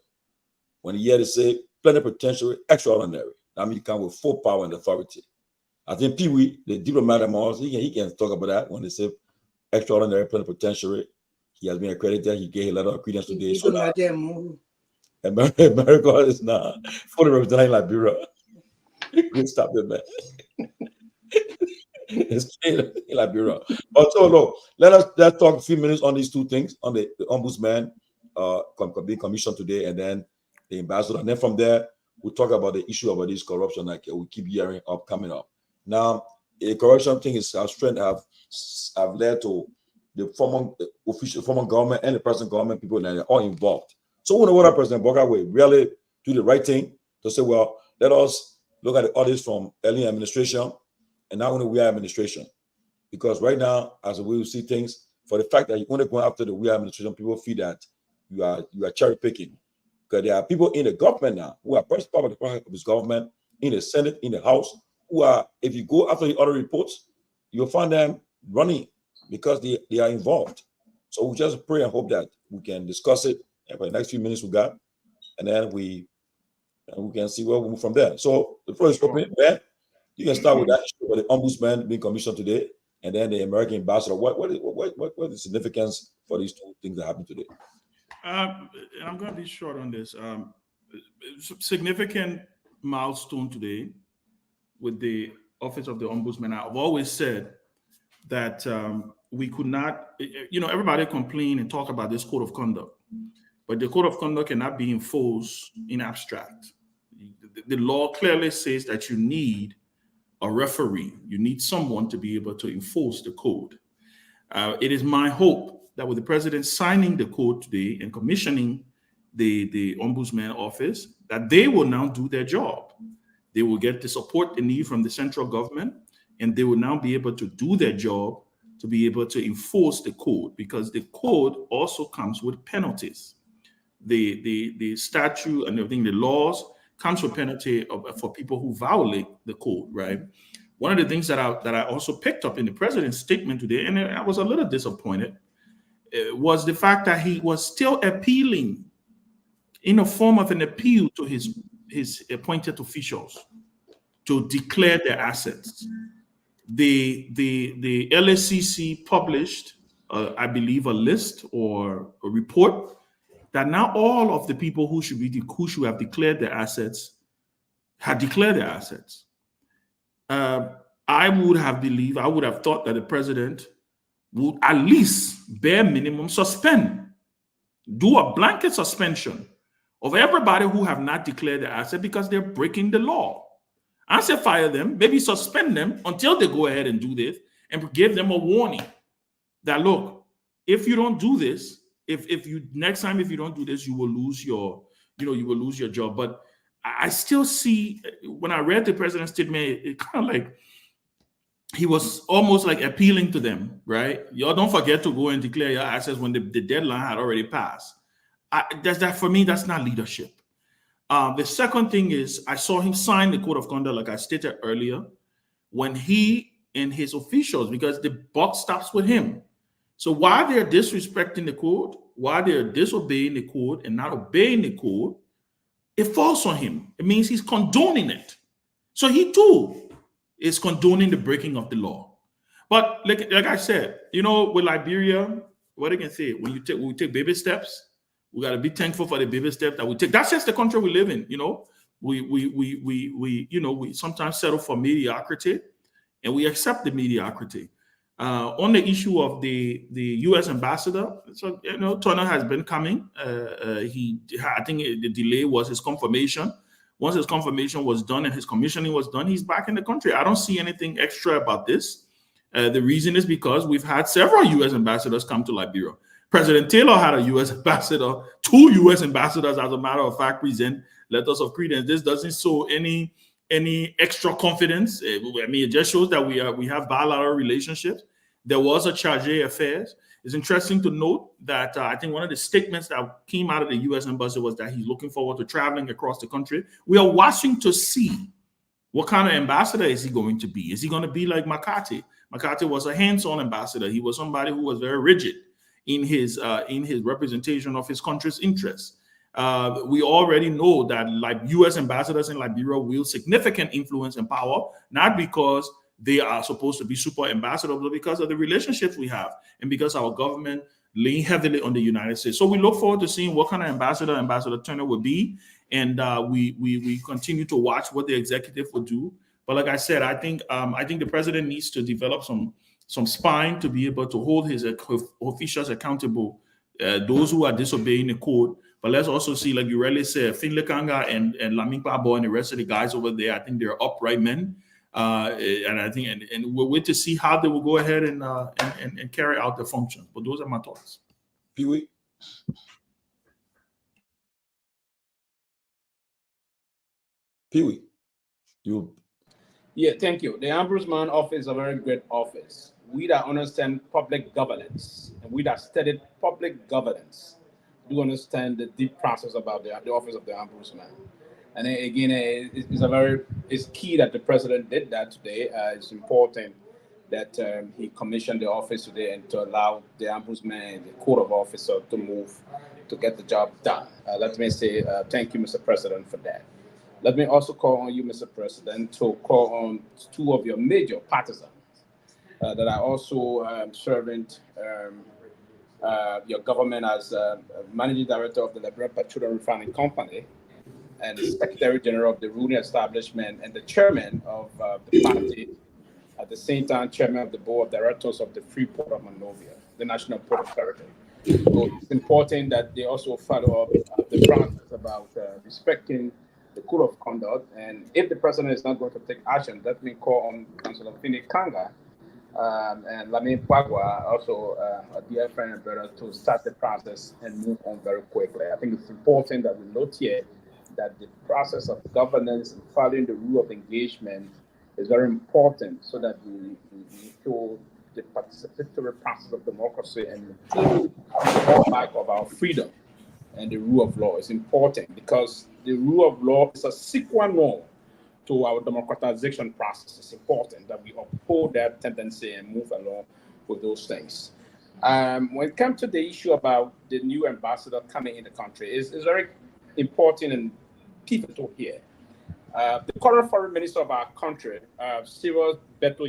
When you hear they say plenipotentiary extraordinary, that means he comes with full power and authority. I think Pee Wee, the diplomat among us, he can talk about that when they say extraordinary plenipotentiary. He has been accredited. He gave a letter of credence today. So that America is now fully representing Liberia. Good stop it, man. It's in Liberia. But so look, let's talk a few minutes on these two things, on the ombudsman being commissioned today, and then the ambassador. And then from there, we'll talk about the issue about this corruption like we keep hearing coming up. Now, a corruption thing is our strength have led to the former government and the present government people that are all involved. So we know what President Boga will really do the right thing to say, well, let us look at the audits from earlier administration and now only we are administration. Because right now, as we will see things, for the fact that you're only going after the we are administration, people feel that you are cherry picking. Because there are people in the government now who are part of this government, in the Senate, in the House, who are, if you go after the other reports, you'll find them running because they are involved. So we just pray and hope that we can discuss it for the next few minutes we got, and then we can see where we move from there. So the first open, Ben, you can start with that issue with the ombudsman being commissioned today, and then the American ambassador. What is the significance for these two things that happened today? I'm going to be short on this. Significant milestone today with the office of the ombudsman. I've always said that we could not, everybody complain and talk about this code of conduct, but the code of conduct cannot be enforced in abstract. The law clearly says that you need a referee. You need someone to be able to enforce the code. It is my hope that with the president signing the code today and commissioning the ombudsman office, that they will now do their job. They will get the support they need from the central government, and they will now be able to do their job to be able to enforce the code, because the code also comes with penalties. The statute and everything, the laws comes with penalty for people who violate the code, right? One of the things that I also picked up in the president's statement today, and I was a little disappointed, was the fact that he was still appealing in a form of an appeal to his appointed officials to declare their assets. The LSCC published, I believe, a list or a report that now all of the people who should have declared their assets had declared their assets. I would have thought that the president would at least bare minimum do a blanket suspension of everybody who have not declared their asset because they're breaking the law. I say fire them, maybe suspend them until they go ahead and do this, and give them a warning that, look, if you don't do this, if you don't do this, you will lose your job. But I still see, when I read the president's statement, it kind of like he was almost like appealing to them, right? Y'all don't forget to go and declare your assets when the deadline had already passed. For me, that's not leadership. The second thing is, I saw him sign the code of conduct, like I stated earlier, when he and his officials, because the buck stops with him. So while they're disrespecting the code, while they're disobeying the code and not obeying the code, it falls on him. It means he's condoning it. So he too is condoning the breaking of the law. But like I said, with Liberia, what I can say, when we take baby steps, we got to be thankful for the baby steps that we take. That's just the country we live in. We sometimes settle for mediocrity, and we accept the mediocrity. On the issue of the U.S. ambassador, so Turner has been coming. I think the delay was his confirmation. Once his confirmation was done and his commissioning was done, he's back in the country. I don't see anything extra about this. The reason is because we've had several U.S. ambassadors come to Liberia. President Taylor had a U.S. ambassador, 2 U.S. ambassadors, as a matter of fact, present letters of credence. This doesn't show any extra confidence. I mean, it just shows that we have bilateral relationships. There was a charge d'affaires. It's interesting to note that I think one of the statements that came out of the U.S. embassy was that he's looking forward to traveling across the country. We are watching to see what kind of ambassador is he going to be. Is he going to be like McCarthy? McCarthy was a hands-on ambassador. He was somebody who was very rigid in his representation of his country's interests. We already know that like U.S. ambassadors in Liberia wield significant influence and power, not because they are supposed to be super ambassadors, but because of the relationships we have and because our government lean heavily on the United States. So we look forward to seeing what kind of Ambassador Turner will be, and we continue to watch what the executive will do. But like I said, I think the president needs to develop some spine to be able to hold his officials accountable, those who are disobeying the code. But let's also see, like you rightly said, Finlay Kanga and Lamin Kpabo and the rest of the guys over there, I think they're upright men. And I think, and we'll wait to see how they will go ahead and carry out the function. But those are my thoughts. Pee-wee? Pee-wee, you. Yeah, thank you. The Ombudsman office is a very great office. We that understand public governance and we that studied public governance do understand the deep process about the office of the Ombudsman. And then again, it's key that the president did that today. It's important that he commissioned the office today and to allow the Ombudsman and the Court of Officers to move to get the job done. Let me say thank you, Mr. President, for that. Let me also call on you, Mr. President, to call on 2 of your major partisans that are also serving your government as managing director of the Liberia Petroleum Refining Company, and the Secretary General of the ruling establishment, and the chairman of the party, at the same time, chairman of the board of directors of the Free Port of Monrovia, the National Port Authority. So it's important that they also follow up the process about respecting the code of conduct. And if the president is not going to take action, let me call on Councilor Finlay Kanga and Lamin Kpabo, also a dear friend and brother, to start the process and move on very quickly. I think it's important that we note here that the process of governance and following the rule of engagement is very important, so that we show the participatory process of democracy and the hallmark of our freedom and the rule of law is important, because the rule of law is a sine qua non to our democratization process. It's important that we uphold that tendency and move along with those things. When it comes to the issue about the new ambassador coming in the country, it's very important and pivotal here. The current foreign minister of our country, Cyril Beto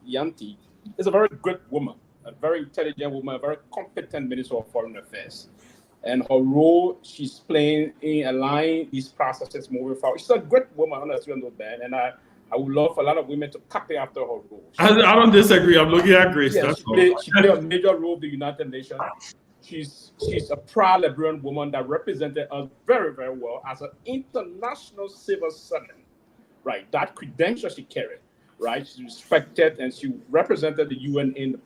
Yanti, is a very great woman, a very intelligent woman, a very competent minister of foreign affairs. And her role she's playing in aligning these processes moving forward. She's a great woman, honestly, on those band, and I would love for a lot of women to copy after her role. I don't disagree. I'm looking at Grace. Yeah, she played a major role in the United Nations. She's a proud Liberian woman that represented us very, very well as an international civil servant, right? That credential she carried, right? She respected and she represented the UN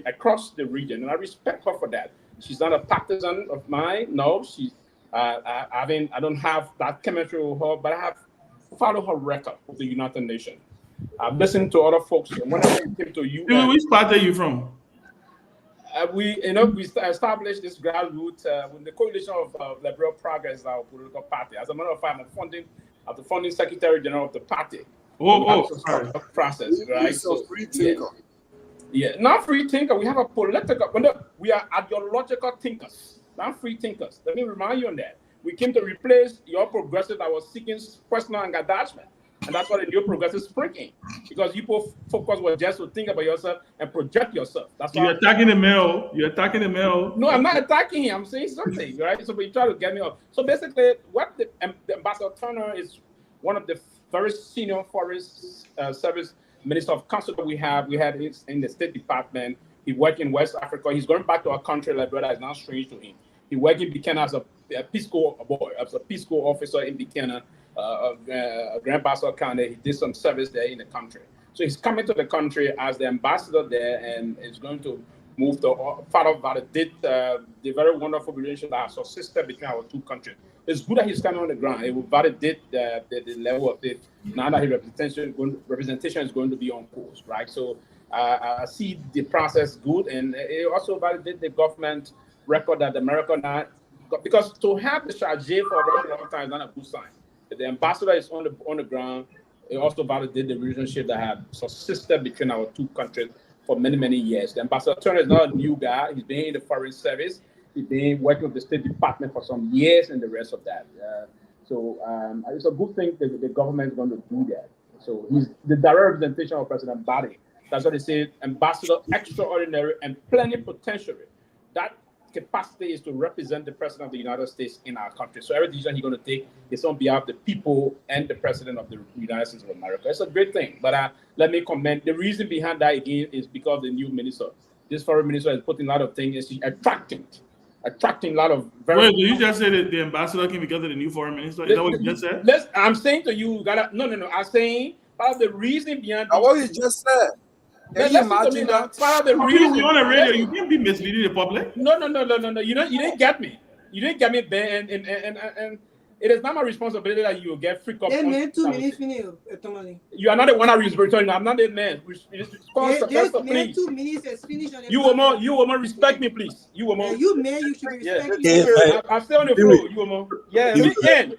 across the region, and I respect her for that. She's not a partisan of mine. No, she's. I don't have that chemistry with her, but I have followed her record with the United Nations. I've listened to other folks. And when I came to UN, which part are you from? We established this grassroots with the coalition of Liberal Progress, our political party. As a matter of fact, I'm the funding secretary general of the party. Sorry. Process, right? So free thinker. Yeah, not free thinker. We have a political. We are ideological thinkers, not free thinkers. Let me remind you on that. We came to replace your progressive that was seeking personal engagement. And that's what the new progressive spring, because people focus was just to think about yourself and project yourself. That's You're attacking the male. You're attacking the male. No, I'm not attacking him. I'm saying something, right? So you try to get me off. So basically, what the Ambassador Turner is one of the very senior foreign service minister of council that we had in the State Department. He worked in West Africa. He's going back to our country. Liberia is not strange to him. He worked in Buchanan as a Peace Corps officer in Buchanan. Grand Bassa County. He did some service there in the country. So he's coming to the country as the ambassador there and is going to moved to part of validate the very wonderful relationship that has subsisted between our two countries. It's good that he's coming on the ground. It will validate the level of it now that his representation is going to be on course, right? So I see the process good, and it also validates the government record that America now, because to have the charge for a very long time is not a good sign. If the ambassador is on the ground, it also validates the relationship that have subsisted between our two countries for many, many years. The Ambassador Turner is not a new guy. He's been in the foreign service. He's been working with the State Department for some years and the rest of that. So it's a good thing that the government is going to do that. So he's the direct representation of President Biden. That's what they say, ambassador extraordinary and plenipotentiary. That capacity is to represent the President of the United States in our country. So every decision he's going to take is on behalf of the people and the President of the United States of America. It's a great thing. But let me comment. The reason behind that again is because the new minister, this foreign minister, is putting a lot of things, attracting a lot of very. Wait, did you just say that the ambassador came because of the new foreign minister? Is that what you just said? I'm saying to you, no. I'm saying part of the reason behind. What you just said. Can you imagine that? Part of the reason. On the radio, you can't be misleading the public. No. You didn't get me. You didn't get me, Ben. And it is not my responsibility that you will get freaked up. 2 minutes, you are not the one that is returning. I'm not the man. Please. 2 minutes is finished. You will more respect me, please. You will more. You should respect me. I'm still on the floor. You will more. Yeah, weekend.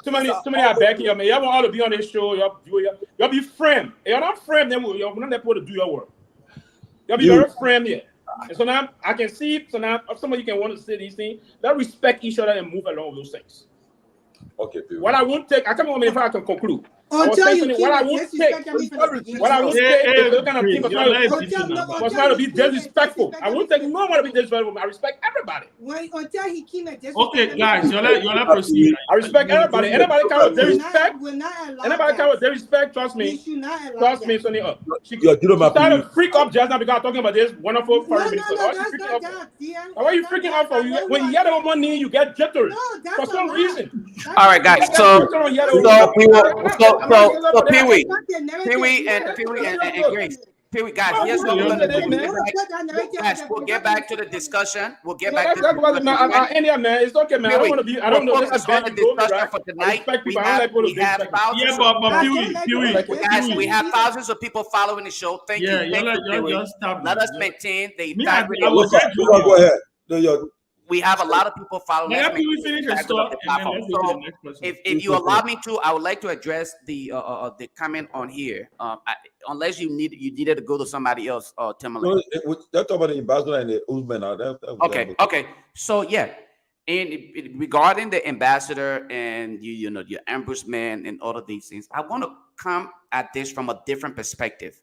Too many are back here, man. Y'all want all to be on this show. Y'all be friend. You're not friend, then you're not able to do your work. Y'all be very friend here. And so now I can see, some of you can want to say these things. Let's respect each other and move along with those things. Okay. What I won't take, I come on if I can conclude. What I won't take, is those kind of people was not to be disrespectful. I won't take no one to be disrespectful. I respect everybody. Okay, guys, you'll proceed. I respect everybody. Anybody come with their respect. Anybody come with their respect. Trust me. Trust me, Sonny. She started to freak up just now because I'm talking about this wonderful foreign minister. Why are you freaking out for? When you yell on one knee, you get jittery for some reason. All right, guys. So Pee-wee and Grace. Pee-wee, guys, here's what we're gonna do. Guys, we'll get back to the discussion. We'll get back to the discussion. Man, it's okay, man. I don't want to be. I don't know. Focus on the discussion for tonight. We have thousands of people following the show. Thank you. Let us maintain the integrity. Go ahead. We have a lot of people following us. If you allow me to, I would like to address the comment on here. Unless you needed to go to somebody else, Timberlake. No, they're talking about the ambassador and the Uzman. Okay. So yeah, regarding the ambassador and your ombudsman and all of these things, I want to come at this from a different perspective.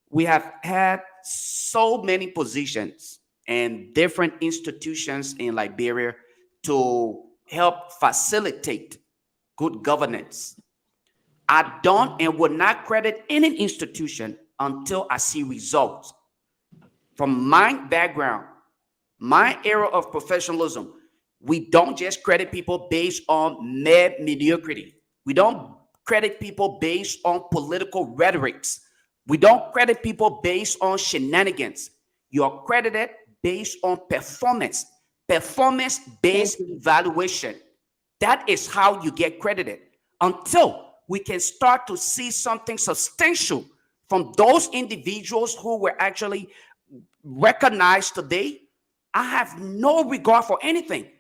We have had so many positions and different institutions in Liberia to help facilitate good governance. I don't and would not credit any institution until I see results. From my background, my era of professionalism, we don't just credit people based on mere mediocrity. We don't credit people based on political rhetorics. We don't credit people based on shenanigans. You're credited based on performance-based evaluation. That is how you get credited. Until we can start to see something substantial from those individuals who were actually recognized today, I have no regard for anything.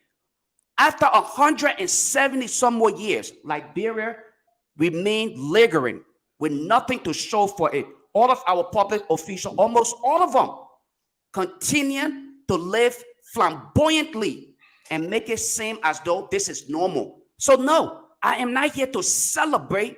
After 170 some more years, Liberia remained lingering with nothing to show for it. All of our public officials, almost all of them, continue to live flamboyantly and make it seem as though this is normal. So no, I am not here to celebrate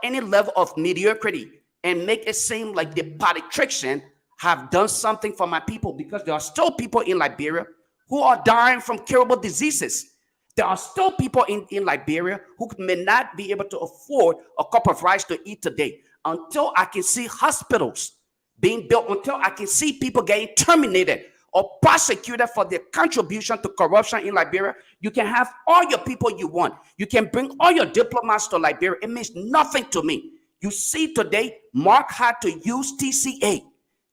any level of mediocrity and make it seem like the politicians have done something for my people, because there are still people in Liberia who are dying from curable diseases. There are still people in Liberia who may not be able to afford a cup of rice to eat today. Until I can see hospitals being built, until I can see people getting terminated or prosecuted for their contribution to corruption in Liberia, you can have all your people you want. You can bring all your diplomats to Liberia. It means nothing to me. You see today, Mark had to use TCA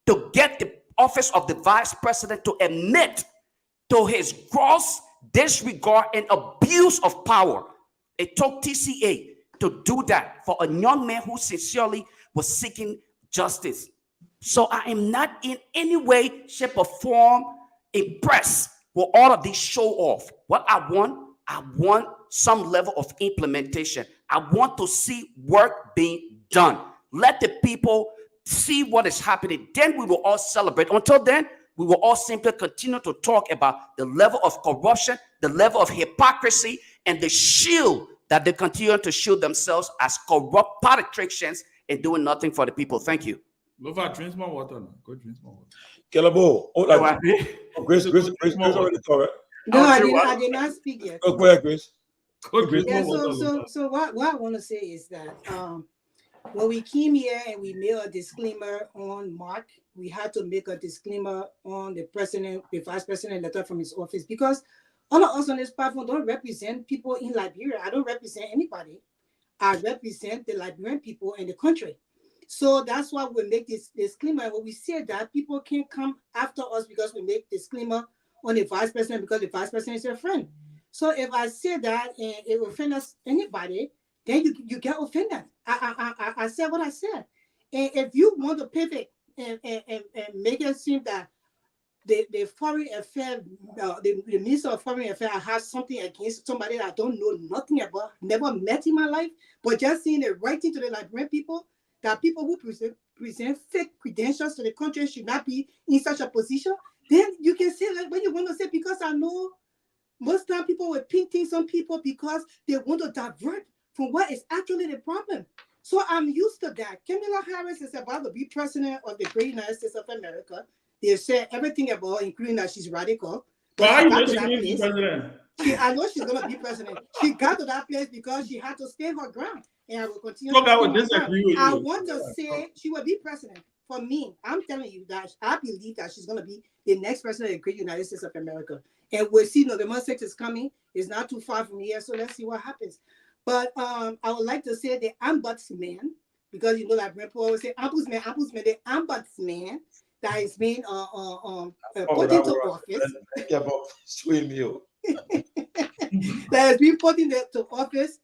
to get office of the vice president to admit to his gross disregard and abuse of power. It took TCA to do that for a young man who sincerely was seeking justice. So I am not in any way, shape, or form impressed with all of these show off. What I want some level of implementation. I want to see work being done. Let the people see what is happening. Then we will all celebrate. Until then, we will all simply continue to talk about the level of corruption, the level of hypocrisy, and the shield that they continue to shield themselves as corrupt politicians and doing nothing for the people. Thank you. Lova, drink more water now. Go drink more water. Kelabo, Grace already covered. No, I did not speak yet. Go ahead, Grace. Yeah, so what I want to say is that when we came here and we made a disclaimer on Mark, we had to make a disclaimer on the president, the vice president letter from his office, because all of us on this platform don't represent people in Liberia. I don't represent anybody. I represent the Liberian people and the country. So that's why we make this disclaimer. When we say that, people can't come after us because we make disclaimer on the vice president because the vice president is your friend. So if I say that and it offends anybody, then you get offended. I said what I said. And if you want to pivot and make it seem that the foreign affairs, the minister of foreign affairs has something against somebody that I don't know nothing about, never met in my life, but just saying the right thing to the Liberian people, that people who present fake credentials to the country should not be in such a position, then you can say like what you want to say, because I know most time people will pin things on people because they want to divert from what is actually the problem. So I'm used to that. Kamala Harris is about to be president of the great United States of America. They said everything about her, including that she's radical. But why are you going to be president? I know she's going to be president. She got to that place because she had to stand her ground. And I will continue. Look, I would disagree with you. I want to say she will be president. For me, I'm telling you that I believe that she's going to be the next president of the great United States of America. And we'll see November 6th is coming. It's not too far from here. So let's see what happens. But I would like to say the ombudsman, because you know that people always say ombudsman, the ombudsman that is being put into office. That has been put into office.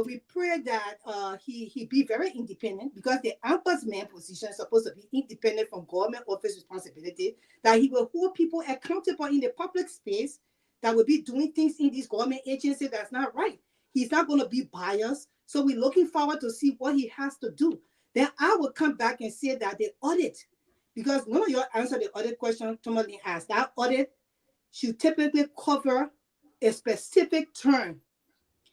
We pray that he be very independent, because the ombudsman position is supposed to be independent from government office responsibility, that he will hold people accountable in the public space that will be doing things in this government agency that's not right. He's not going to be biased. So we're looking forward to see what he has to do. Then I will come back and say that the audit, because one of you answered the audit question Tomalin asked, that audit should typically cover a specific term.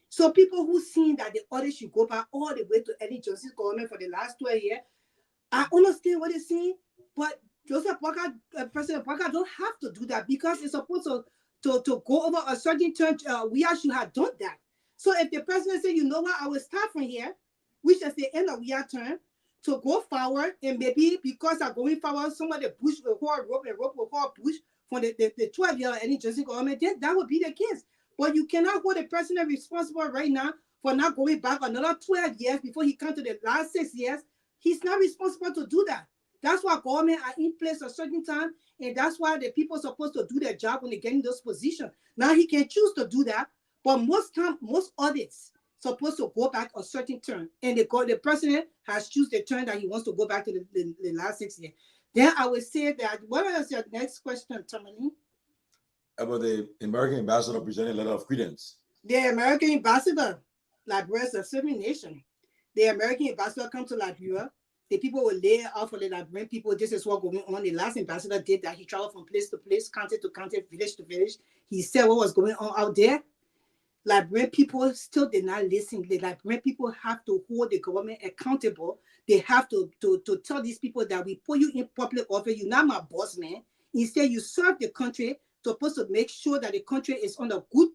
So people who seen that the audit should go back all the way to Ellen Johnson's government for the last 12 years, I understand what they're saying, but Joseph Parker, President Parker don't have to do that, because it's supposed to go over a certain term. We actually have done that. So if the president said, you know what, I will start from here, which is the end of your term, to go forward, and maybe because I'm going forward, somebody push the whole rope and rope will whole push for the 12-year Ellen Johnson government, then that would be the case. But you cannot hold the president responsible right now for not going back another 12 years before he comes to the last 6 years. He's not responsible to do that. That's why government are in place a certain time, and that's why the people are supposed to do their job when they get in those positions. Now he can choose to do that, but most audits supposed to go back a certain term, and the president has chosen the term that he wants to go back to the last 6 years. Then I would say that, what is your next question, Tomalin? About the American ambassador presenting a letter of credence. The American ambassador, Liberia is a sovereign nation. The American ambassador come to Liberia. The people will lay out for the Liberian people. This is what going on. The last ambassador did that. He traveled from place to place, county to county, village to village. He said what was going on out there. Liberian people still did not listen. The Liberian people have to hold the government accountable. They have to tell these people that we put you in public office. You're not my boss, man. Instead, you serve the country, supposed to make sure that the country is on a good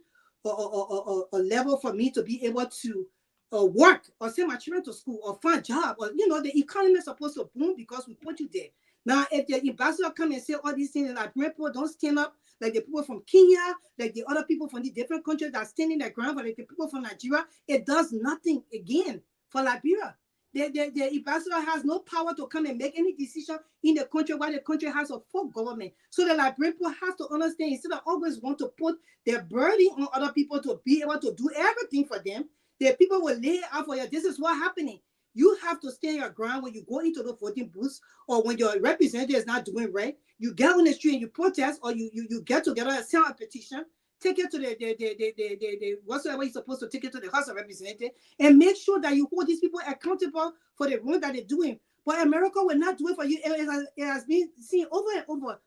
a level for me to be able to work or send my children to school or find a job. Or, the economy is supposed to boom because we put you there. Now, if the ambassador come and say all these things, and Liberian people don't stand up, like the people from Kenya, like the other people from the different countries that are standing their ground, like the people from Nigeria, it does nothing again for Liberia. The ambassador has no power to come and make any decision in the country while the country has a full government. So the Liberian people have to understand, instead of always want to put their burden on other people to be able to do everything for them, the people will lay out for you. This is what's happening. You have to stand your ground when you go into the voting booths, or when your representative is not doing right. You get on the street and you protest, or you get together and send a petition, take it to the whatsoever you're supposed to take it to the House of Representatives, and make sure that you hold these people accountable for the wrong that they're doing. But America will not do it for you. It has been seen over and over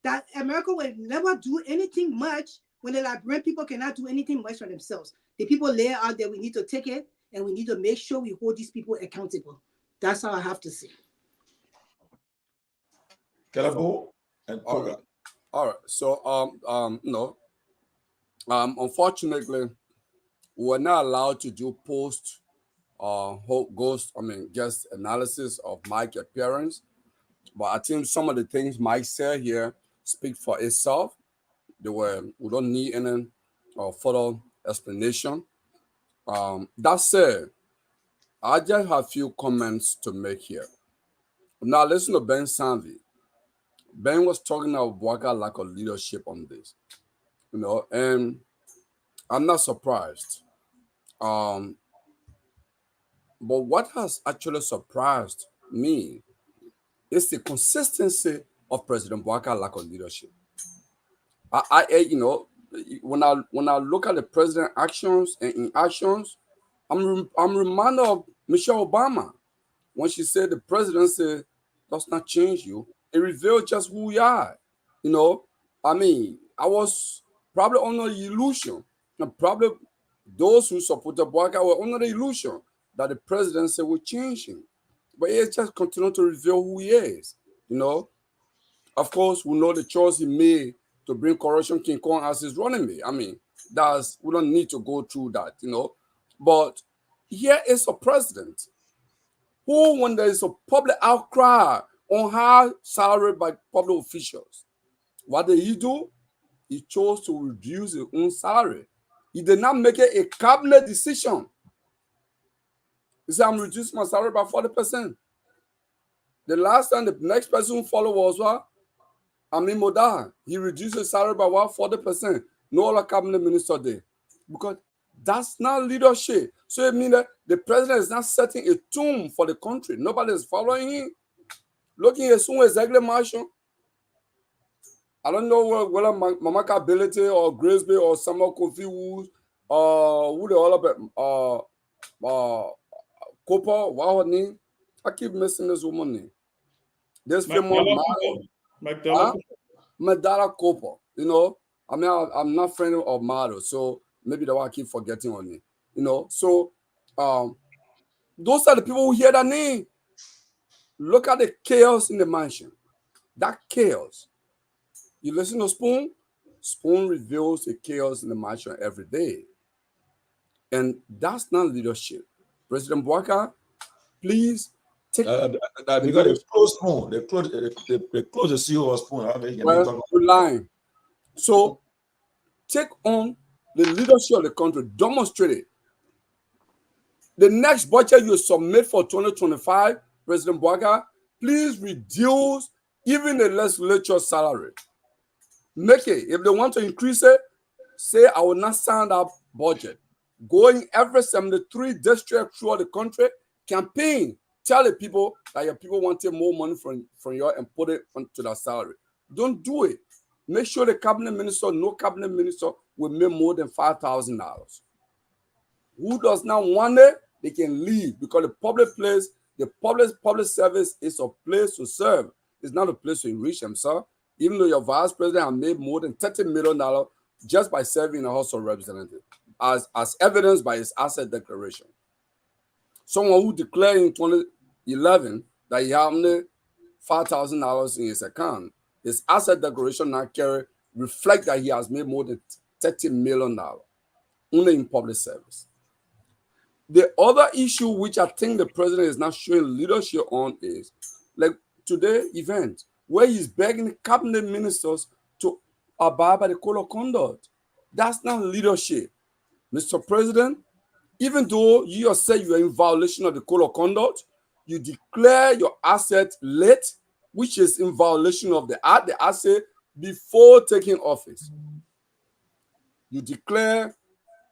that America will never do anything much when the Liberian people cannot do anything much for themselves. The people lay out there, we need to take it, and we need to make sure we hold these people accountable. That's how I have to say. Calabo and All right. All right. So no. Unfortunately, we were not allowed to do post guest analysis of Mike's appearance. But I think some of the things Mike said here speak for itself. We don't need any further explanation. That said, I just have a few comments to make here. Now listen to Ben Sanvi. Ben was talking about Bouaka lack of leadership on this, and I'm not surprised. But what has actually surprised me is the consistency of President Bouaka lack of leadership. When I look at the president's actions and inactions, I'm reminded of Michelle Obama when she said the presidency does not change you. It revealed just who we are. I was probably under the illusion, and probably those who supported Bouaka were under the illusion that the presidency would change him. But it just continued to reveal who he is. Of course, we know the choice he made to bring Corruption King Kong as his running mate. We don't need to go through that, But here is a president who, when there is a public outcry on high salary by public officials, what did he do? He chose to reduce his own salary. He did not make it a cabinet decision. He said, I'm reducing my salary by 40%. The last time, the next person who followed was what? Amin Modaha. He reduced his salary by what? 40%. No other cabinet minister did. Because that's not leadership. So it means that the president is not setting a tune for the country. Nobody is following him. Looking at someone executive marshal. I don't know whether Mamaka Ability or Grace Bay or Samuel Kofi Woods or who the other Cooper, what her name? I keep missing this woman's name. This famous Madara Cooper. I'm not friend of Mado, so maybe that's why I keep forgetting her name. So those are the people who hear that name. Look at the chaos in the mansion. That chaos. You listen to Spoon? Spoon reveals the chaos in the mansion every day. And that's not leadership. President Bouaka, please take... because they closed Spoon. They closed the CEO of Spoon. Well, you're lying. So take on the leadership of the country. Demonstrate it. The next budget you submit for 2025, President Bouaka, please reduce even the legislature salary. Make it. If they want to increase it, say, I will not sign that budget. Going every 73 districts throughout the country, campaign. Tell the people that your people want to take more money from you and put it onto their salary. Don't do it. Make sure the no cabinet minister will make more than $5,000. Who does not want it, they can leave, because the public place, the public service is a place to serve. It's not a place to enrich themselves. Even though your vice president has made more than $30 million just by serving in the House of Representatives, as evidenced by his asset declaration. Someone who declared in 2011 that he had only $5,000 in his account, his asset declaration now reflect that he has made more than $30 million only in public service. The other issue which I think the president is not showing leadership on is, like today's event, where he's begging the cabinet ministers to abide by the code of conduct. That's not leadership. Mr. President, even though you yourself you are in violation of the code of conduct, you declare your asset late, which is in violation of the asset before taking office. You declare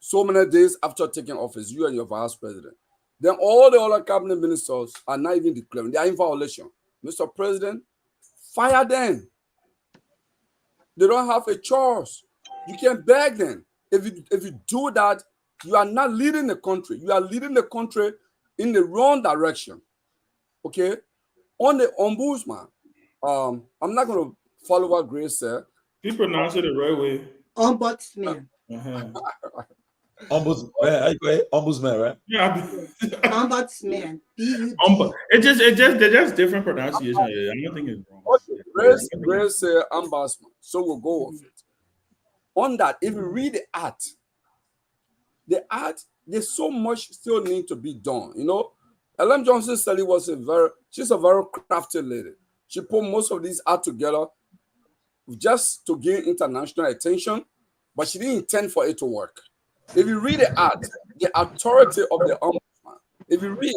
so many days after taking office, you and your vice president. Then all the other cabinet ministers are not even declaring. They are in violation. Mr. President, fire them. They don't have a choice. You can beg them. If you do that, you are not leading the country. You are leading the country in the wrong direction. Okay? On the ombudsman, I'm not going to follow what Grace said. You pronounce it the right way. Ombudsman. Ombudsman, right? Yeah. Ombudsman. They're just different pronunciation. I'm not thinking it's wrong. Okay. Grace said ombudsman. So we'll go with it. On that, if you read the art, there's so much still need to be done. You know, Ellen Johnson Sally she's a very crafty lady. She put most of these art together just to gain international attention, but she didn't intend for it to work. If you read the art, the authority of the ombudsman, if you read,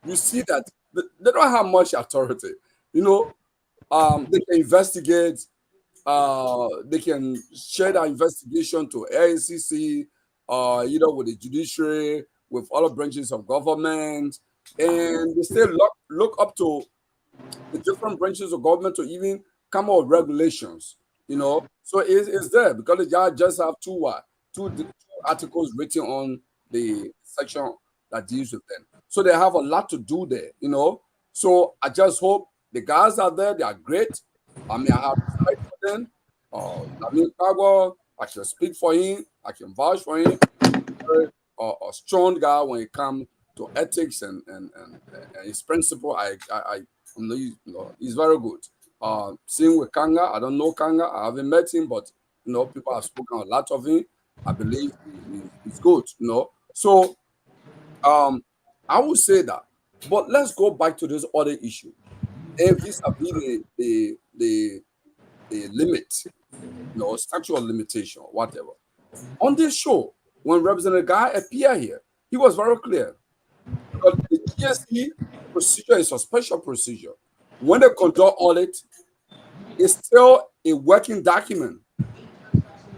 you see that they don't have much authority. You know, they can investigate, they can share their investigation to AICC, with the judiciary, with other branches of government, and they still look up to the different branches of government to even come up with regulations. You know, so it's there because the judge just have two articles written on the section that deals with them. So they have a lot to do there, you know. So I just hope the guys out there, they are great. I mean, I have respect for them. Lamin Kagwa, I can speak for him. I can vouch for him. A strong guy when it comes to ethics and his principle. He's very good. Same with Kanga. I don't know Kanga. I haven't met him, but people have spoken a lot of him. I believe he's good. So I would say that. But let's go back to this other issue. If this have been the limit, statute of limitation, whatever. On this show, when Representative Guy appeared here, he was very clear. Because the GSE procedure is a special procedure. When they conduct audit, it's still a working document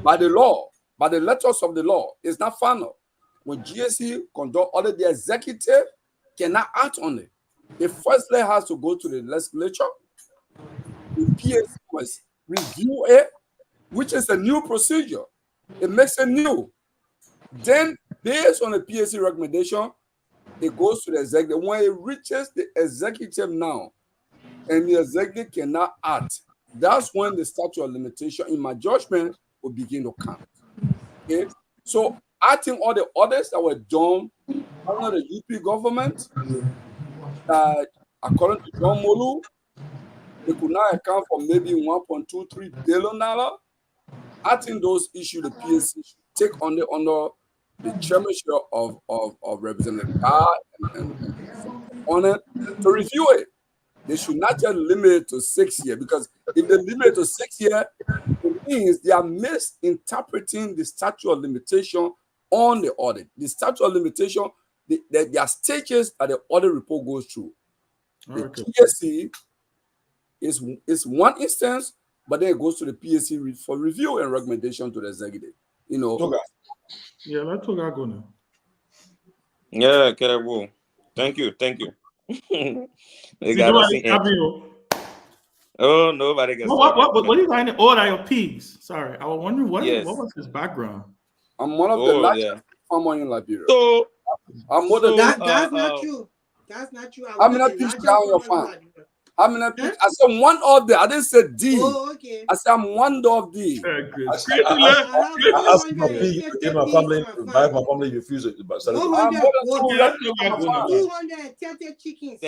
by the law, by the letters of the law. It's not final. When GSE conduct audit, the executive cannot act on it. It firstly has to go to the legislature. The PSC must review it, which is a new procedure. It makes it new. Then, based on the PSC recommendation, it goes to the executive. When it reaches the executive now, and the executive cannot act, that's when the statute of limitation, in my judgment, will begin to count. Okay? So, I think all the orders that were done under the UP government, according to John Molu, they could not account for maybe $1.23 billion. I think those issues the PSC should take under the chairmanship of Representative God and on it to review it. They should not just limit it to 6 years, because if they limit it to 6 years, it means they are misinterpreting the statute of limitation on the audit. The statute of limitation, there are stages that the audit report goes through. The PSC is one instance, but then it goes to the PSC for review and recommendation to the executive. Yeah, let's go now. Yeah, Kerebo. Thank you. Oh, nobody gets. What are you trying to order your pigs? Sorry, I was wondering what was his background. I'm one of the largest farmers in Liberia. So that's not true. That's not true. I'm not teaching down your farm. I said one of the. I didn't say D. Oh, okay. I said I'm one of the. I asked my pig if my family refused it. 230 chickens.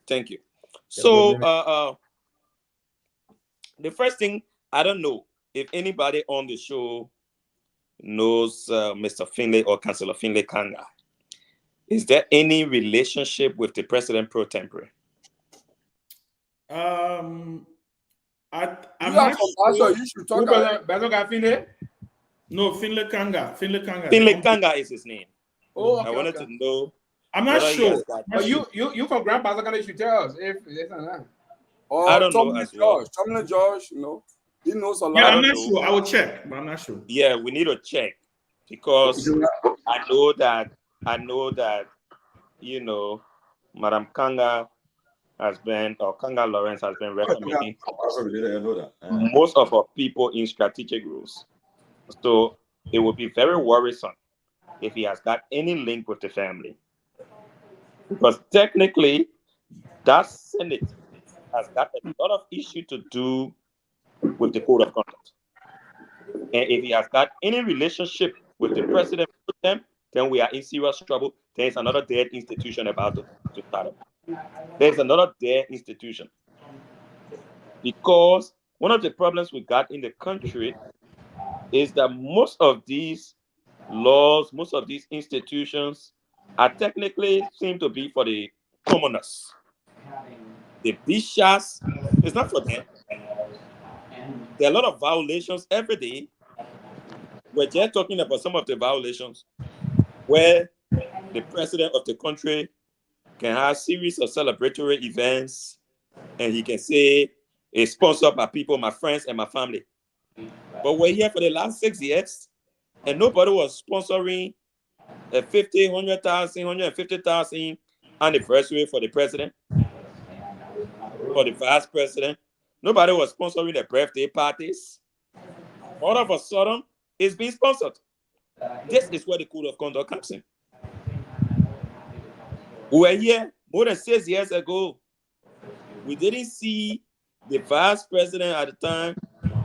Thank you. So the first thing, I don't know if anybody on the show knows Mr. Finlay or Councillor Finlay Kanga. Is there any relationship with the president pro tempore? I'm not sure. You should talk about Finlay? No, Finlay Kanga. Finlay Kanga is his name. Oh, I wanted to know. I'm not whether he sure. has got- But you from Grand Pasagana should tell us if this and that. Or I don't know Tomlin as well. George. Tomlin George, you know, he knows a lot. Yeah, I I'm don't not know. sure. I will check, but I'm not sure. Yeah, we need to check because I know that you know, Madam Kanga has been, or Kanga Lawrence has been recommending most of our people in strategic roles. So it would be very worrisome if he has got any link with the family. Because technically, that Senate has got a lot of issue to do with the code of conduct. And if he has got any relationship with the president, then we are in serious trouble. There's another dead institution about to start up. There's another dead institution. Because one of the problems we got in the country is that most of these laws, most of these institutions are technically seem to be for the commoners. The bishops, it's not for them. There are a lot of violations every day. We're just talking about some of the violations where the president of the country can have a series of celebratory events and he can say it's sponsored by people, my friends and my family. But we're here for the last 6 years and nobody was sponsoring a 50, 100,000, 150,000 anniversary for the president, for the vice president. Nobody was sponsoring the birthday parties. All of a sudden, it's being sponsored. This is where the code of conduct comes in. We were here more than 6 years ago. We didn't see the vice president at the time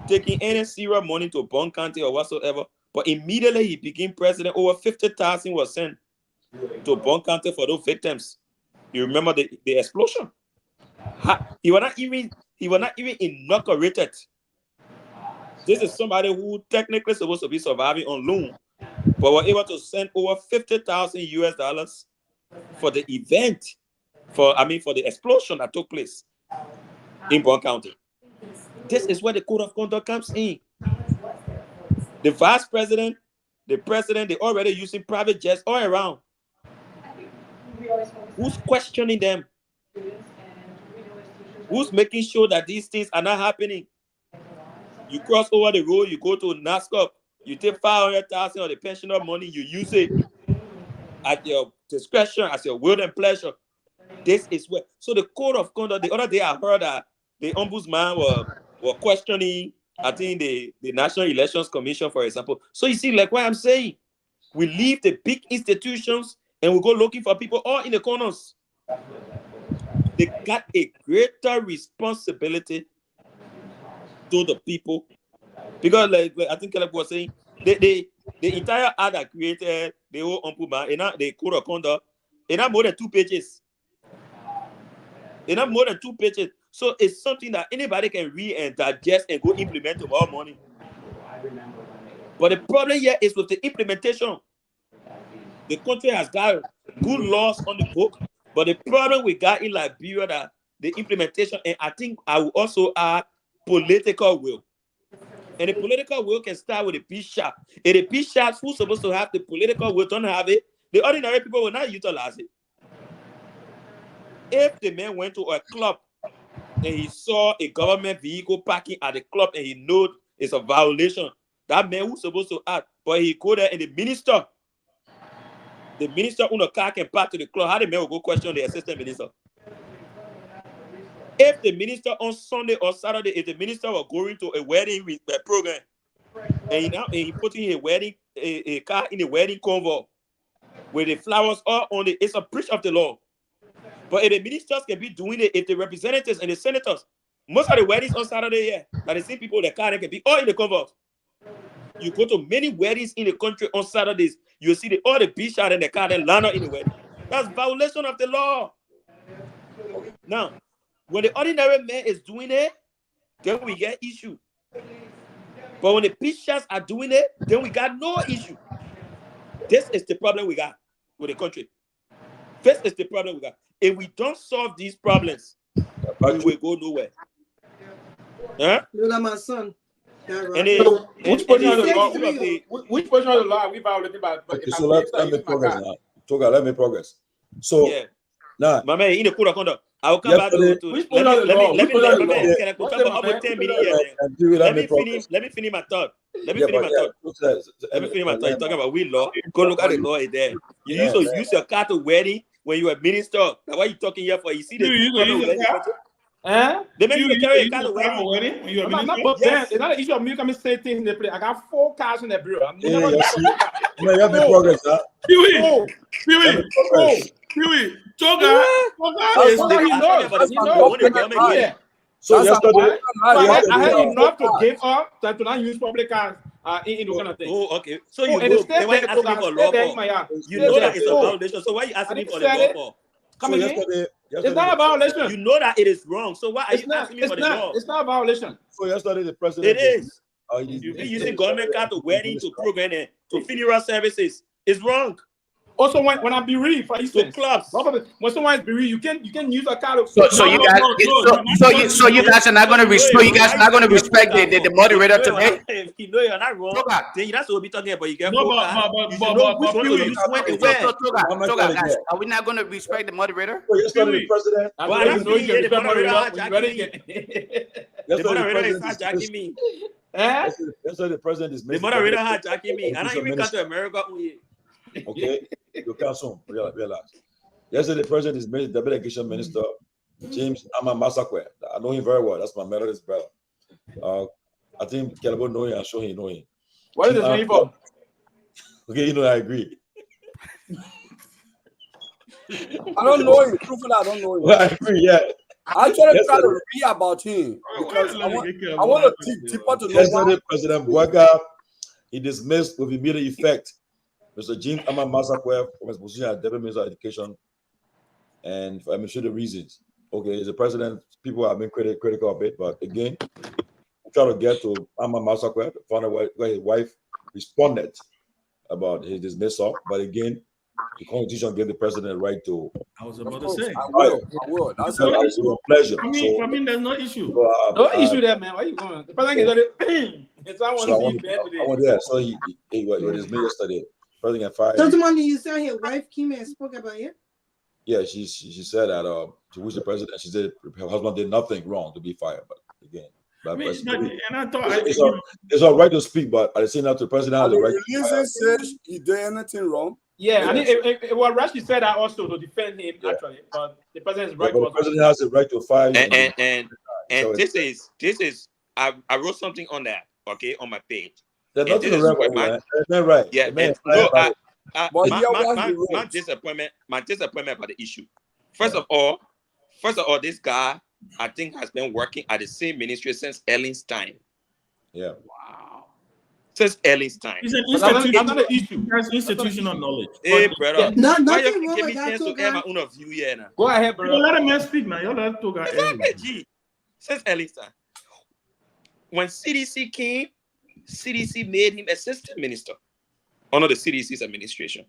taking any serious money to Bond County or whatsoever. But immediately he became president, over 50,000 was sent to Bond County for those victims. You remember the explosion? He was not even inaugurated. This is somebody who technically supposed to be surviving on loan, but were able to send over $50,000 for the event, for the explosion that took place in Bond County. This is where the code of conduct comes in. The vice president, the president, they're already using private jets all around. Who's questioning them? Who's making sure that these things are not happening? You cross over the road, you go to NASCOP, you take 500,000 of the pensioner money, you use it at your discretion, as your will and pleasure. This is where. So the code of conduct. The other day I heard that the ombudsman were questioning, I think the National Elections Commission, for example. So you see, like what I'm saying, we leave the big institutions and we go looking for people all in the corners. They got a greater responsibility to the people, because like I think Caleb was saying, the entire act that created the whole ombudsman, and the code of conduct, it's not more than 2 pages. It's not more than 2 pages. So it's something that anybody can read and digest and go implement tomorrow morning. But the problem here is with the implementation. The country has got good laws on the book, but the problem we got in Liberia that the implementation, and I think I will also add political will. And the political will can start with the bishop. And the bishops who's supposed to have the political will don't have it, the ordinary people will not utilize it. If the man went to a club and he saw a government vehicle parking at the club and he knows it's a violation, that man who's supposed to act, but he go there and the minister on the car can park to the club, how the man will go question the assistant minister? If the minister on Sunday or Saturday, if the minister were going to a wedding program and he putting a car in a wedding convoy with the flowers all on it, it's a breach of the law. But if the ministers can be doing it, if the representatives and the senators, most of the weddings on Saturday here, that the same people in the car, they can be all in the convoy. You go to many weddings in the country on Saturdays, you see all the bishops in the car, they land up in the wedding. That's violation of the law. Now, when the ordinary man is doing it, then we get issue. But when the bishops are doing it, then we got no issue. This is the problem we got with the country. This is the problem we got. If we don't solve these problems, we will go nowhere. Huh? Lola, my son. Which portion of the law are we violating by? Okay, so let me progress now. Toga, let me progress. So Yeah. now, My man, in the code of conduct. I will come back to Which put out the law? let me Which put out the my law? man, can I go What's talk the for man? about 10 Which put minutes out here? the law? Let me finish my thought. Let me finish my thought. Let me finish my thought. You're talking about we law. Go look at the law is there. You used to use your car to wedding when you were minister. Now why you talking here for? You see the You use wedding your car? picture? Eh? They make you carry a car to for wedding. wedding when you're a Not minister? but then, Yes. it's not an issue of me coming say things in the place. I got 4 cars in the bureau. I'm hey, never you see, man, you have the Oh. progress, huh? Pee-wee, Oh, Pee-wee, Progress. Pee-wee, Toga That's is so the- that he I'm knows. talking about He the knows. one the government Right. gave. Yeah. So That's yesterday, an So I yesterday, had enough to cars. give up to not use public cars in the kind of thing. Oh, okay. So Oh, you and know, stay then why you there, asking me for stay law there in for? my yard. You Stay know there. that it's a Oh, violation. So why you asking me for the said law it. for? Come so again. yesterday, It's not a violation. You know that it is wrong. So why are It's you not. asking me for It's the not. law? It's not a violation. so yesterday the president It is. you You using government car to wedding, to program, and to funeral services. It's wrong. Also, when I bereaved, for To instance, clubs. when someone is bereaved, you can use a car to. So you guys, so you guys are not going to respect. You guys are not going to respect the moderator today. If you know you're not wrong, Toga. then that's what we'll be talking about. You get No, four but- cars. but- You but- should know but- which but one to Pee-wee, use when and So, where. How much Toga, did I guys, get? are we not going to respect the moderator? So yesterday the Pee-wee. president, I But don't I'm even know you seeing can the respect moderator moderator when you ready hijacking again. The yesterday the moderator is president hijacking dismissed, me. Eh? yesterday the president The dismissed moderator cabinet hijacking me. And I even come to America. Okay, you can't soon realize. Yesterday the president dismissed the education minister James Ama Masakwe. I know him very well. That's my Methodist brother. I think Kelabo know him. I'm sure he know him. What is this name for? Okay, you know I agree. I don't know him. Truthfully, I don't know him. Well, I agree. Yeah. I actually Yes, try sir. to read about him because I want to dig deeper to know Yesterday, why. President Bouaga, he dismissed with immediate effect Mr. James Ama Masakwe from his position as Deputy Minister of Education, and for administrative reasons. Okay, as a president, people have been critical of it, but again, we try to get to Ama Masakwe to find out where his wife responded about his dismissal. But again, the Constitution gave the president the right to. I was about Of to course, say. I will. That's So that is your pleasure. For me, there's no issue. No issue there, man. Why you going? The president is already. It's I want So I to want see bed to, today. yeah. So he was dismissed yesterday. President fired. Testimony, you said his wife came and spoke about it. Yeah, she said that she was the president. She said her husband did nothing wrong to be fired. But again, I mean, and I thought it's all right to speak, but at the same time, the president has the the right. releasing says he did anything wrong. Yeah, I Yes. think it was Rashi said that also to defend him actually, but the president is right. But the president has the right to fire you. And So this is I wrote something on that, okay, on my page. there's and nothing this to is write where with, my- man. It's not right. Yeah, The man and is fired no, by- But my disappointment about the issue. First of all, this guy I think has been working at the same ministry since Ellen's time. yeah. Wow. Since Ellen's time. it's an But that's institution. not an issue. That's institutional knowledge. Hey, But- brother. No, Why nothing you wrong give with me that chance too, to air my guy. own view here now? Go ahead, You bro. let a man speak now. You let Toga. Exactly, G. Since Ellen's time. When CDC came, CDC made him assistant minister under the CDC's administration.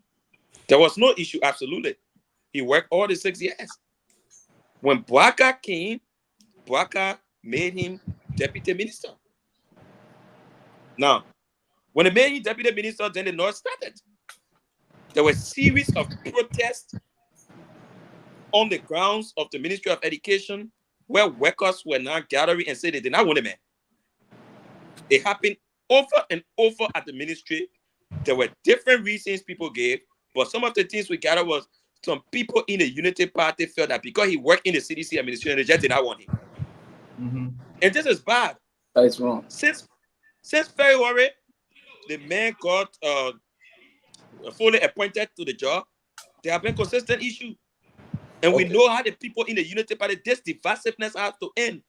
There was no issue, absolutely. He worked all the 6 years. When Bouaga came, Bouaga made him deputy minister. Now, when they made him deputy minister, then the North started. There were a series of protests on the grounds of the Ministry of Education where workers were now gathering and saying they did not want a man. It happened over and over at the ministry. There were different reasons people gave, but some of the things we gathered was some people in the Unity Party felt that because he worked in the CDC administration, they just did not want him. Mm-hmm. And this is bad. That is wrong. Since February, the man got fully appointed to the job. There have been consistent issues. And we know how the people in the Unity Party, this divisiveness has to end.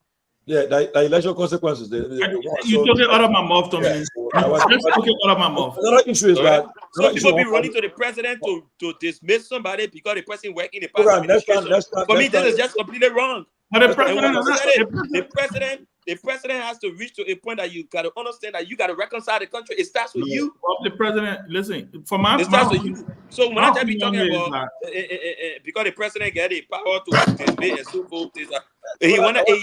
Yeah, the election consequences. You took it out of my mouth, Tommy. Yeah, You so I was- just took it out of my mouth. Another issue is that Some people be running to the president to dismiss somebody because the person working in the party Okay, next time, administration. For me, this is just completely wrong. But the And president, when I said it, the president has to reach to a point that you got to understand that you got to reconcile the country. It starts with you. the president, listen, for my, It starts with you. So when I just be talking opinion is about that- because the president get the power to dismiss and so forth, he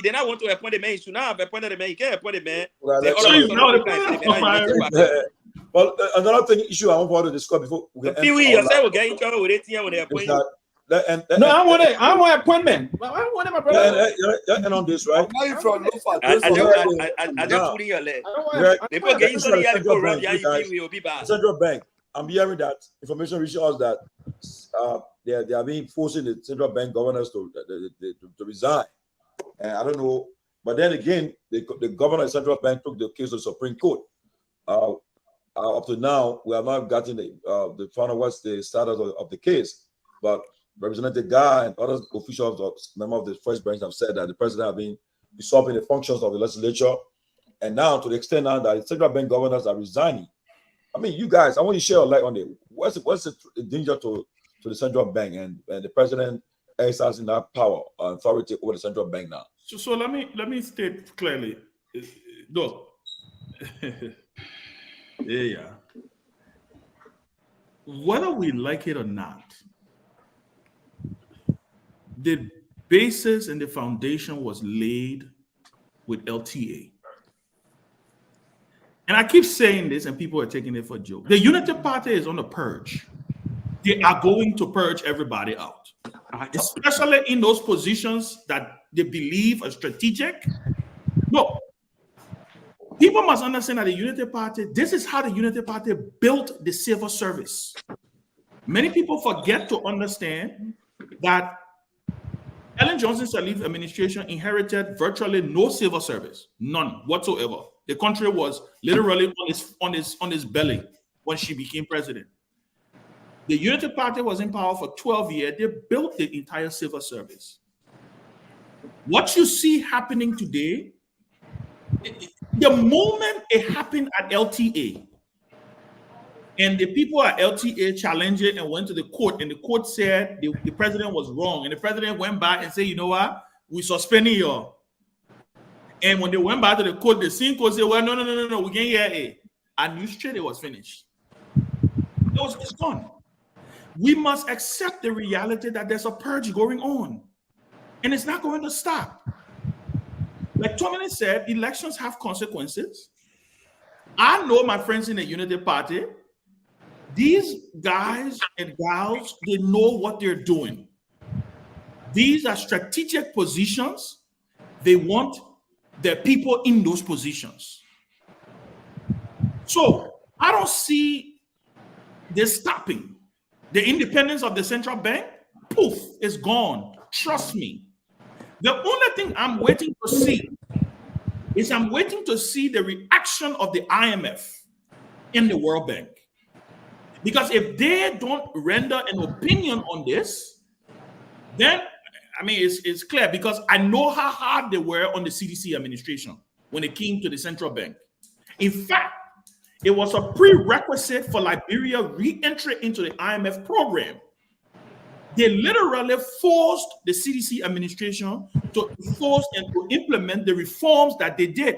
did not want to appoint a man. He should not have appointed a man. He can't appoint a man. Well, Then let's- all of a So you sudden, know the people can say, president "Man, you need to back up." Well, another thing issue I want to discuss before we Pee-wee, yourself will get in trouble with it when they is appoint that No, I want it. I want appointment. I want my brother. And on this, right? I just put your leg. Central Bank. I'm hearing that information reaching us that they are being forcing the central bank governors to resign. And I don't know, but then again, the governor of the central bank took the case to the Supreme Court. Up to now, we have not gotten the final what's the status of the case. But Representative Guy and other officials, members of the first branch, have said that the president have been usurping the functions of the legislature, and now to the extent now that the central bank governors are resigning. I mean, you guys, I want you to share a light on it. What's the danger to the central bank and the president exercising that power or authority over the central bank now? So let me state clearly. Look, yeah. Whether we like it or not, the basis and the foundation was laid with LTA. And I keep saying this, and people are taking it for a joke. The Unity Party is on a purge. They are going to purge everybody out, especially in those positions that they believe are strategic. No, people must understand that the Unity Party, this is how the Unity Party built the civil service. Many people forget to understand that Ellen Johnson Sirleaf administration inherited virtually no civil service, none whatsoever. The country was literally on his belly when she became president. The Unity Party was in power for 12 years. They built the entire civil service. What you see happening today, the moment it happened at LTA, and the people at LTA challenged it and went to the court, and the court said the president was wrong, and the president went back and said, you know what, we suspending you. And when they went back to the court, the same court said, well, no, we can't hear it. And you straight it was finished. It's gone. We must accept the reality that there's a purge going on, and it's not going to stop. Like Tommy said, elections have consequences. I know my friends in the Unity Party, these guys and gals, they know what they're doing. These are strategic positions. They want the people in those positions. So I don't see this stopping. The independence of the central bank, poof, is gone. Trust me. The only thing I'm waiting to see is I'm waiting to see the reaction of the IMF and the World Bank. Because if they don't render an opinion on this, then, I mean, it's clear, because I know how hard they were on the CDC administration when it came to the central bank. In fact, it was a prerequisite for Liberia re-entry into the IMF program. They literally forced the CDC administration to force and to implement the reforms that they did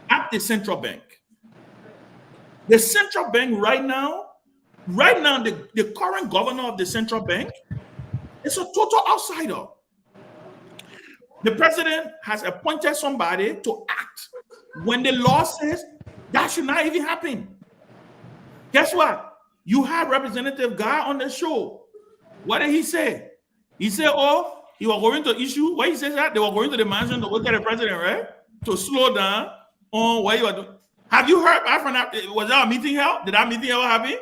at the central bank. The central bank right now, the current governor of the central bank is a total outsider. The president has appointed somebody to act when the law says that should not even happen. Guess what? You have Representative Guy on the show. What did he say? He said, oh, he was going to issue, why he says that? They were going to the mansion to look at the president, right? To slow down on what you are doing. Have you heard back from that? Was that a meeting held? Did that meeting ever happen?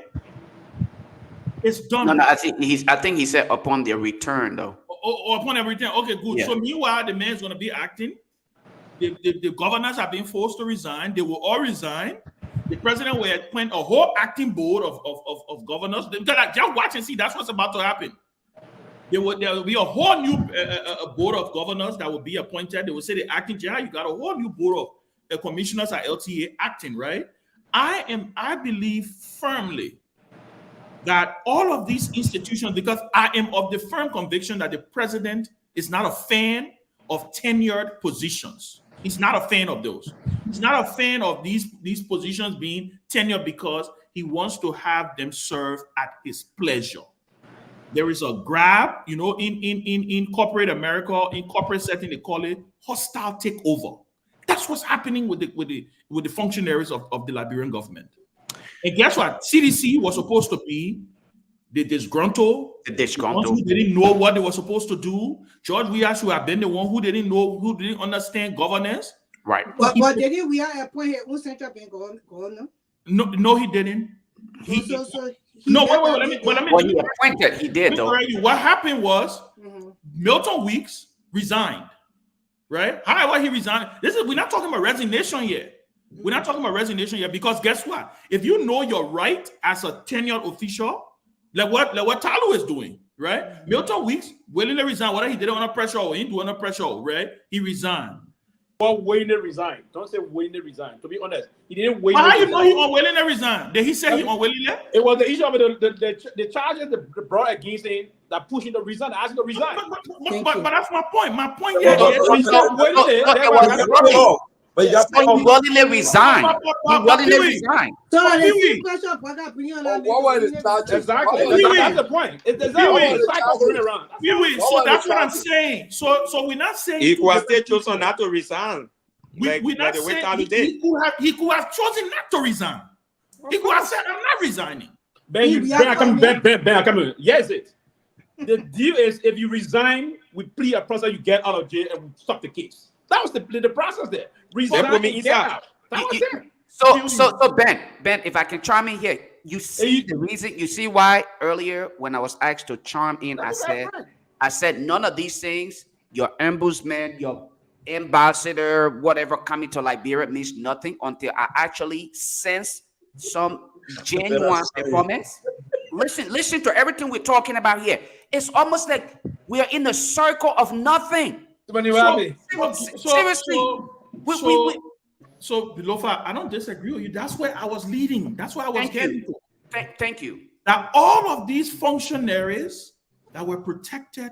It's done. No, I think he said upon their return, though. Oh, upon their return. Okay, good. Yeah. So meanwhile, the man is going to be acting. The governors have been forced to resign. They will all resign. The president will appoint a whole acting board of governors. Just watch and see. That's what's about to happen. There will be a whole new board of governors that will be appointed. They will say the acting general. You got a whole new board of commissioners at LTA acting, right? I believe firmly that all of these institutions, because I am of the firm conviction that the president is not a fan of tenured positions. He's not a fan of those. He's not a fan of these positions being tenured because he wants to have them serve at his pleasure. There is a grab, you know, in corporate America, in corporate setting, they call it hostile takeover. That's what's happening with the functionaries of the Liberian government. And guess what? CDC was supposed to be the disgruntled, The ones disgruntled. who didn't know what they were supposed to do. George Weah should have been the one who didn't know, who didn't understand governance. Right. But didn't we have appoint his own central bank governor? No, he didn't. He No, let me Well, he appointed. He did, though. what happened was Mhm. Milton Weeks resigned, right? However, he resigned. We're not talking about resignation yet. We're not talking about resignation yet, because guess what? If you know your right as a tenured official, like what Talu is doing, right? Milton Weeks willingly resigned, whether he did it under pressure or he didn't do it under pressure, right? He resigned. But willingly resigned. Don't say willingly resigned. To be honest, he didn't But willingly. how you know he unwillingly resigned? Did he say he unwillingly? It was the issue of the charges that brought against him that pushed him to resign, asked him to resign. But that's my point. My point Yeah, here is He's not willingly. But you got So he willingly resigned. He willingly resigned. So the Pee-wee. same question of Brother Binion But what were the charges? Exactly. What were the That's the point. It's Pee-wee. exactly a cycle going around. So that's what I'm saying. So we're not saying He was still chosen not to resign. we're not the way saying Talu he did. could have chosen not to resign. He could have said, "I'm not resigning." Ben, I come. Yes, it. The deal is, if you resign, we plead a process, you get out of jail, and we stop the case. That was the process there. Resign, They put me and get inside. out. That was it. So Ben, if I can chime in here, you see the reason, you see why earlier when I was asked to chime in, I said none of these things, your ombudsman, your ambassador, whatever, coming to Liberia means nothing until I actually sense some genuine performance. Listen to everything we're talking about here. It's almost like we are in a circle of nothing. Seriously. So Bilofa, I don't disagree with you. That's where I was leading. That's where I was getting to. Thank you. That all of these functionaries that were protected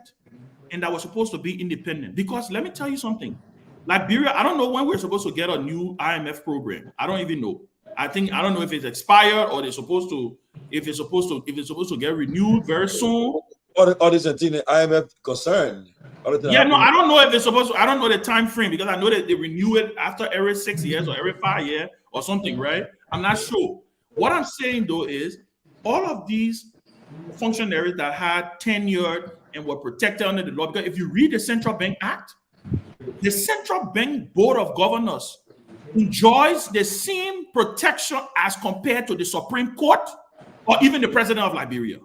and that were supposed to be independent. Because let me tell you something. Liberia, I don't know when we're supposed to get a new IMF program. I don't even know. I don't know if it's expired or if it's supposed to get renewed very soon. all this until the IMF concerned. Yeah, no, I don't know if it's supposed to. I don't know the time frame because I know that they renew it after every 6 years or every 5 years or something, right? I'm not sure. What I'm saying though is all of these functionaries that had tenure and were protected under the law. Because if you read the Central Bank Act, the Central Bank Board of Governors enjoys the same protection as compared to the Supreme Court or even the President of Liberia.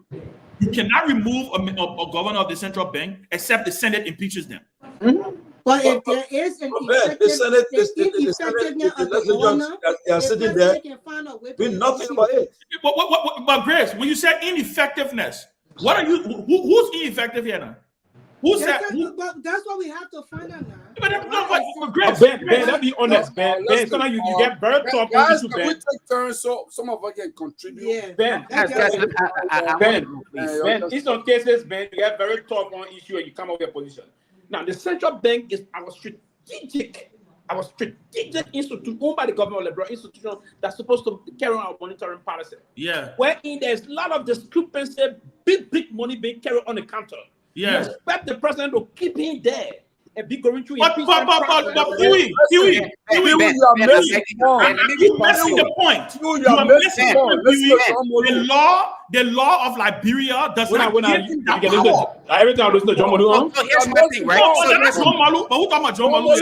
You cannot remove a governor of the central bank except the Senate impeaches them. But if there is an ineffectiveness of the governor, they are sitting there can find a way with nothing about it. But Grace, when you say ineffectiveness, what are you? Who's ineffective here now? Who said? But that's what we have to find out now. But Grace, Ben, let's be honest, Ben. Sometimes you get very tough on Guys, issue, can we Ben. take turns so some of us can contribute? Yeah. Ben, Ben, in some cases, Ben, you get very tough on issue and you come up with a position. Now, the central bank is our strategic institute owned by the government of Liberia, institution that's supposed to carry on our monitoring policy. Yeah. Wherein there's a lot of discrepancy, big money being carried on the counter. Yeah. You expect the president to keep him there and be going through But Huey, you are missing the point. You are missing the law of Liberia does not give that power. Every time I listen to John Malu. So here's my thing, right? That's John Malu. But who talking about John Malu?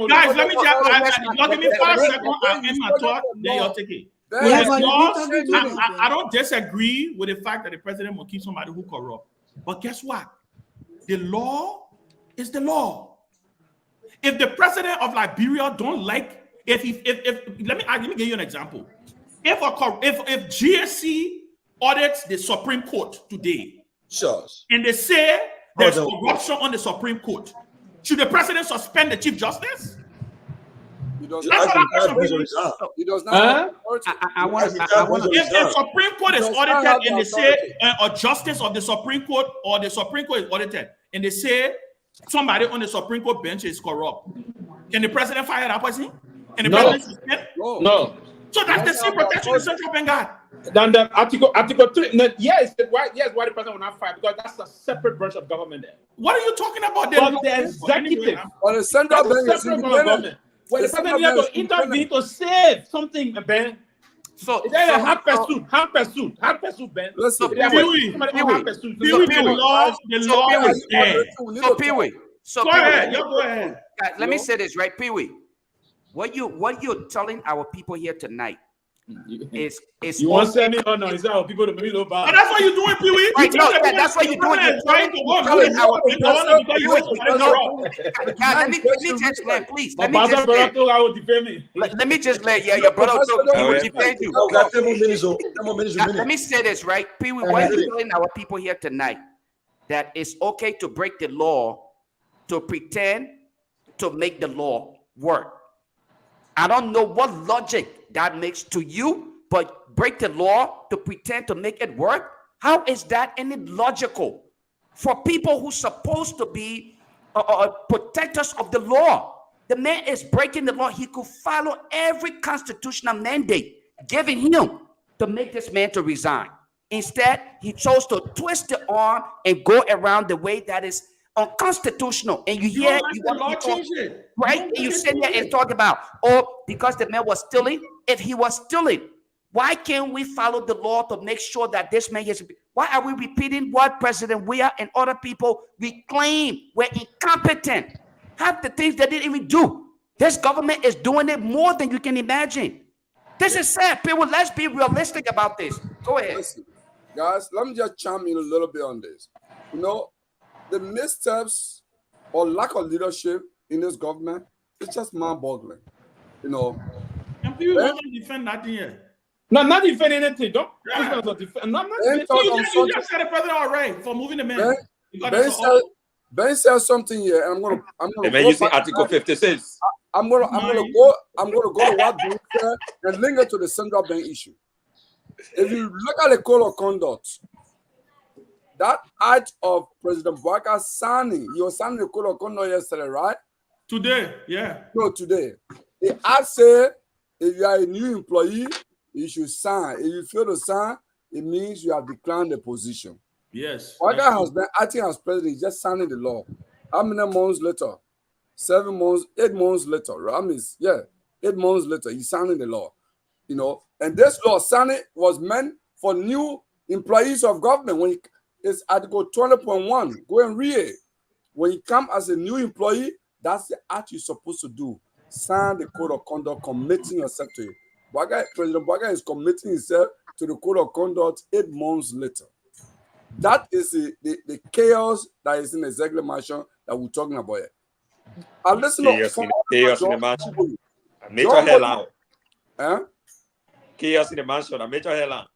Guys, let me just give me 5 seconds. I'll end my talk. Then you'll take it. I don't disagree with the fact that the president will keep somebody who corrupt. But guess what? The law is the law. If the president of Liberia don't like, let me give you an example. If GSC audits the Supreme Court today, sure, and they say there's corruption on the Supreme Court, should the president suspend the Chief Justice? He does not. If the Supreme Court is audited and they say a justice of the Supreme Court or the Supreme Court is audited and they say somebody on the Supreme Court bench is corrupt, can the president fire that person? Can the president suspend? No. So that's the same protection the central bank got. Then the Article 3. No, yes, why the president will not fire? Because that's a separate branch of government there. What are you talking about? The executive. Or the central bank is independent. Well, the president has to intervene to save something, Ben. So, Is that a so, hard so, pursuit, Ben? Listen, If they have Pee-wee, somebody Pee-wee, hard pursuit, Pee-wee, so the Pee-wee, law, the so law Pee-wee, is there. we need so to Pee-wee, so Go Pee-wee, ahead, y'all go ahead. guys, let me know? say this, right, Pee-wee. What you're telling our people here tonight is you want okay. to send me or no? Is that how people to maybe low And bar? that's what you're doing, Pee-wee. Right, You no, tell everyone that's what the you're doing. government is trying to work telling with our the government because you want somebody to rob. God, let me just land, please. My Let me pastor just brother land. told I would defend me. Let me just let your brother Professor, he Oh, will yeah. defend you. Now we got 10 more minutes. So 10 more minutes. Let me say this, right? Pee-wee, why are you telling our people here tonight that it's okay to break the law to pretend to make the law work? I don't know what logic that makes to you, but break the law to pretend to make it work? How is that any logical for people who's supposed to be protectors of the law? The man is breaking the law. He could follow every constitutional mandate given him to make this man to resign. Instead, he chose to twist the arm and go around the way that is unconstitutional. And you You hear, don't like the law, change it. right? You And don't you like sit it, there change and it. talk about, because the man was stealing. If he was stealing, why can't we follow the law to make sure that this man is? Why are we repeating what President Weah and other people we claim were incompetent? Half the things they didn't even do. This government is doing it more than you can imagine. This is sad. People, let's be realistic about this. Go ahead. Listen, guys, let me just chime in a little bit on this. You know, the missteps or lack of leadership in this government is just mind-boggling. You know, And people want to defend nothing yet. No, not defending anything. Don't. Yeah. I'm not defending. I'm not Ben defending. talked You on just something. said the president already for moving the man. Ben, Because Ben that's said, all. Ben said something here, and I'm They gonna may go using back. Article 56. I'm gonna go to what Ben said and link it to the central bank issue. If you look at the code of conduct, that act of President Bouaka signing, he was signing the code of conduct yesterday, right? Today, yeah. No, today. The act said if you are a new employee, you should sign. If you fail to sign, it means you have declined the position. Yes. Bouaka has been acting as president, he's just signing the law. How many months later? 7 months, 8 months later. Right? I mean, 8 months later, he's signing the law. You know, and this law signing was meant for new employees of government. When it's Article 20.1, go and read it. When you come as a new employee, that's the act you're supposed to do. Sign the code of conduct, committing yourself to it. President Bouaka is committing himself to the code of conduct 8 months later. That is the chaos that is in the executive mansion that we're talking about here. I listen to Chaos in the mansion. Major John hell Molu- out. Eh? Chaos in the mansion. Major hell out.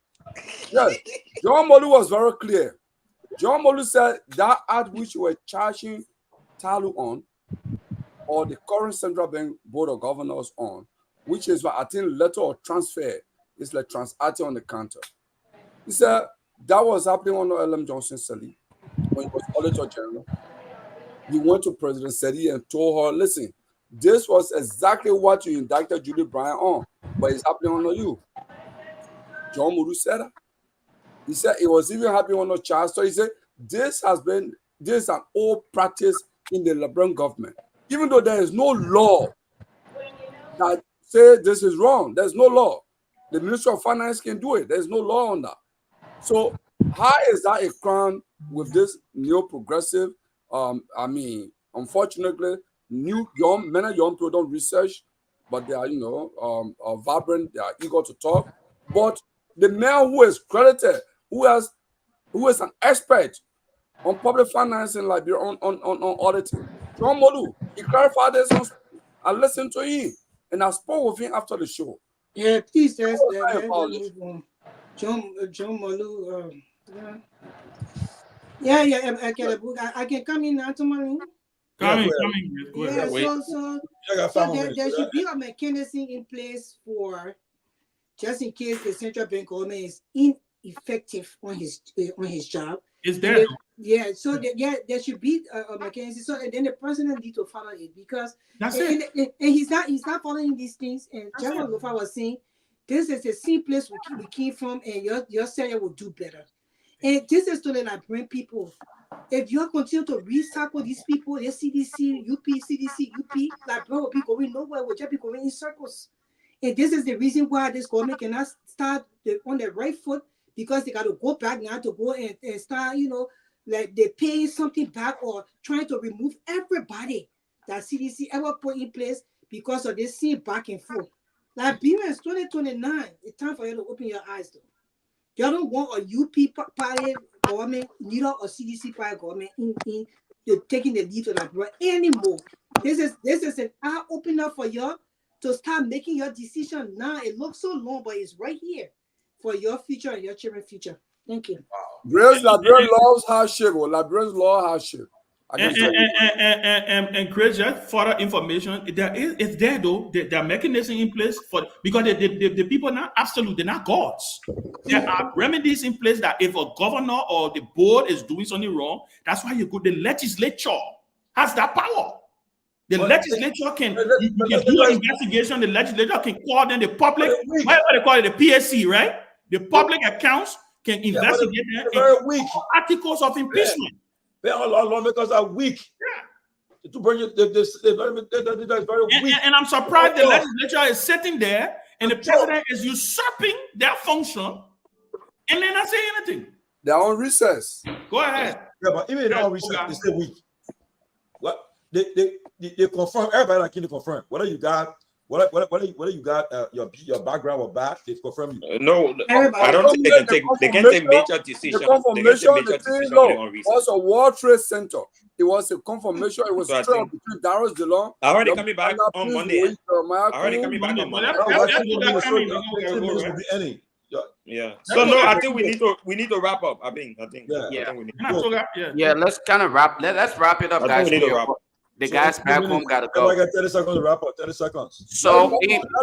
Yes, John Molu was very clear. John Molu said that act which you were charging Talu on, or the current Central Bank Board of Governors on, which is what I think letter of transfer is like transacting on the counter. He said that was happening under L.M. Johnson Sirleaf when he was Auditor General. He went to President Sirleaf and told her, listen, this was exactly what you indicted Julie Bryant on, but it's happening under you. John Molu said that. He said it was even happening under Charles. So he said this is an old practice in the LeBron government. Even though there is no law that says this is wrong, there's no law. The Ministry of Finance can do it. There's no law on that. So how is that a crime with this neo-progressive? Unfortunately, many young people don't research, but they are, vibrant. They are eager to talk. But the man who is credited, who is an expert on public finance in Liberia, on auditing, John Molu, he clarified this. I listened to him and I spoke with him after the show. Yeah, please, let's move on. John Molu. I can come in now tomorrow. Coming. Yeah, so there should be a mechanism in place for just in case the central bank government is ineffective on his job. Is there? So there should be a mechanism. So and then the president needs to follow it because That's it. And he's not following these things. And just what Lofa was saying, this is the same place we came from, and your Senate will do better. And this is to like bring people. If you continue to recycle these people, the CDC, UP, CDC, UP, like bro, will be going nowhere. We'll just be going in circles. And this is the reason why this government cannot start on the right foot, because they got to go back now to go and start, like they paying something back or trying to remove everybody that CDC ever put in place because of this scene back and forth. Liberians 2029, it's time for you to open your eyes though. You don't want a UP party government, neither a CDC party government in taking the lead to Liberia anymore. This is an eye opener for you to start making your decision now. It looks so long, but it's right here for your future and your children's future. Thank you. Grace, Liberia loves hardship. Liberians love hardship. And Chris, just further information, it's there though. There are mechanisms in place because the people are not absolute, they're not gods. There are remedies in place that if a governor or the board is doing something wrong, that's why you go. The legislature has that power. The legislature can do an investigation. The legislature can call them the public, whatever they call it, the PSC, right? The public accounts can investigate them. Very weak Articles of impeachment. Lawmakers are weak. Yeah. To bring it, this is very weak. And I'm surprised the legislature is sitting there and the president is usurping their function and they're not saying anything. They're on recess. Go ahead. Yeah, but even on recess, they stay weak. What they confirm, everybody like to confirm. Whether you got you got your background or back, they confirm you. No, I don't think they can take major decisions. The confirmation was a World Trade Center. It was a confirmation. It was between Darius DeLong. Already coming back on Monday. Already coming back on Monday. Yeah. So no, I think we need to wrap up. I think we need. Yeah, let's kind of wrap. Let's wrap it up, guys. The guys back home gotta go. I got 30 seconds to wrap up. 30 seconds. So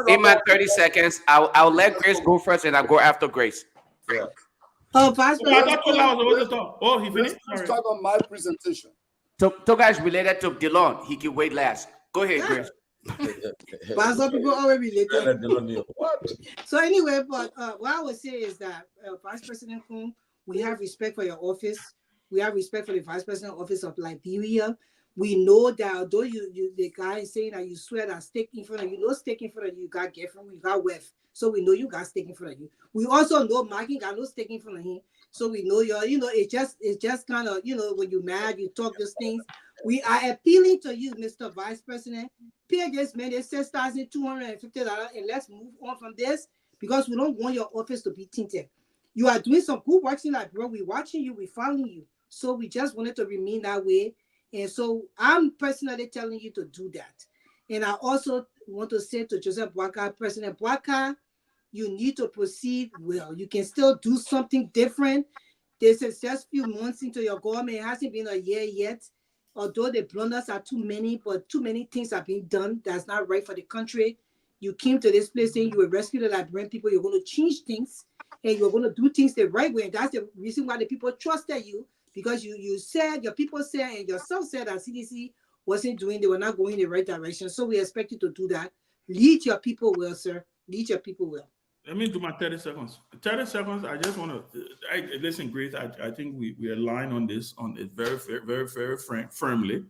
in my 30 seconds, I'll let Grace go first, and I'll go after Grace. Yeah. Vice President. Oh, he finished. Let's talk on my presentation. So guys related to DeLon, he can wait last. Go ahead, Grace. But some people already related. What? So anyway, but what I would say is that Vice President Kuhn, we have respect for your office. We have respect for the Vice President office of Liberia. We know that although the guy is saying that you swear that steak in front of you, no steak in front of you, got get from you, got weft. So we know you got steak in front of you. We also know Markin got no steak in front of him. So we know it's just kind of, when you're mad, you talk those things. We are appealing to you, Mr. Vice President. Pay this man $6,250 and let's move on from this because we don't want your office to be tainted. You are doing some good work in Liberia. We're watching you, we're following you. So we just wanted to remain that way. And so I'm personally telling you to do that. And I also want to say to Joseph Boakai, President Boakai, you need to proceed well. You can still do something different. This is just a few months into your government. It hasn't been a year yet. Although the blunders are too many, but too many things are being done that's not right for the country. You came to this place saying you will rescue the Liberian people. You're going to change things and you're going to do things the right way. And that's the reason why the people trusted you. Because you said, your people said, and yourself said that CDC they were not going in the right direction. So we expect you to do that. Lead your people well, sir. Lead your people well. Let me do my 30 seconds. 30 seconds, I just want to, listen, Grace, I think we align on this, on it very, very, very firmly.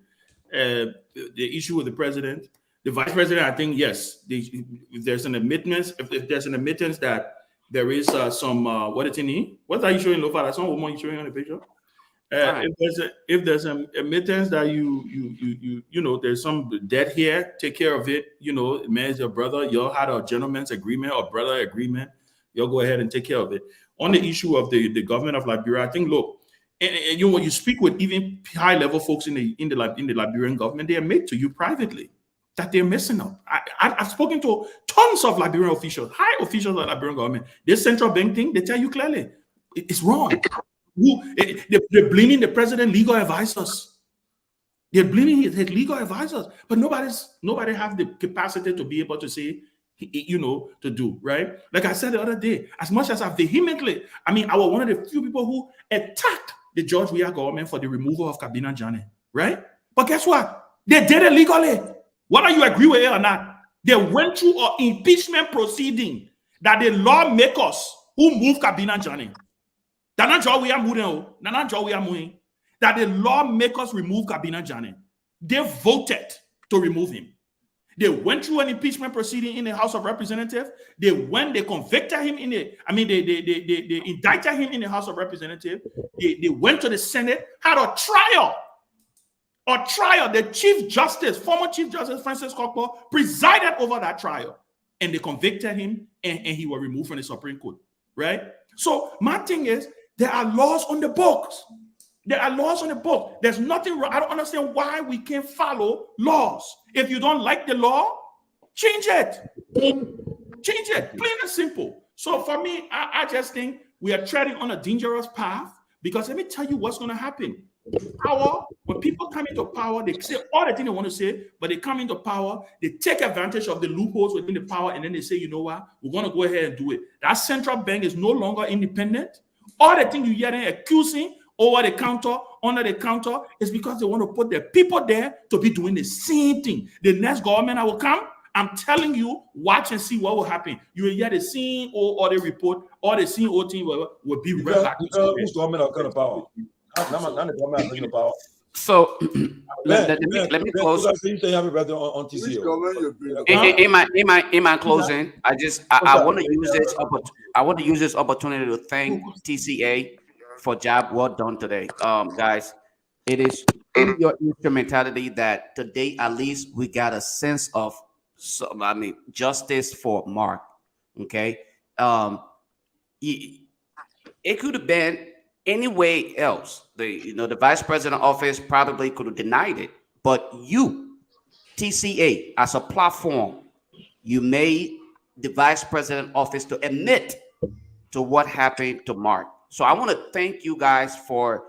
The issue with the president, the vice president, I think, yes, if there's an admittance, if there's an admittance that there is some, what are you showing, Lofa? That's not what you're showing on the picture. If there's an admittance that you there's some debt here, take care of it. Man is your brother. Y'all had a gentleman's agreement or brother agreement. Y'all go ahead and take care of it. On the issue of the government of Liberia, I think look, and when you speak with even high level folks in the Liberian government, they admit to you privately that they're messing up. I've spoken to tons of Liberian officials, high officials of the Liberian government. This central bank thing, they tell you clearly it's wrong. They're blaming the president legal advisors. They're blaming his legal advisors, but nobody have the capacity to be able to say, to do, right? Like I said the other day, as much as I vehemently, I was one of the few people who attacked the George Weah government for the removal of Kabina Janneh, right? But guess what? They did it legally. Whether you agree with it or not, they went through an impeachment proceeding that the lawmakers who moved Kabina Janneh, that the lawmakers removed Kabina Janneh. They voted to remove him. They went through an impeachment proceeding in the House of Representatives. They convicted him they indicted him in the House of Representatives. They went to the Senate, had a trial. The Chief Justice, former Chief Justice Francis Kokpo, presided over that trial. And they convicted him and he was removed from the Supreme Court, right? So my thing is, there are laws on the books. There's nothing wrong. I don't understand why we can't follow laws. If you don't like the law, change it. Plain and simple. So for me, I just think we are treading on a dangerous path, because let me tell you what's going to happen. Power, when people come into power, they say all the things they want to say, but they come into power, they take advantage of the loopholes within the power, and then they say, you know what, we're going to go ahead and do it. That central bank is no longer independent. All the things you hear them accusing over the counter, under the counter, is because they want to put their people there to be doing the same thing. The next government that will come, I'm telling you, watch and see what will happen. You will hear the same or the report, or the same old thing will be right back. Whose government are going to power? Not the government are going to power. So let me close. On TCO. In my closing, I want to use this opportunity to thank TCA for job well done today, guys. It is in your instrumentality that today at least we got a sense of justice for Mark. Okay, it could have been any way else. The vice president office probably could have denied it, but you, TCA, as a platform, you made the vice president office to admit to what happened to Mark. So I want to thank you guys for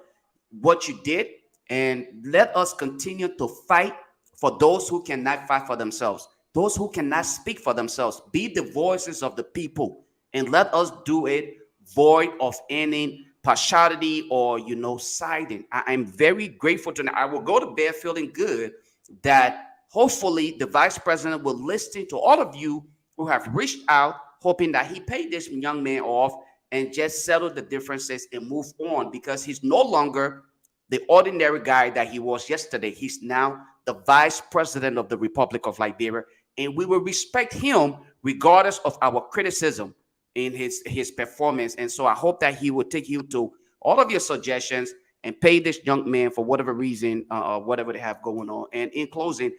what you did, and let us continue to fight for those who cannot fight for themselves, those who cannot speak for themselves. Be the voices of the people, and let us do it void of any partiality or siding. I'm very grateful tonight. I will go to bed feeling good that hopefully the vice president will listen to all of you who have reached out, hoping that he paid this young man off and just settle the differences and move on, because he's no longer the ordinary guy that he was yesterday. He's now the vice president of the Republic of Liberia, and we will respect him regardless of our criticism in his performance. And so I hope that he will take you to all of your suggestions and pay this young man for whatever reason, whatever they have going on. And in closing,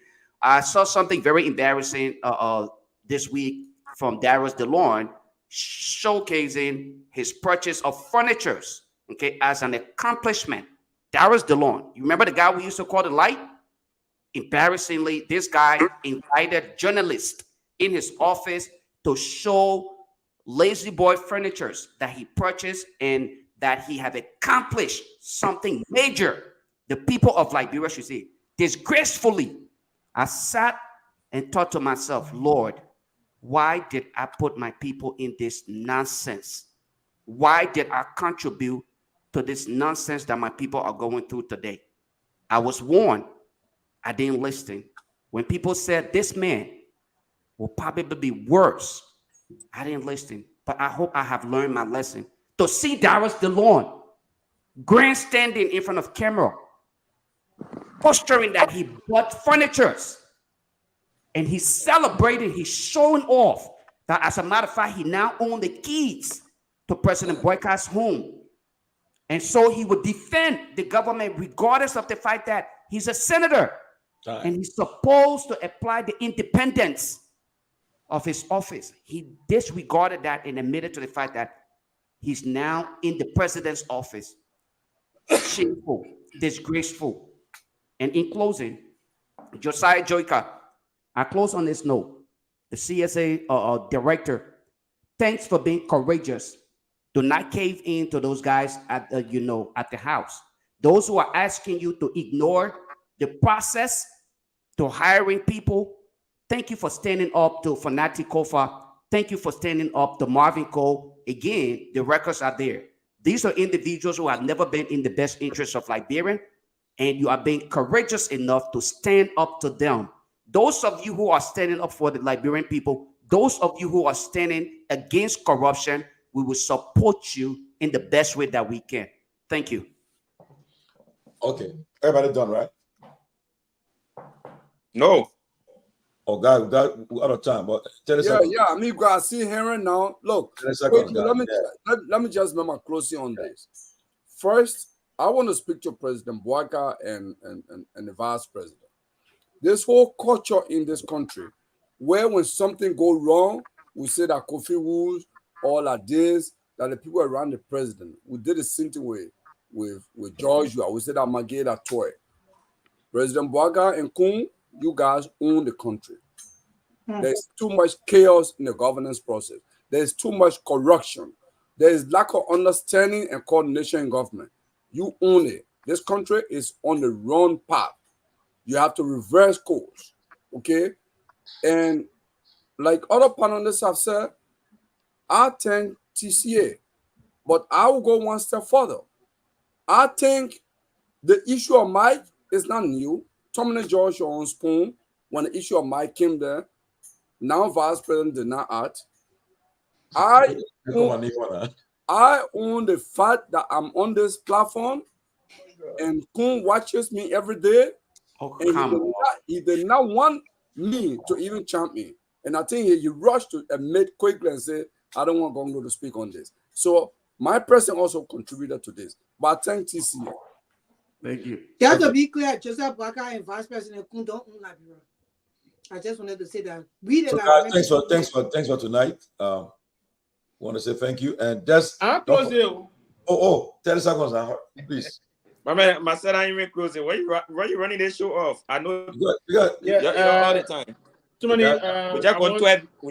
I saw something very embarrassing this week from Darius DeLorme, showcasing his purchase of furnitures, okay, as an accomplishment. Darius DeLorme, you remember the guy we used to call the light? Embarrassingly, this guy invited journalists in his office to show Lazy Boy furnitures that he purchased and that he had accomplished something major. The people of Liberia should see. Disgracefully, I sat and thought to myself, Lord, why did I put my people in this nonsense? Why did I contribute to this nonsense that my people are going through today? I was warned. I didn't listen. When people said this man will probably be worse, I didn't listen. But I hope I have learned my lesson. To see Darius DeLorme grandstanding in front of camera, posturing that he bought furnitures, and he's celebrating, he's showing off that, as a matter of fact, he now owns the keys to President Boyko's home. And so he would defend the government regardless of the fact that he's a senator. And he's supposed to apply the independence of his office. He disregarded that and admitted to the fact that he's now in the president's office. Shameful, disgraceful. And in closing, Josiah Joyka, I close on this note. The CSA director, thanks for being courageous. Do not cave in to those guys at the house. Those who are asking you to ignore the process to hiring people, thank you for standing up to Fanati Kofa. Thank you for standing up to Marvin Cole. Again, the records are there. These are individuals who have never been in the best interest of Liberian, and you are being courageous enough to stand up to them. Those of you who are standing up for the Liberian people, those of you who are standing against corruption, we will support you in the best way that we can. Thank you. Okay. Everybody done, right? No. Oh, God, out of time. But 30 Yeah, seconds. yeah. I mean, I see hearing now. Look, 30 seconds, quickly, God. let me just make my closing on this. First, I want to speak to President Bouaga and the Vice President. This whole culture in this country, where when something go wrong, we say that Kofi Woods or like this, that the people around the president. We did the same thing with George. We said that Mageda Toy. President Bouaga and Kun, you guys own the country. There's too much chaos in the governance process. There's too much corruption. There's lack of understanding and coordination in government. You own it. This country is on the wrong path. You have to reverse course, okay? And like other panelists have said, I thank TCA, but I will go one step further. I think the issue of Mike is not new. Tommy George on Spoon, when the issue of Mike came there, now Vice President did not act. I own the fact that I'm on this platform and Kun watches me every day. And he did not want me to even chant me. And I think he rushed to admit quickly and say, I don't want Gongo to speak on this. So my person also contributed to this. But thank TCA. Thank you. Just to be clear, Joseph Bouaga and Vice President Kun don't own Liberia. I just wanted to say that. So guys, thanks for tonight. Want to say thank you. And that's 30 seconds, please. My man, my son, I ain't even closing. Why you running this show off? I know you're all the time. Too many. We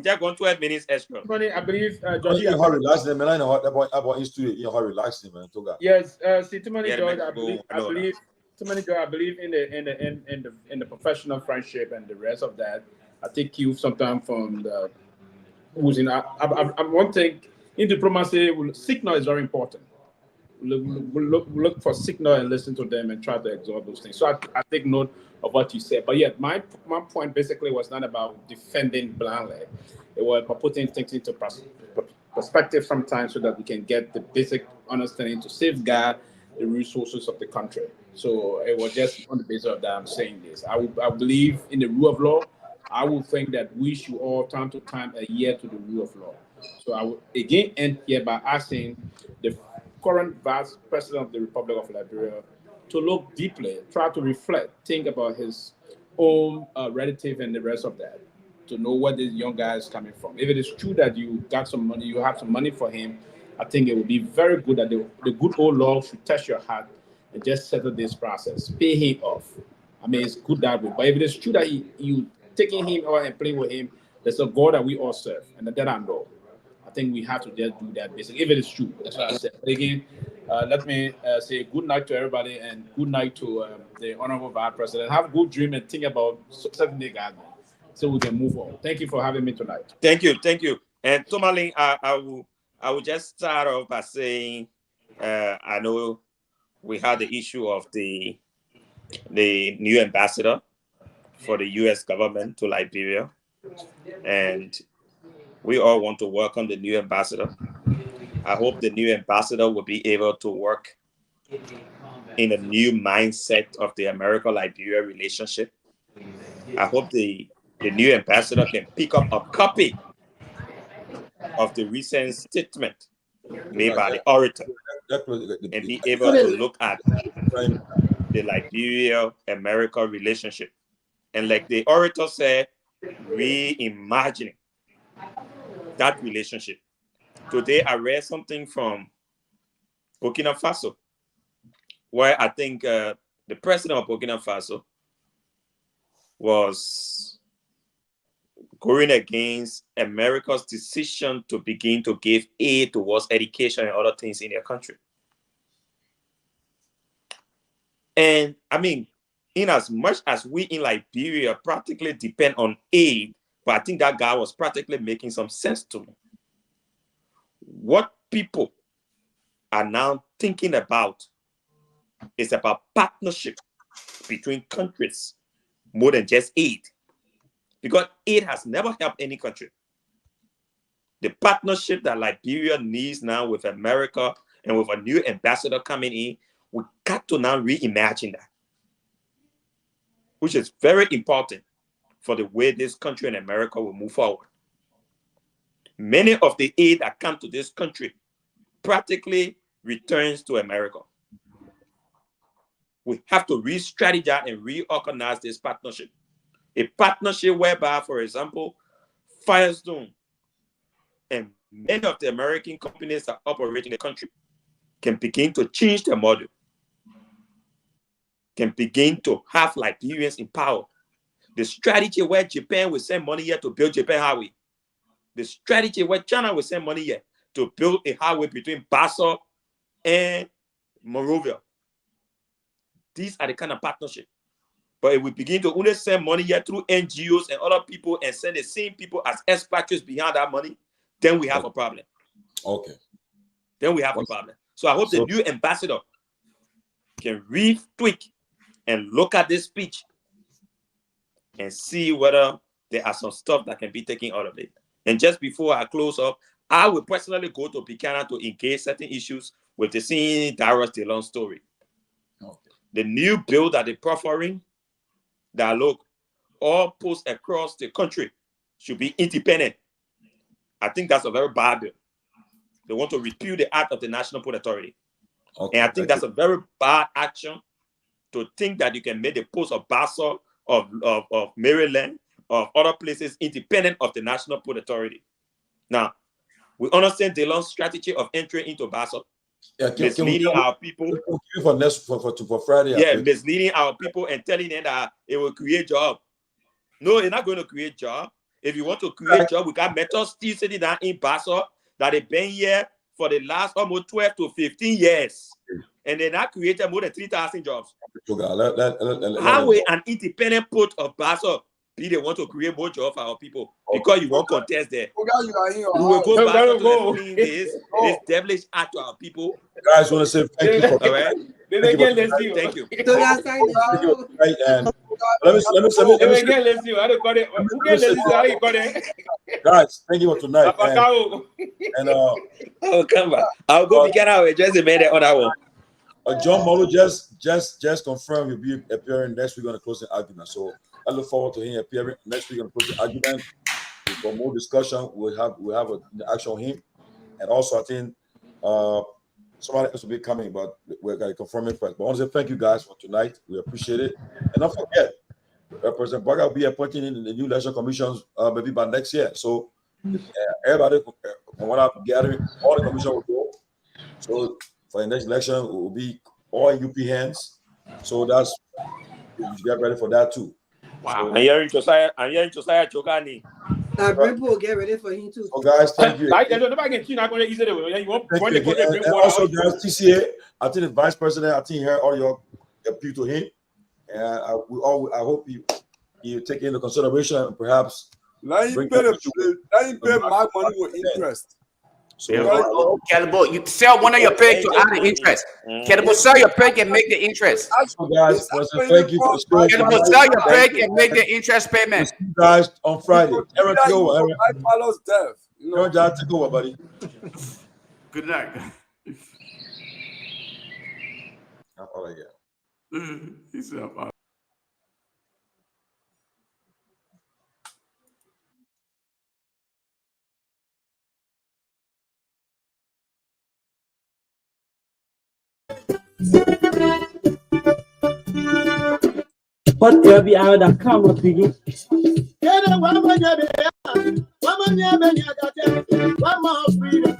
just gone 12 minutes extra. Too many, I believe. George, in hurry, relax them, man. I know about history. In hurry, relax them, man. Yes. See, too many, George. I believe. Too many, George. I believe in the professional friendship and the rest of that. I take you sometimes from the who's in. I one thing in diplomacy. Signal is very important. Look for signal and listen to them and try to absorb those things. So I take note of what you said. But yeah, my point basically was not about defending blindly. It was about putting things into perspective sometimes so that we can get the basic understanding to safeguard the resources of the country. So it was just on the basis of that I'm saying this. I believe in the rule of law. I would think that we should all time to time adhere to the rule of law. So I would again end here by asking the current Vice President of the Republic of Liberia to look deeply, try to reflect, think about his own relative and the rest of that, to know where this young guy is coming from. If it is true that you got some money, you have some money for him, I think it would be very good that the good old law should touch your heart and just settle this process, pay him off. I mean, it's good that way. But if it is true that you taking him out and playing with him, there's a God that we all serve, and that I know. I think we have to just do that basically, if it is true. That's what I said. But again, let me say good night to everybody and good night to the Honorable Vice President. Have a good dream and think about certain day God, so we can move on. Thank you for having me tonight. Thank you. And Tomalin, I will just start off by saying I know we had the issue of the new ambassador for the U.S. government to Liberia, and we all want to welcome the new ambassador. I hope the new ambassador will be able to work in a new mindset of the America-Liberia relationship. I hope the new ambassador can pick up a copy of the recent statement made by the orator and be able to look at the Liberia-America relationship. And like the orator said, reimagining that relationship. Today, I read something from Burkina Faso, where I think the president of Burkina Faso was going against America's decision to begin to give aid towards education and other things in their country. And I mean, in as much as we in Liberia practically depend on aid, but I think that guy was practically making some sense to me. What people are now thinking about is about partnership between countries more than just aid, because aid has never helped any country. The partnership that Liberia needs now with America and with a new ambassador coming in, we got to now reimagine that, which is very important for the way this country and America will move forward. Many of the aid that come to this country practically returns to America. We have to re-strategize and reorganize this partnership. A partnership whereby, for example, Firestone and many of the American companies that operate in the country can begin to change their model, can begin to have Liberians in power. The strategy where Japan will send money here to build Japan Highway. The strategy where China will send money here to build a highway between Basso and Monrovia. These are the kind of partnership. But if we begin to only send money here through NGOs and other people and send the same people as expatriates behind that money, then we have a problem. Okay. Then we have a problem. So I hope the new ambassador can retweak and look at this speech and see whether there are some stuff that can be taken out of it. And just before I close up, I will personally go to Buchanan to engage certain issues with the same Darius DeLong story. Okay. The new bill that they're proffering, that look, all posts across the country should be independent. I think that's a very bad bill. They want to repeal the Act of the National Port Authority. Okay, and I think that's a very bad action to think that you can make the post of Basso, of Maryland, of other places independent of the National Port Authority. Now, we understand DeLong's strategy of entering into Basso, misleading our people. For Friday. Yeah, misleading our people and telling them that it will create jobs. No, it's not going to create jobs. If you want to create jobs, we got metals still sitting down in Basso that have been here for the last almost 12 to 15 years. And they're not created more than 3,000 jobos. How will an independent port of Basso be they want to create more jobs for our people? Because you won't contest there. We will go back to explain this devilish act to our people. Guys, want to say thank you for all right. Thank you. Guys, thank you for tonight. And I'll come back. I'll go begin our just a minute on that one. John Molo just confirmed he'll be appearing next week on the closing argument. So I look forward to him appearing next week on the closing argument. For more discussion, we'll have an action on him. And also I think somebody else will be coming, but we're going to confirm it first. But I want to say thank you guys for tonight. We appreciate it. And don't forget, President Baga will be appointing in the new election commissions maybe by next year. So everybody from what I'm gathering, all the commission will go. So for the next election, it will be all UP hands. So that's, you get ready for that too. Wow. So, I'm hearing Josiah Chokani. People will get ready for him too. So guys, thank you. And also guys, TCA, I think the vice president, I think here all your appeal to him. And I hope you take into consideration and perhaps let him pay my money with interest. So, Calebo, you sell one of your pig to add the interest. Calebo, sell your pig and make the interest. So guys, thank you for the story. Calebo, sell your pig and make the interest payment. See you guys on Friday. Aaron, take over. I follow death. Aaron, take over, buddy. Good night. That's all I got. He said, But every hour that come up again. One more freedom.